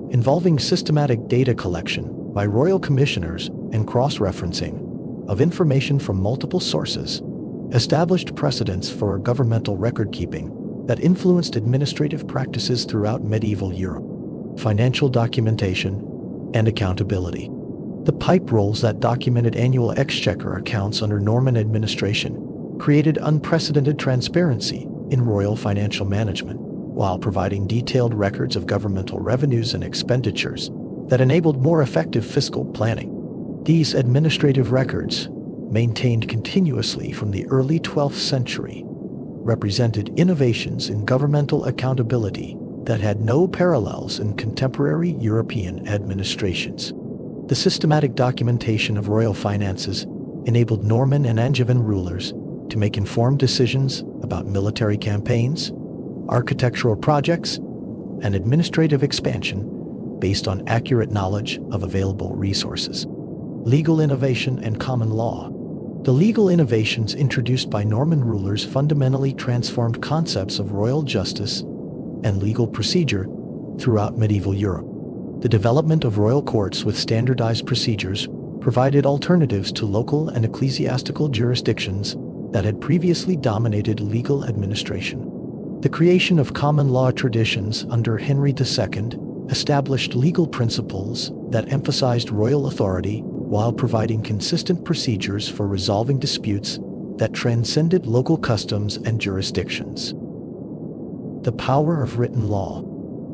involving systematic data collection by royal commissioners and cross-referencing of information from multiple sources, established precedents for governmental record-keeping that influenced administrative practices throughout medieval Europe. Financial documentation and accountability. The pipe rolls that documented annual exchequer accounts under Norman administration created unprecedented transparency in royal financial management, while providing detailed records of governmental revenues and expenditures that enabled more effective fiscal planning. These administrative records, maintained continuously from the early 12th century, represented innovations in governmental accountability that had no parallels in contemporary European administrations. The systematic documentation of royal finances enabled Norman and Anjuvin rulers to make informed decisions about military campaigns, architectural projects, and administrative expansion based on accurate knowledge of available resources. Legal innovation and common law. The legal innovations introduced by Norman rulers fundamentally transformed concepts of royal justice and legal procedure throughout medieval Europe. The development of royal courts with standardized procedures provided alternatives to local and ecclesiastical jurisdictions that had previously dominated legal administration. The creation of common law traditions under Henry II established legal principles that emphasized royal authority while providing consistent procedures for resolving disputes that transcended local customs and jurisdictions. The power of written law.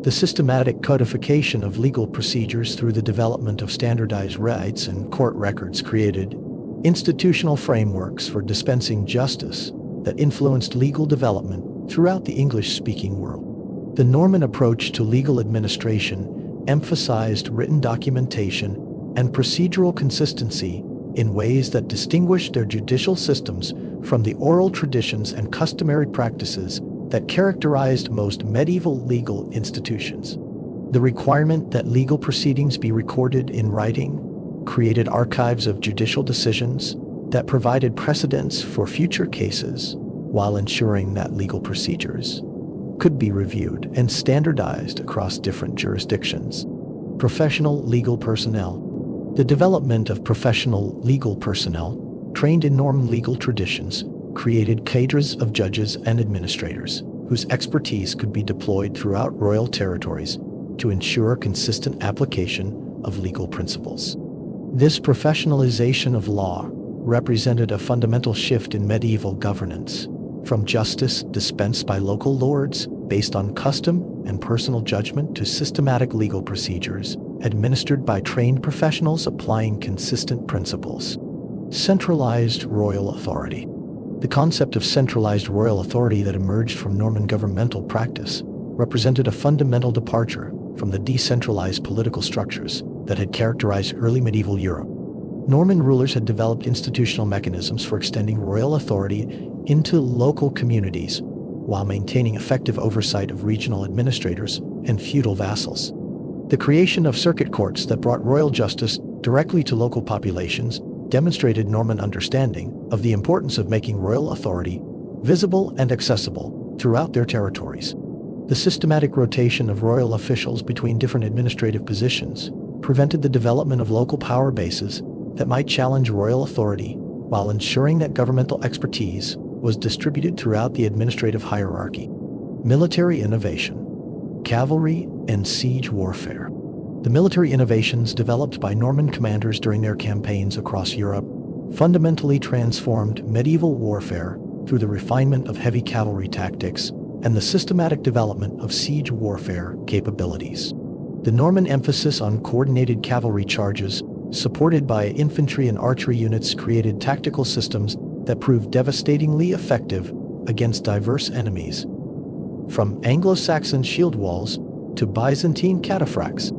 The systematic codification of legal procedures through the development of standardized rights and court records created institutional frameworks for dispensing justice that influenced legal development throughout the English-speaking world. The Norman approach to legal administration emphasized written documentation and procedural consistency in ways that distinguished their judicial systems from the oral traditions and customary practices that characterized most medieval legal institutions. The requirement that legal proceedings be recorded in writing created archives of judicial decisions that provided precedents for future cases, while ensuring that legal procedures could be reviewed and standardized across different jurisdictions. Professional legal personnel. The development of professional legal personnel trained in Norman legal traditions created cadres of judges and administrators whose expertise could be deployed throughout royal territories to ensure consistent application of legal principles. This professionalization of law represented a fundamental shift in medieval governance, from justice dispensed by local lords based on custom and personal judgment to systematic legal procedures administered by trained professionals applying consistent principles. Centralized royal authority. The concept of centralized royal authority that emerged from Norman governmental practice represented a fundamental departure from the decentralized political structures that had characterized early medieval Europe. Norman rulers had developed institutional mechanisms for extending royal authority into local communities while maintaining effective oversight of regional administrators and feudal vassals. The creation of circuit courts that brought royal justice directly to local populations demonstrated Norman understanding of the importance of making royal authority visible and accessible throughout their territories. The systematic rotation of royal officials between different administrative positions prevented the development of local power bases that might challenge royal authority, while ensuring that governmental expertise was distributed throughout the administrative hierarchy. Military innovation. Cavalry and siege warfare. The military innovations developed by Norman commanders during their campaigns across Europe fundamentally transformed medieval warfare through the refinement of heavy cavalry tactics and the systematic development of siege warfare capabilities. The Norman emphasis on coordinated cavalry charges, supported by infantry and archery units, created tactical systems that proved devastatingly effective against diverse enemies, from Anglo-Saxon shield walls to Byzantine cataphracts.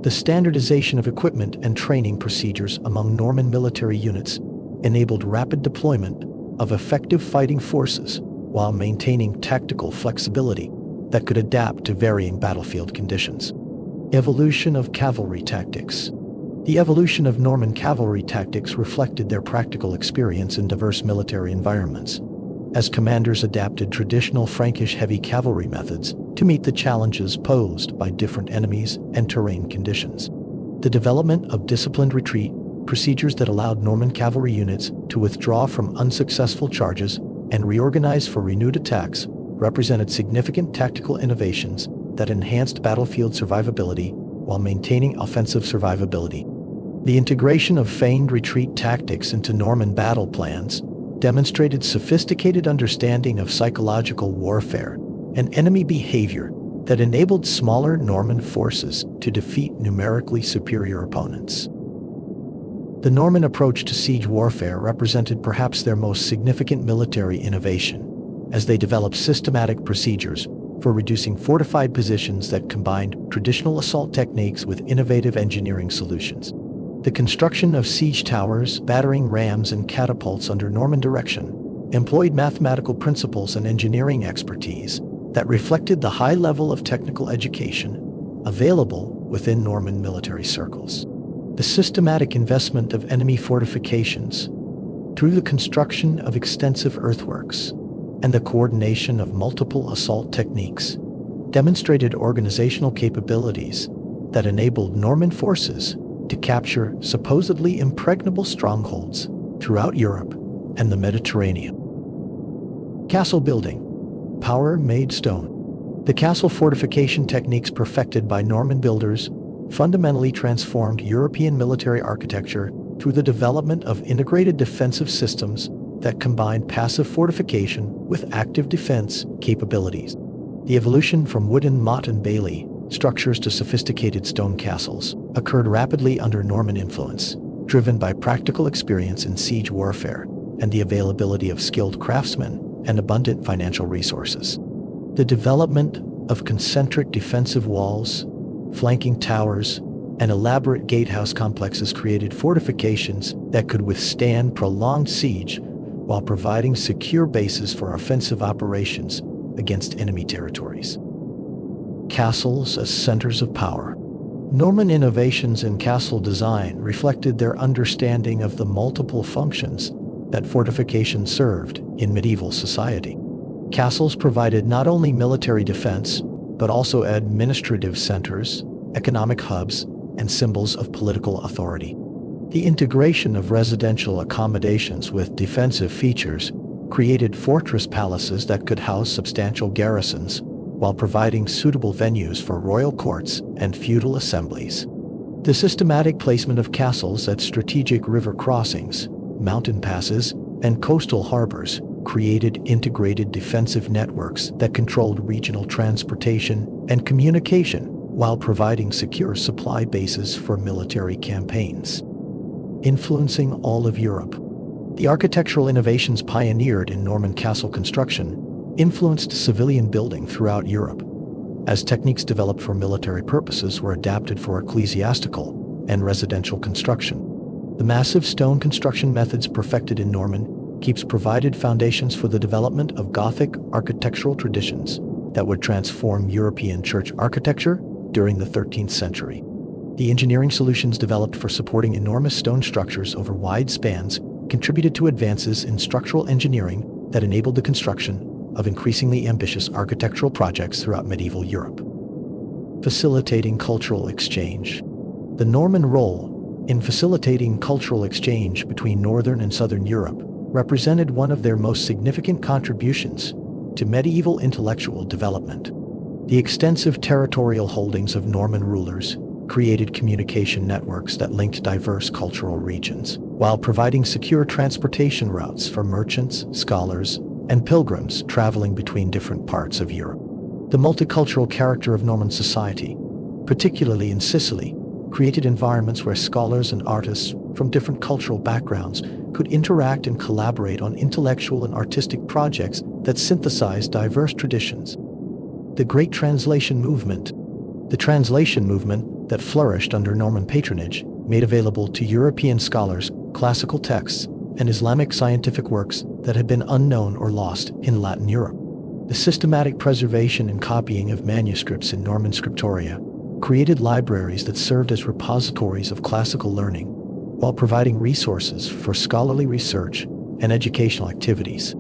The standardization of equipment and training procedures among Norman military units enabled rapid deployment of effective fighting forces while maintaining tactical flexibility that could adapt to varying battlefield conditions. Evolution of cavalry tactics. The evolution of Norman cavalry tactics reflected their practical experience in diverse military environments, as commanders adapted traditional Frankish heavy cavalry methods to meet the challenges posed by different enemies and terrain conditions. The development of disciplined retreat, procedures that allowed Norman cavalry units to withdraw from unsuccessful charges and reorganize for renewed attacks, represented significant tactical innovations that enhanced battlefield survivability while maintaining offensive survivability. The integration of feigned retreat tactics into Norman battle plans demonstrated sophisticated understanding of psychological warfare and enemy behavior that enabled smaller Norman forces to defeat numerically superior opponents. The Norman approach to siege warfare represented perhaps their most significant military innovation, as they developed systematic procedures for reducing fortified positions that combined traditional assault techniques with innovative engineering solutions. The construction of siege towers, battering rams, and catapults under Norman direction employed mathematical principles and engineering expertise that reflected the high level of technical education available within Norman military circles. The systematic investment of enemy fortifications through the construction of extensive earthworks and the coordination of multiple assault techniques demonstrated organizational capabilities that enabled Norman forces to capture supposedly impregnable strongholds throughout Europe and the Mediterranean. Castle building. Power made stone. The castle fortification techniques perfected by Norman builders fundamentally transformed European military architecture through the development of integrated defensive systems that combined passive fortification with active defense capabilities. The evolution from wooden motte and bailey structures to sophisticated stone castles occurred rapidly under Norman influence, driven by practical experience in siege warfare and the availability of skilled craftsmen and abundant financial resources. The development of concentric defensive walls, flanking towers, and elaborate gatehouse complexes created fortifications that could withstand prolonged siege while providing secure bases for offensive operations against enemy territories. Castles as centers of power. Norman innovations in castle design reflected their understanding of the multiple functions that fortifications served in medieval society. Castles provided not only military defense, but also administrative centers, economic hubs, and symbols of political authority. The integration of residential accommodations with defensive features created fortress palaces that could house substantial garrisons while providing suitable venues for royal courts and feudal assemblies. The systematic placement of castles at strategic river crossings, mountain passes, and coastal harbors created integrated defensive networks that controlled regional transportation and communication while providing secure supply bases for military campaigns. Influencing all of Europe. The architectural innovations pioneered in Norman castle construction influenced civilian building throughout Europe, as techniques developed for military purposes were adapted for ecclesiastical and residential construction. The massive stone construction methods perfected in Norman keeps provided foundations for the development of Gothic architectural traditions that would transform European church architecture during the 13th century. The engineering solutions developed for supporting enormous stone structures over wide spans contributed to advances in structural engineering that enabled the construction of increasingly ambitious architectural projects throughout medieval Europe. Facilitating cultural exchange. The Norman role in facilitating cultural exchange between Northern and Southern Europe represented one of their most significant contributions to medieval intellectual development. The extensive territorial holdings of Norman rulers created communication networks that linked diverse cultural regions, while providing secure transportation routes for merchants, scholars, and pilgrims traveling between different parts of Europe. The multicultural character of Norman society, particularly in Sicily, created environments where scholars and artists from different cultural backgrounds could interact and collaborate on intellectual and artistic projects that synthesized diverse traditions. The Great Translation Movement. The translation movement that flourished under Norman patronage made available to European scholars classical texts and Islamic scientific works that had been unknown or lost in Latin Europe. The systematic preservation and copying of manuscripts in Norman scriptoria created libraries that served as repositories of classical learning, while providing resources for scholarly research and educational activities.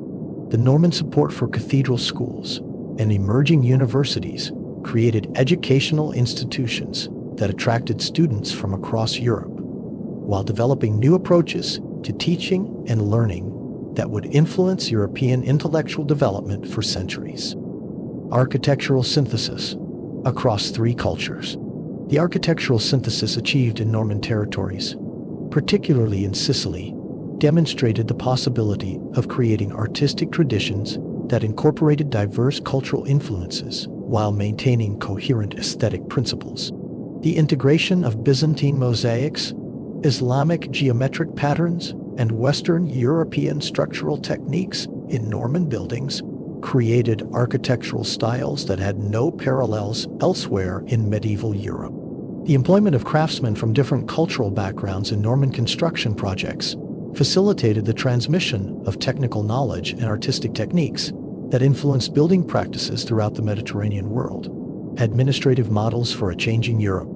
The Norman support for cathedral schools and emerging universities created educational institutions that attracted students from across Europe, while developing new approaches to teaching and learning that would influence European intellectual development for centuries. Architectural synthesis across three cultures. The architectural synthesis achieved in Norman territories, particularly in Sicily, demonstrated the possibility of creating artistic traditions that incorporated diverse cultural influences while maintaining coherent aesthetic principles. The integration of Byzantine mosaics, Islamic geometric patterns, and Western European structural techniques in Norman buildings created architectural styles that had no parallels elsewhere in medieval Europe. The employment of craftsmen from different cultural backgrounds in Norman construction projects facilitated the transmission of technical knowledge and artistic techniques that influenced building practices throughout the Mediterranean world. Administrative models for a changing Europe.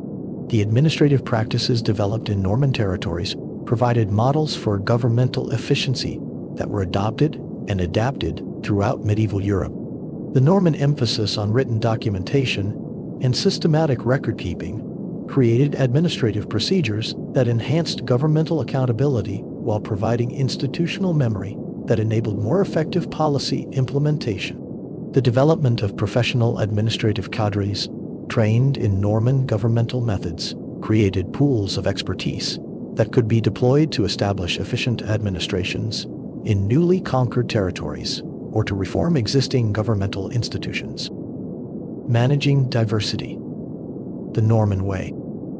The administrative practices developed in Norman territories provided models for governmental efficiency that were adopted and adapted throughout medieval Europe. The Norman emphasis on written documentation and systematic record-keeping created administrative procedures that enhanced governmental accountability while providing institutional memory that enabled more effective policy implementation. The development of professional administrative cadres trained in Norman governmental methods created pools of expertise that could be deployed to establish efficient administrations in newly conquered territories or to reform existing governmental institutions. Managing diversity. The Norman way.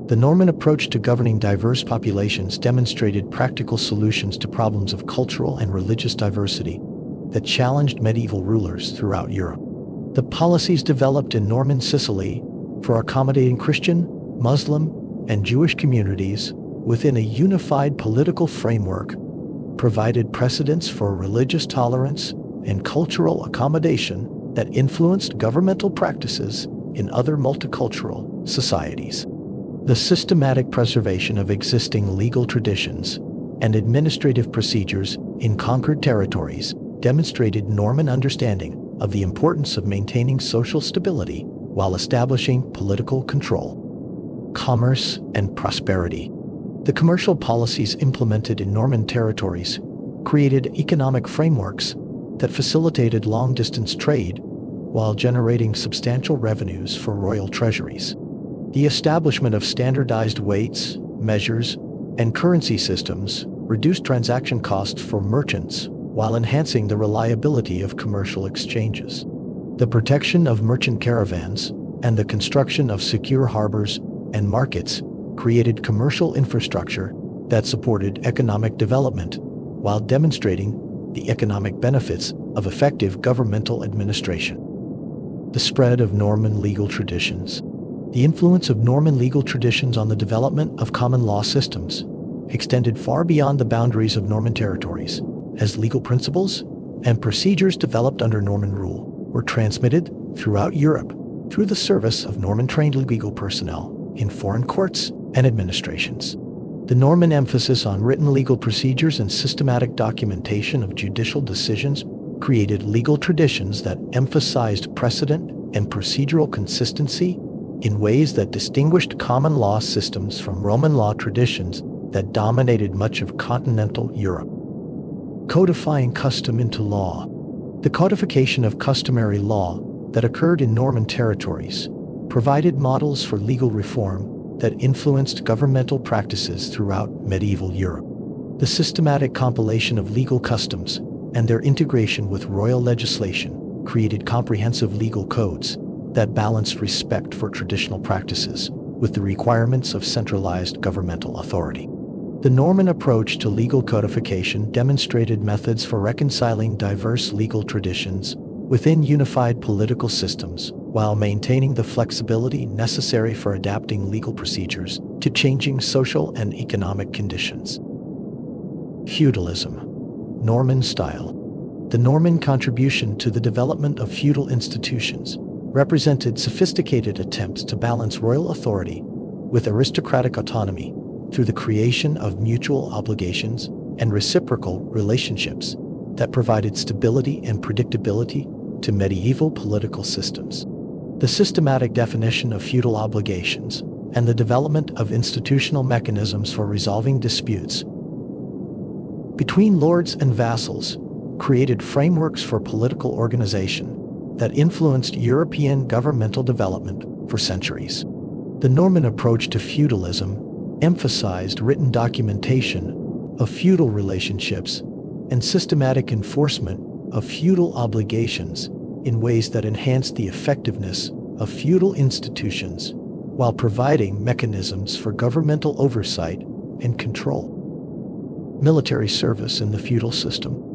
The Norman approach to governing diverse populations demonstrated practical solutions to problems of cultural and religious diversity that challenged medieval rulers throughout Europe. The policies developed in Norman Sicily for accommodating Christian, Muslim, and Jewish communities within a unified political framework provided precedents for religious tolerance and cultural accommodation that influenced governmental practices in other multicultural societies. The systematic preservation of existing legal traditions and administrative procedures in conquered territories demonstrated Norman understanding of the importance of maintaining social stability while establishing political control. Commerce and prosperity. The commercial policies implemented in Norman territories created economic frameworks that facilitated long-distance trade while generating substantial revenues for royal treasuries. The establishment of standardized weights, measures, and currency systems reduced transaction costs for merchants while enhancing the reliability of commercial exchanges. The protection of merchant caravans and the construction of secure harbors and markets created commercial infrastructure that supported economic development while demonstrating the economic benefits of effective governmental administration. The spread of Norman legal traditions. The influence of Norman legal traditions on the development of common law systems extended far beyond the boundaries of Norman territories, as legal principles and procedures developed under Norman rule were transmitted throughout Europe through the service of Norman-trained legal personnel in foreign courts and administrations. The Norman emphasis on written legal procedures and systematic documentation of judicial decisions created legal traditions that emphasized precedent and procedural consistency in ways that distinguished common law systems from Roman law traditions that dominated much of continental Europe. Codifying custom into law. The codification of customary law that occurred in Norman territories provided models for legal reform that influenced governmental practices throughout medieval Europe. The systematic compilation of legal customs and their integration with royal legislation created comprehensive legal codes that balanced respect for traditional practices with the requirements of centralized governmental authority. The Norman approach to legal codification demonstrated methods for reconciling diverse legal traditions within unified political systems while maintaining the flexibility necessary for adapting legal procedures to changing social and economic conditions. Feudalism. Norman style. The Norman contribution to the development of feudal institutions represented sophisticated attempts to balance royal authority with aristocratic autonomy through the creation of mutual obligations and reciprocal relationships that provided stability and predictability to medieval political systems. The systematic definition of feudal obligations and the development of institutional mechanisms for resolving disputes between lords and vassals created frameworks for political organization that influenced European governmental development for centuries. The Norman approach to feudalism emphasized written documentation of feudal relationships and systematic enforcement of feudal obligations in ways that enhanced the effectiveness of feudal institutions while providing mechanisms for governmental oversight and control. Military service in the feudal system.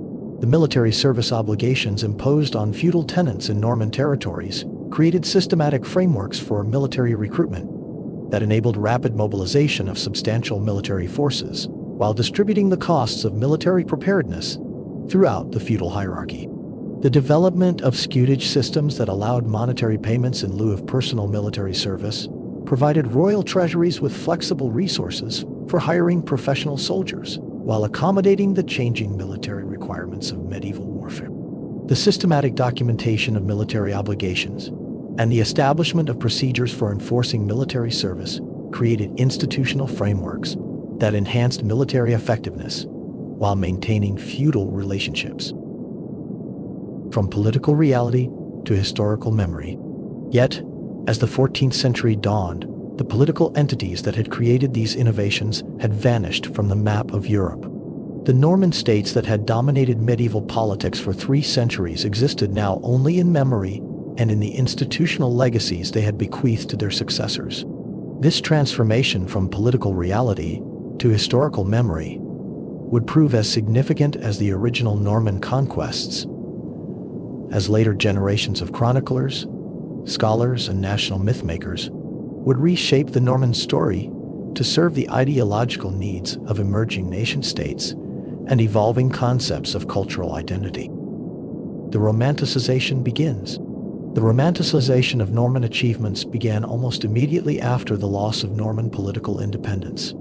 The military service obligations imposed on feudal tenants in Norman territories created systematic frameworks for military recruitment that enabled rapid mobilization of substantial military forces while distributing the costs of military preparedness throughout the feudal hierarchy. The development of scutage systems that allowed monetary payments in lieu of personal military service provided royal treasuries with flexible resources for hiring professional soldiers while accommodating the changing military requirements of medieval warfare. The systematic documentation of military obligations and the establishment of procedures for enforcing military service created institutional frameworks that enhanced military effectiveness while maintaining feudal relationships. From political reality to historical memory. Yet, as the 14th century dawned, the political entities that had created these innovations had vanished from the map of Europe. The Norman states that had dominated medieval politics for 3 centuries existed now only in memory and in the institutional legacies they had bequeathed to their successors. This transformation from political reality to historical memory would prove as significant as the original Norman conquests, as later generations of chroniclers, scholars, and national mythmakers would reshape the Norman story to serve the ideological needs of emerging nation-states and evolving concepts of cultural identity. The romanticization begins. The romanticization of Norman achievements began almost immediately after the loss of Norman political independence,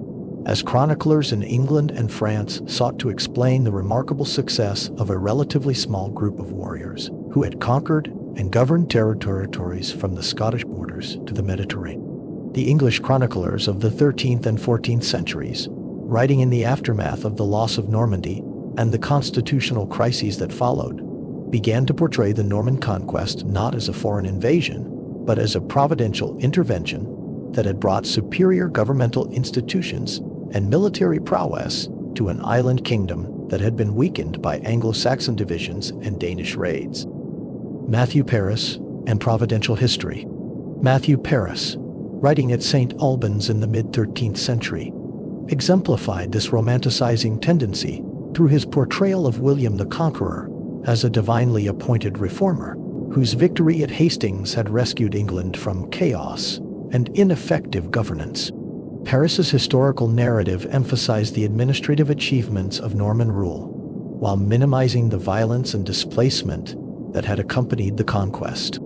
as chroniclers in England and France sought to explain the remarkable success of a relatively small group of warriors who had conquered and governed territories from the Scottish borders to the Mediterranean. The English chroniclers of the 13th and 14th centuries, writing in the aftermath of the loss of Normandy and the constitutional crises that followed, began to portray the Norman conquest not as a foreign invasion, but as a providential intervention that had brought superior governmental institutions and military prowess to an island kingdom that had been weakened by Anglo-Saxon divisions and Danish raids. Mathew Paris and Providential History. Mathew Paris, writing at St. Albans in the mid-13th century, exemplified this romanticizing tendency through his portrayal of William the Conqueror as a divinely appointed reformer whose victory at Hastings had rescued England from chaos and ineffective governance. Paris's historical narrative emphasized the administrative achievements of Norman rule, while minimizing the violence and displacement that had accompanied the conquest.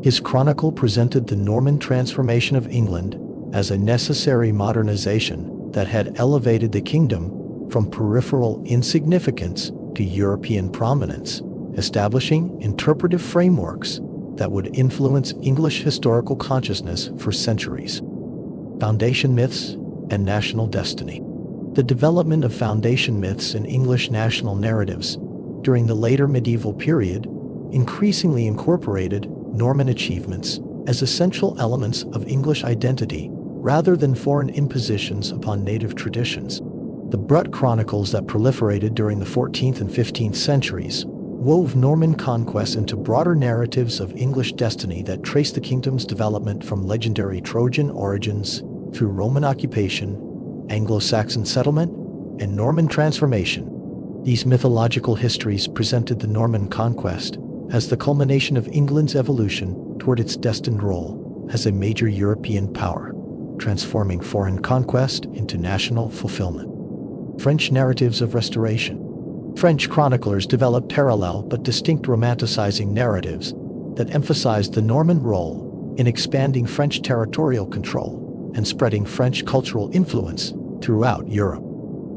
His chronicle presented the Norman transformation of England as a necessary modernization that had elevated the kingdom from peripheral insignificance to European prominence, establishing interpretive frameworks that would influence English historical consciousness for centuries. Foundation myths and national destiny. The development of foundation myths in English national narratives during the later medieval period increasingly incorporated Norman achievements as essential elements of English identity rather than foreign impositions upon native traditions. The Brut chronicles that proliferated during the 14th and 15th centuries wove Norman conquest into broader narratives of English destiny that traced the kingdom's development from legendary Trojan origins through Roman occupation, Anglo-Saxon settlement, and Norman transformation. These mythological histories presented the Norman conquest as the culmination of England's evolution toward its destined role as a major European power, transforming foreign conquest into national fulfillment. French narratives of restoration. French chroniclers developed parallel but distinct romanticizing narratives that emphasized the Norman role in expanding French territorial control and spreading French cultural influence throughout Europe.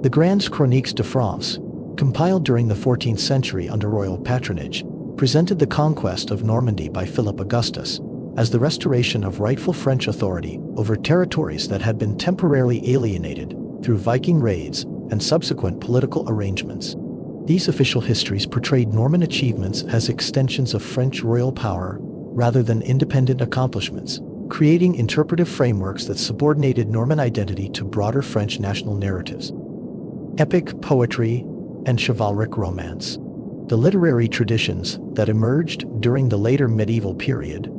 The Grandes Chroniques de France, compiled during the 14th century under royal patronage, presented the conquest of Normandy by Philip Augustus as the restoration of rightful French authority over territories that had been temporarily alienated through Viking raids and subsequent political arrangements. These official histories portrayed Norman achievements as extensions of French royal power rather than independent accomplishments, creating interpretive frameworks that subordinated Norman identity to broader French national narratives. Epic poetry and chivalric romance. The literary traditions that emerged during the later medieval period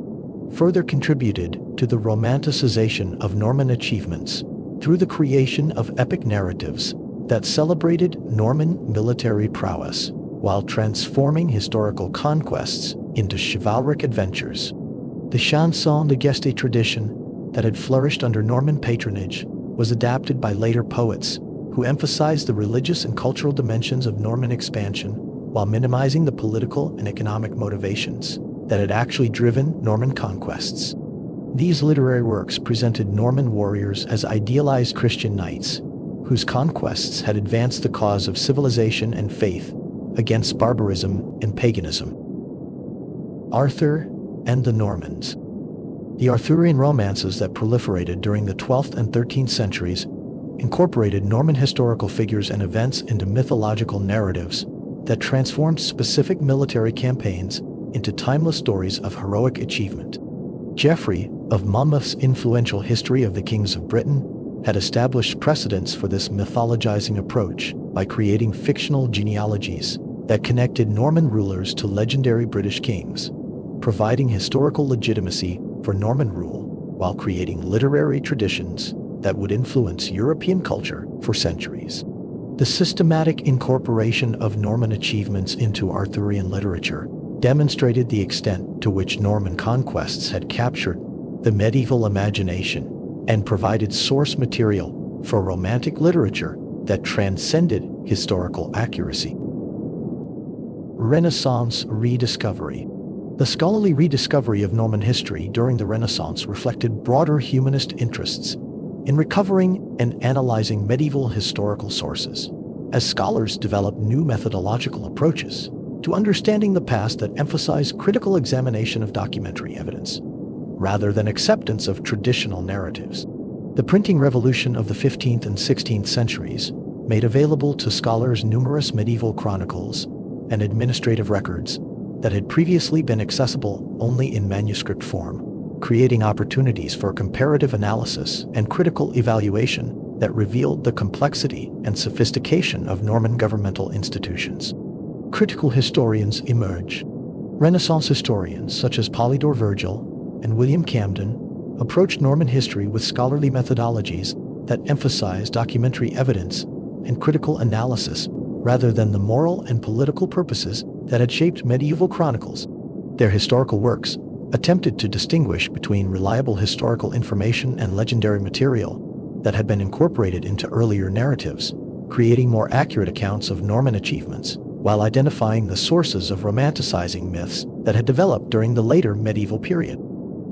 further contributed to the romanticization of Norman achievements through the creation of epic narratives that celebrated Norman military prowess while transforming historical conquests into chivalric adventures. The chanson de geste tradition that had flourished under Norman patronage was adapted by later poets who emphasized the religious and cultural dimensions of Norman expansion while minimizing the political and economic motivations that had actually driven Norman conquests. These literary works presented Norman warriors as idealized Christian knights, whose conquests had advanced the cause of civilization and faith against barbarism and paganism. Arthur and the Normans. The Arthurian romances that proliferated during the 12th and 13th centuries incorporated Norman historical figures and events into mythological narratives that transformed specific military campaigns into timeless stories of heroic achievement. Geofry of Monmouth's influential History of the Kings of Britain had established precedents for this mythologizing approach by creating fictional genealogies that connected Norman rulers to legendary British kings, providing historical legitimacy for Norman rule while creating literary traditions that would influence European culture for centuries. The systematic incorporation of Norman achievements into Arthurian literature demonstrated the extent to which Norman conquests had captured the medieval imagination and provided source material for romantic literature that transcended historical accuracy. Renaissance rediscovery. The scholarly rediscovery of Norman history during the Renaissance reflected broader humanist interests in recovering and analyzing medieval historical sources, as scholars developed new methodological approaches to understanding the past that emphasize critical examination of documentary evidence, rather than acceptance of traditional narratives. The printing revolution of the 15th and 16th centuries made available to scholars numerous medieval chronicles and administrative records that had previously been accessible only in manuscript form, creating opportunities for comparative analysis and critical evaluation that revealed the complexity and sophistication of Norman governmental institutions. Critical historians emerge. Renaissance historians such as Polydore Virgil and William Camden approached Norman history with scholarly methodologies that emphasized documentary evidence and critical analysis rather than the moral and political purposes that had shaped medieval chronicles. Their historical works attempted to distinguish between reliable historical information and legendary material that had been incorporated into earlier narratives, creating more accurate accounts of Norman achievements, while identifying the sources of romanticizing myths that had developed during the later medieval period.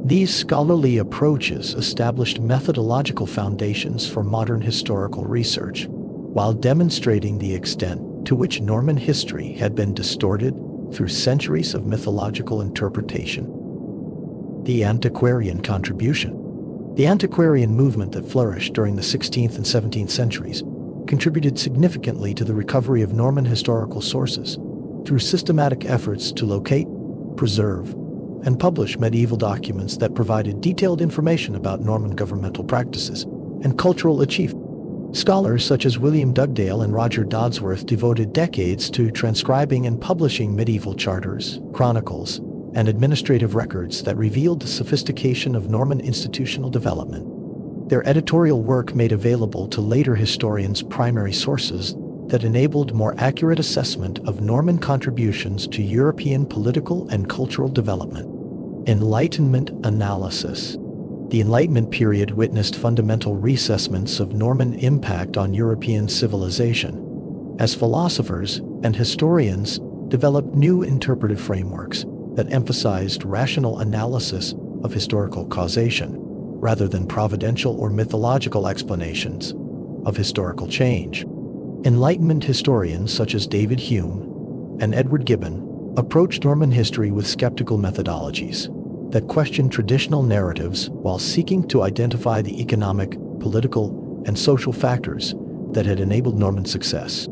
These scholarly approaches established methodological foundations for modern historical research, while demonstrating the extent to which Norman history had been distorted through centuries of mythological interpretation. The antiquarian contribution. The antiquarian movement that flourished during the 16th and 17th centuries contributed significantly to the recovery of Norman historical sources through systematic efforts to locate, preserve, and publish medieval documents that provided detailed information about Norman governmental practices and cultural achievements. Scholars such as William Dugdale and Roger Dodsworth devoted decades to transcribing and publishing medieval charters, chronicles, and administrative records that revealed the sophistication of Norman institutional development. Their editorial work made available to later historians primary sources that enabled more accurate assessment of Norman contributions to European political and cultural development. Enlightenment analysis. The Enlightenment period witnessed fundamental reassessments of Norman impact on European civilization, as philosophers and historians developed new interpretive frameworks that emphasized rational analysis of historical causation, rather than providential or mythological explanations of historical change. Enlightenment historians such as David Hume and Edward Gibbon approached Norman history with skeptical methodologies that questioned traditional narratives while seeking to identify the economic, political, and social factors that had enabled Norman success.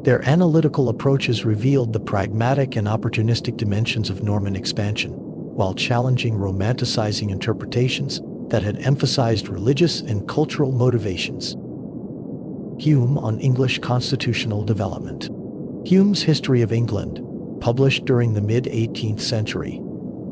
Their analytical approaches revealed the pragmatic and opportunistic dimensions of Norman expansion, while challenging romanticizing interpretations that had emphasized religious and cultural motivations. Hume on English constitutional development. Hume's History of England, published during the mid-18th century,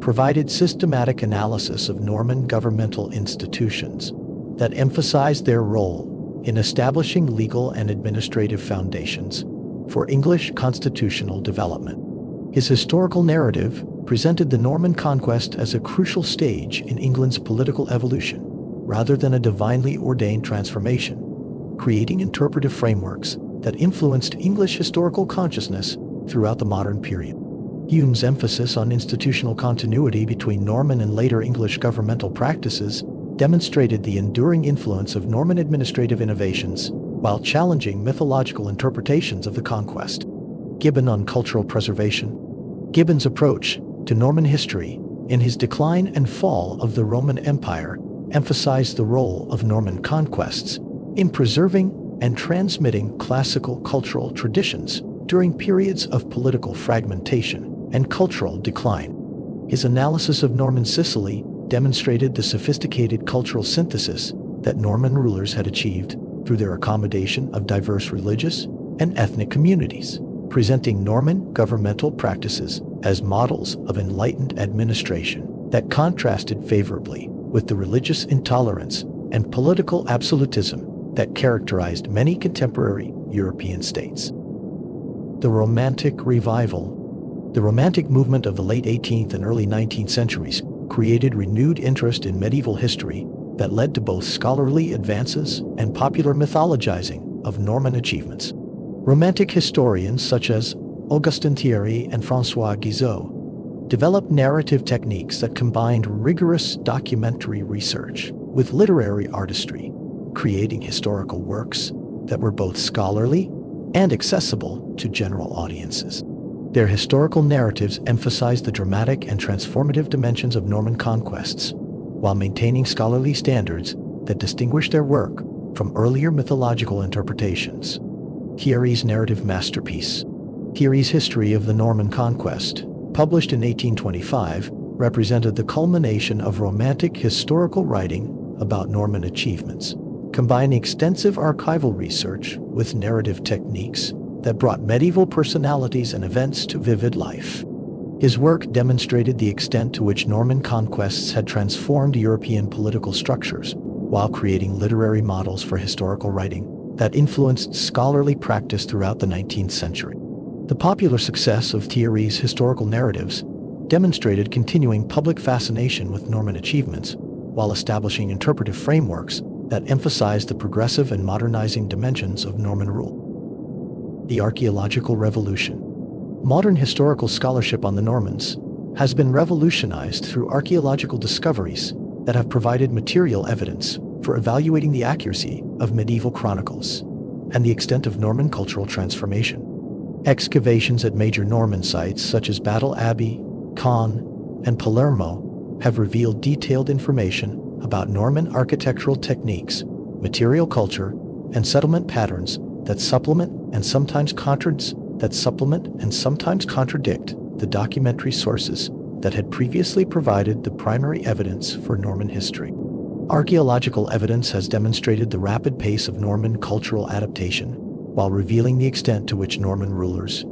provided systematic analysis of Norman governmental institutions that emphasized their role in establishing legal and administrative foundations for English constitutional development. His historical narrative presented the Norman conquest as a crucial stage in England's political evolution, rather than a divinely ordained transformation, creating interpretive frameworks that influenced English historical consciousness throughout the modern period. Hume's emphasis on institutional continuity between Norman and later English governmental practices demonstrated the enduring influence of Norman administrative innovations while challenging mythological interpretations of the conquest. Gibbon on cultural preservation. Gibbon's approach to Norman history in his Decline and Fall of the Roman Empire emphasized the role of Norman conquests in preserving and transmitting classical cultural traditions during periods of political fragmentation and cultural decline. His analysis of Norman Sicily demonstrated the sophisticated cultural synthesis that Norman rulers had achieved through their accommodation of diverse religious and ethnic communities, presenting Norman governmental practices as models of enlightened administration that contrasted favorably with the religious intolerance and political absolutism that characterized many contemporary European states. The Romantic Revival. The Romantic movement of the late 18th and early 19th centuries created renewed interest in medieval history that led to both scholarly advances and popular mythologizing of Norman achievements. Romantic historians such as Augustin Thierry and François Guizot developed narrative techniques that combined rigorous documentary research with literary artistry, creating historical works that were both scholarly and accessible to general audiences. Their historical narratives emphasized the dramatic and transformative dimensions of Norman conquests, while maintaining scholarly standards that distinguish their work from earlier mythological interpretations. Thierry's narrative masterpiece. Thierry's History of the Norman Conquest, published in 1825, represented the culmination of Romantic historical writing about Norman achievements, combining extensive archival research with narrative techniques that brought medieval personalities and events to vivid life. His work demonstrated the extent to which Norman conquests had transformed European political structures, while creating literary models for historical writing that influenced scholarly practice throughout the 19th century. The popular success of Thierry's historical narratives demonstrated continuing public fascination with Norman achievements, while establishing interpretive frameworks that emphasized the progressive and modernizing dimensions of Norman rule. The Archaeological Revolution. Modern historical scholarship on the Normans has been revolutionized through archaeological discoveries that have provided material evidence for evaluating the accuracy of medieval chronicles and the extent of Norman cultural transformation. Excavations at major Norman sites such as Battle Abbey, Caen, and Palermo have revealed detailed information about Norman architectural techniques, material culture, and settlement patterns that supplement and sometimes contradict the documentary sources that had previously provided the primary evidence for Norman history. Archaeological evidence has demonstrated the rapid pace of Norman cultural adaptation, while revealing the extent to which Norman rulers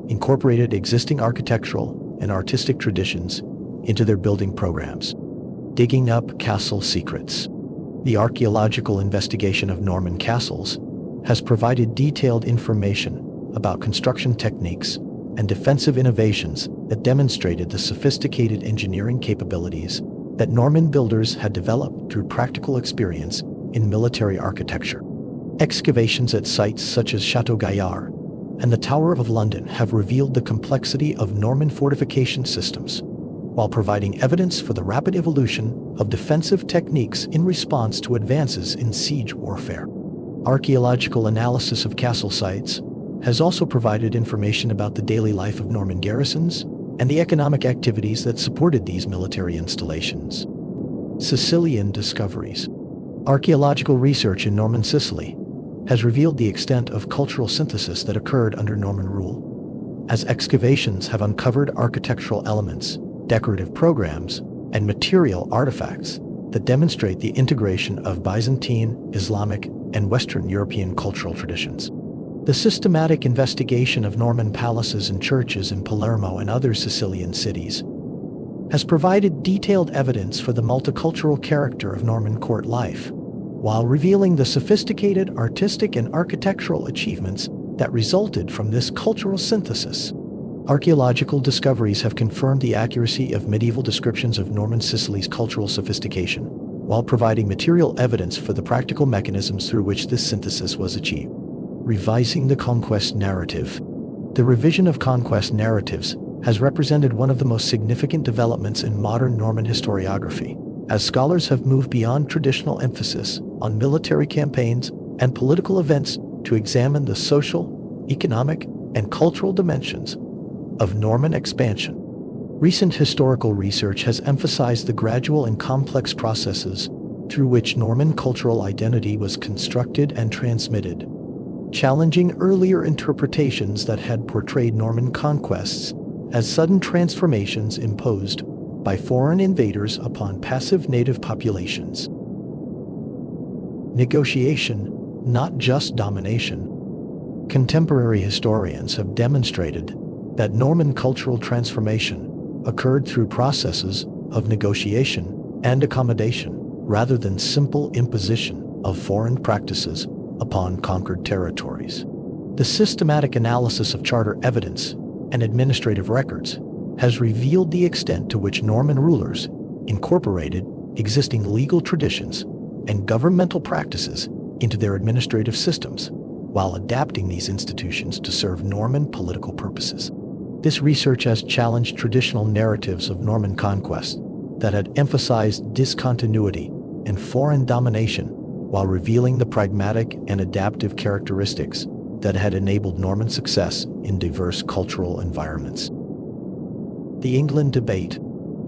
incorporated existing architectural and artistic traditions into their building programs. Digging up castle secrets. The archaeological investigation of Norman castles has provided detailed information about construction techniques and defensive innovations that demonstrated the sophisticated engineering capabilities that Norman builders had developed through practical experience in military architecture. Excavations at sites such as Chateau and the Tower of London have revealed the complexity of Norman fortification systems, while providing evidence for the rapid evolution of defensive techniques in response to advances in siege warfare. Archaeological analysis of castle sites has also provided information about the daily life of Norman garrisons and the economic activities that supported these military installations. Sicilian discoveries. Archaeological research in Norman Sicily has revealed the extent of cultural synthesis that occurred under Norman rule, as excavations have uncovered architectural elements, decorative programs, and material artifacts that demonstrate the integration of Byzantine, Islamic, and Western European cultural traditions. The systematic investigation of Norman palaces and churches in Palermo and other Sicilian cities has provided detailed evidence for the multicultural character of Norman court life, while revealing the sophisticated artistic and architectural achievements that resulted from this cultural synthesis. Archaeological discoveries have confirmed the accuracy of medieval descriptions of Norman Sicily's cultural sophistication, while providing material evidence for the practical mechanisms through which this synthesis was achieved. Revising the conquest narrative. The revision of conquest narratives has represented one of the most significant developments in modern Norman historiography, as scholars have moved beyond traditional emphasis on military campaigns and political events to examine the social, economic, and cultural dimensions of Norman expansion. Recent historical research has emphasized the gradual and complex processes through which Norman cultural identity was constructed and transmitted, challenging earlier interpretations that had portrayed Norman conquests as sudden transformations imposed by foreign invaders upon passive native populations. Negotiation, not just domination. Contemporary historians have demonstrated that Norman cultural transformation occurred through processes of negotiation and accommodation, rather than simple imposition of foreign practices upon conquered territories. The systematic analysis of charter evidence and administrative records has revealed the extent to which Norman rulers incorporated existing legal traditions and governmental practices into their administrative systems, while adapting these institutions to serve Norman political purposes. This research has challenged traditional narratives of Norman conquest that had emphasized discontinuity and foreign domination, while revealing the pragmatic and adaptive characteristics that had enabled Norman success in diverse cultural environments. The England debate.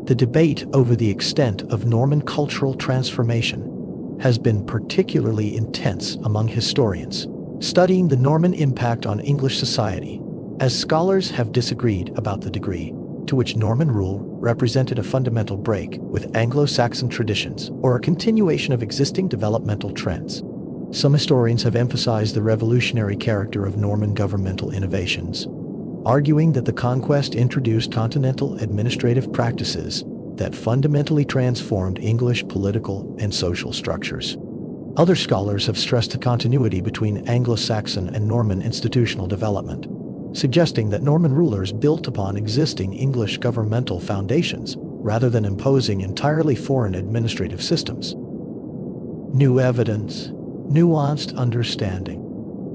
The debate over the extent of Norman cultural transformation has been particularly intense among historians studying the Norman impact on English society, as scholars have disagreed about the degree to which Norman rule represented a fundamental break with Anglo-Saxon traditions or a continuation of existing developmental trends. Some historians have emphasized the revolutionary character of Norman governmental innovations, arguing that the conquest introduced continental administrative practices that fundamentally transformed English political and social structures. Other scholars have stressed the continuity between Anglo-Saxon and Norman institutional development, suggesting that Norman rulers built upon existing English governmental foundations rather than imposing entirely foreign administrative systems. New evidence, nuanced understanding.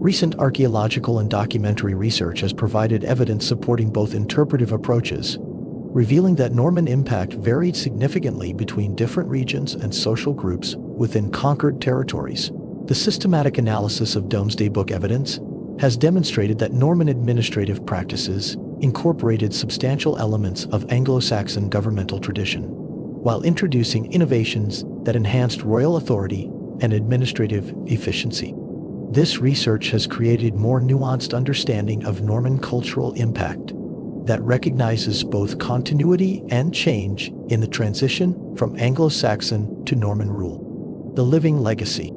Recent archaeological and documentary research has provided evidence supporting both interpretive approaches, revealing that Norman impact varied significantly between different regions and social groups within conquered territories. The systematic analysis of Domesday Book evidence has demonstrated that Norman administrative practices incorporated substantial elements of Anglo-Saxon governmental tradition, while introducing innovations that enhanced royal authority and administrative efficiency. This research has created more nuanced understanding of Norman cultural impact that recognizes both continuity and change in the transition from Anglo-Saxon to Norman rule. The living legacy.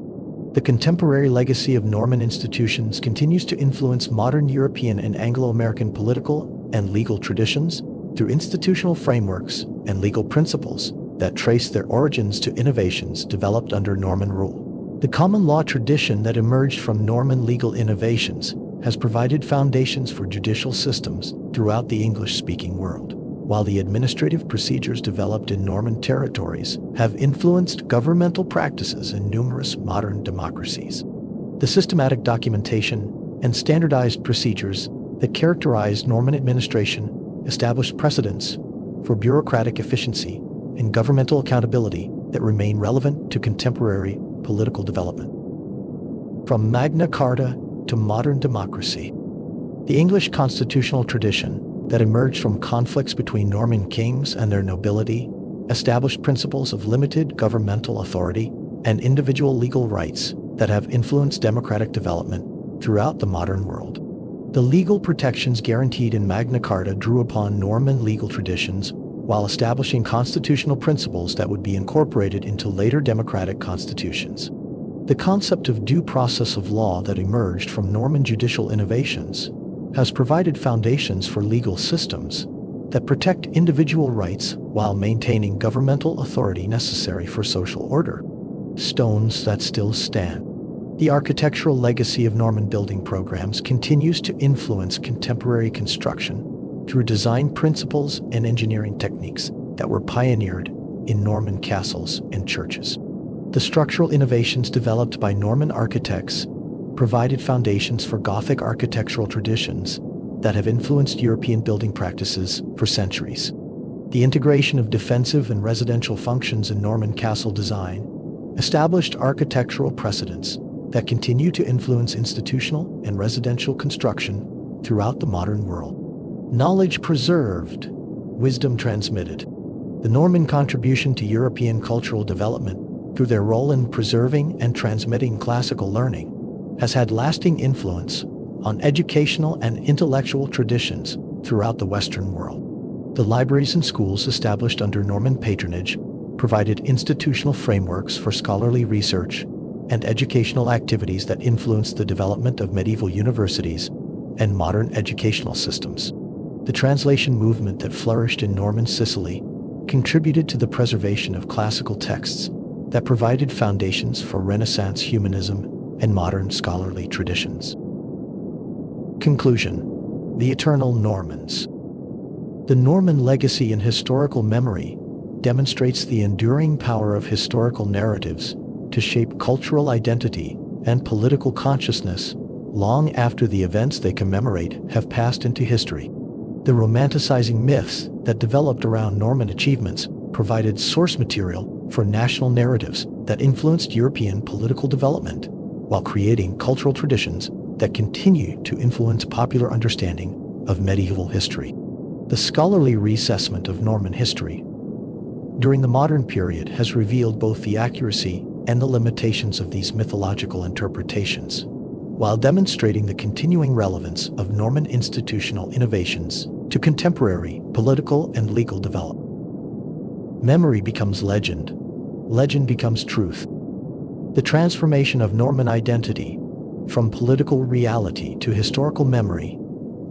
The contemporary legacy of Norman institutions continues to influence modern European and Anglo-American political and legal traditions through institutional frameworks and legal principles that trace their origins to innovations developed under Norman rule. The common law tradition that emerged from Norman legal innovations has provided foundations for judicial systems throughout the English-speaking world, while the administrative procedures developed in Norman territories have influenced governmental practices in numerous modern democracies. The systematic documentation and standardized procedures that characterized Norman administration established precedents for bureaucratic efficiency and governmental accountability that remain relevant to contemporary political development. From Magna Carta to modern democracy, the English constitutional tradition that emerged from conflicts between Norman kings and their nobility established principles of limited governmental authority and individual legal rights that have influenced democratic development throughout the modern world. The legal protections guaranteed in Magna Carta drew upon Norman legal traditions while establishing constitutional principles that would be incorporated into later democratic constitutions. The concept of due process of law that emerged from Norman judicial innovations has provided foundations for legal systems that protect individual rights while maintaining governmental authority necessary for social order. Stones that still stand. The architectural legacy of Norman building programs continues to influence contemporary construction through design principles and engineering techniques that were pioneered in Norman castles and churches. The structural innovations developed by Norman architects provided foundations for Gothic architectural traditions that have influenced European building practices for centuries. The integration of defensive and residential functions in Norman castle design established architectural precedents that continue to influence institutional and residential construction throughout the modern world. Knowledge preserved, wisdom transmitted. The Norman contribution to European cultural development through their role in preserving and transmitting classical learning has had lasting influence on educational and intellectual traditions throughout the Western world. The libraries and schools established under Norman patronage provided institutional frameworks for scholarly research and educational activities that influenced the development of medieval universities and modern educational systems. The translation movement that flourished in Norman Sicily contributed to the preservation of classical texts that provided foundations for Renaissance humanism and modern scholarly traditions. Conclusion: the eternal Normans. The Norman legacy in historical memory demonstrates the enduring power of historical narratives to shape cultural identity and political consciousness long after the events they commemorate have passed into history. The romanticizing myths that developed around Norman achievements provided source material for national narratives that influenced European political development, while creating cultural traditions that continue to influence popular understanding of medieval history. The scholarly reassessment of Norman history during the modern period has revealed both the accuracy and the limitations of these mythological interpretations, while demonstrating the continuing relevance of Norman institutional innovations to contemporary political and legal development. Memory becomes legend. Legend becomes truth. The transformation of Norman identity from political reality to historical memory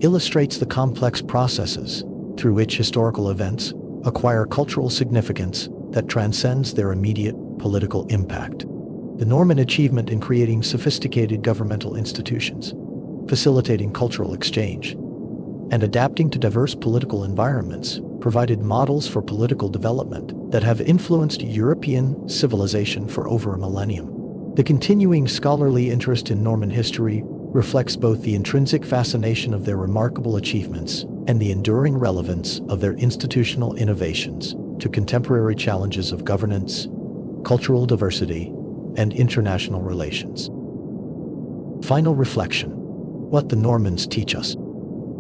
illustrates the complex processes through which historical events acquire cultural significance that transcends their immediate political impact. The Norman achievement in creating sophisticated governmental institutions, facilitating cultural exchange, and adapting to diverse political environments provided models for political development that have influenced European civilization for over a millennium. The continuing scholarly interest in Norman history reflects both the intrinsic fascination of their remarkable achievements and the enduring relevance of their institutional innovations to contemporary challenges of governance, cultural diversity, and international relations. Final reflection: what the Normans teach us.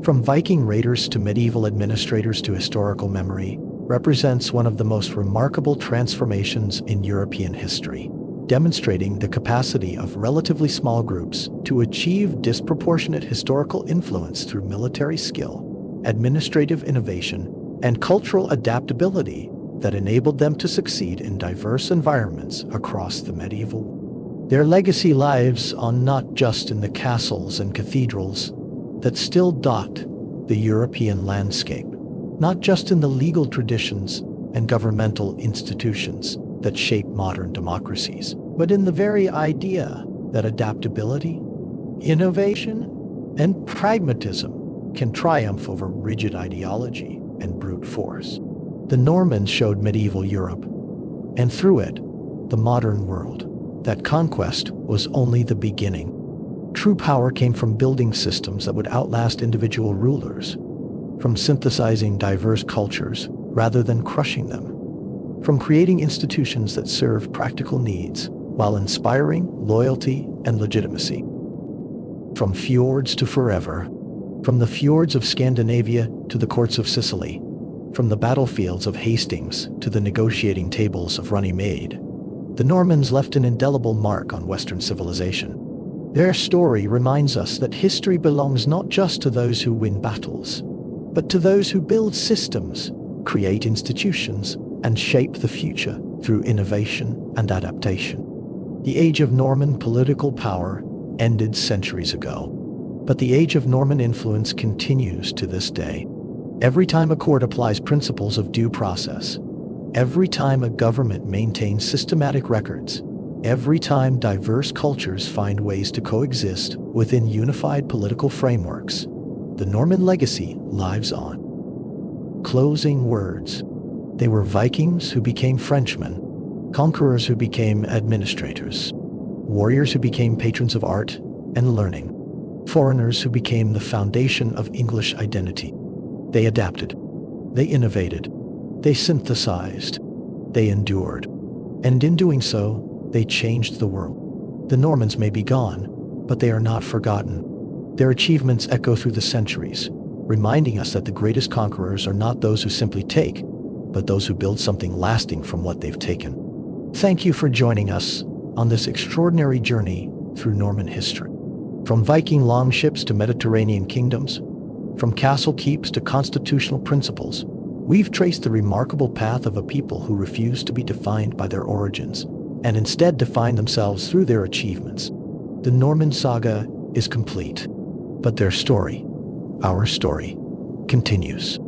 From Viking raiders to medieval administrators to historical memory represents one of the most remarkable transformations in European history, demonstrating the capacity of relatively small groups to achieve disproportionate historical influence through military skill, administrative innovation, and cultural adaptability that enabled them to succeed in diverse environments across the medieval world. Their legacy lives on not just in the castles and cathedrals that still dot the European landscape, not just in the legal traditions and governmental institutions that shape modern democracies, but in the very idea that adaptability, innovation, and pragmatism can triumph over rigid ideology and brute force. The Normans showed medieval Europe, and through it, the modern world, that conquest was only the beginning. True power came from building systems that would outlast individual rulers, from synthesizing diverse cultures rather than crushing them. From creating institutions that serve practical needs while inspiring loyalty and legitimacy. From fjords to forever, from the fjords of Scandinavia to the courts of Sicily, from the battlefields of Hastings to the negotiating tables of Runnymede, the Normans left an indelible mark on Western civilization. Their story reminds us that history belongs not just to those who win battles, but to those who build systems, create institutions, and shape the future through innovation and adaptation. The age of Norman political power ended centuries ago, but the age of Norman influence continues to this day. Every time a court applies principles of due process, every time a government maintains systematic records, every time diverse cultures find ways to coexist within unified political frameworks, the Norman legacy lives on. Closing words. They were Vikings who became Frenchmen, conquerors who became administrators, warriors who became patrons of art and learning, foreigners who became the foundation of English identity. They adapted, they innovated, they synthesized, they endured, and in doing so, they changed the world. The Normans may be gone, but they are not forgotten. Their achievements echo through the centuries, reminding us that the greatest conquerors are not those who simply take, but those who build something lasting from what they've taken. Thank you for joining us on this extraordinary journey through Norman history. From Viking longships to Mediterranean kingdoms, from castle keeps to constitutional principles, we've traced the remarkable path of a people who refused to be defined by their origins and instead defined themselves through their achievements. The Norman saga is complete, but their story, our story, continues.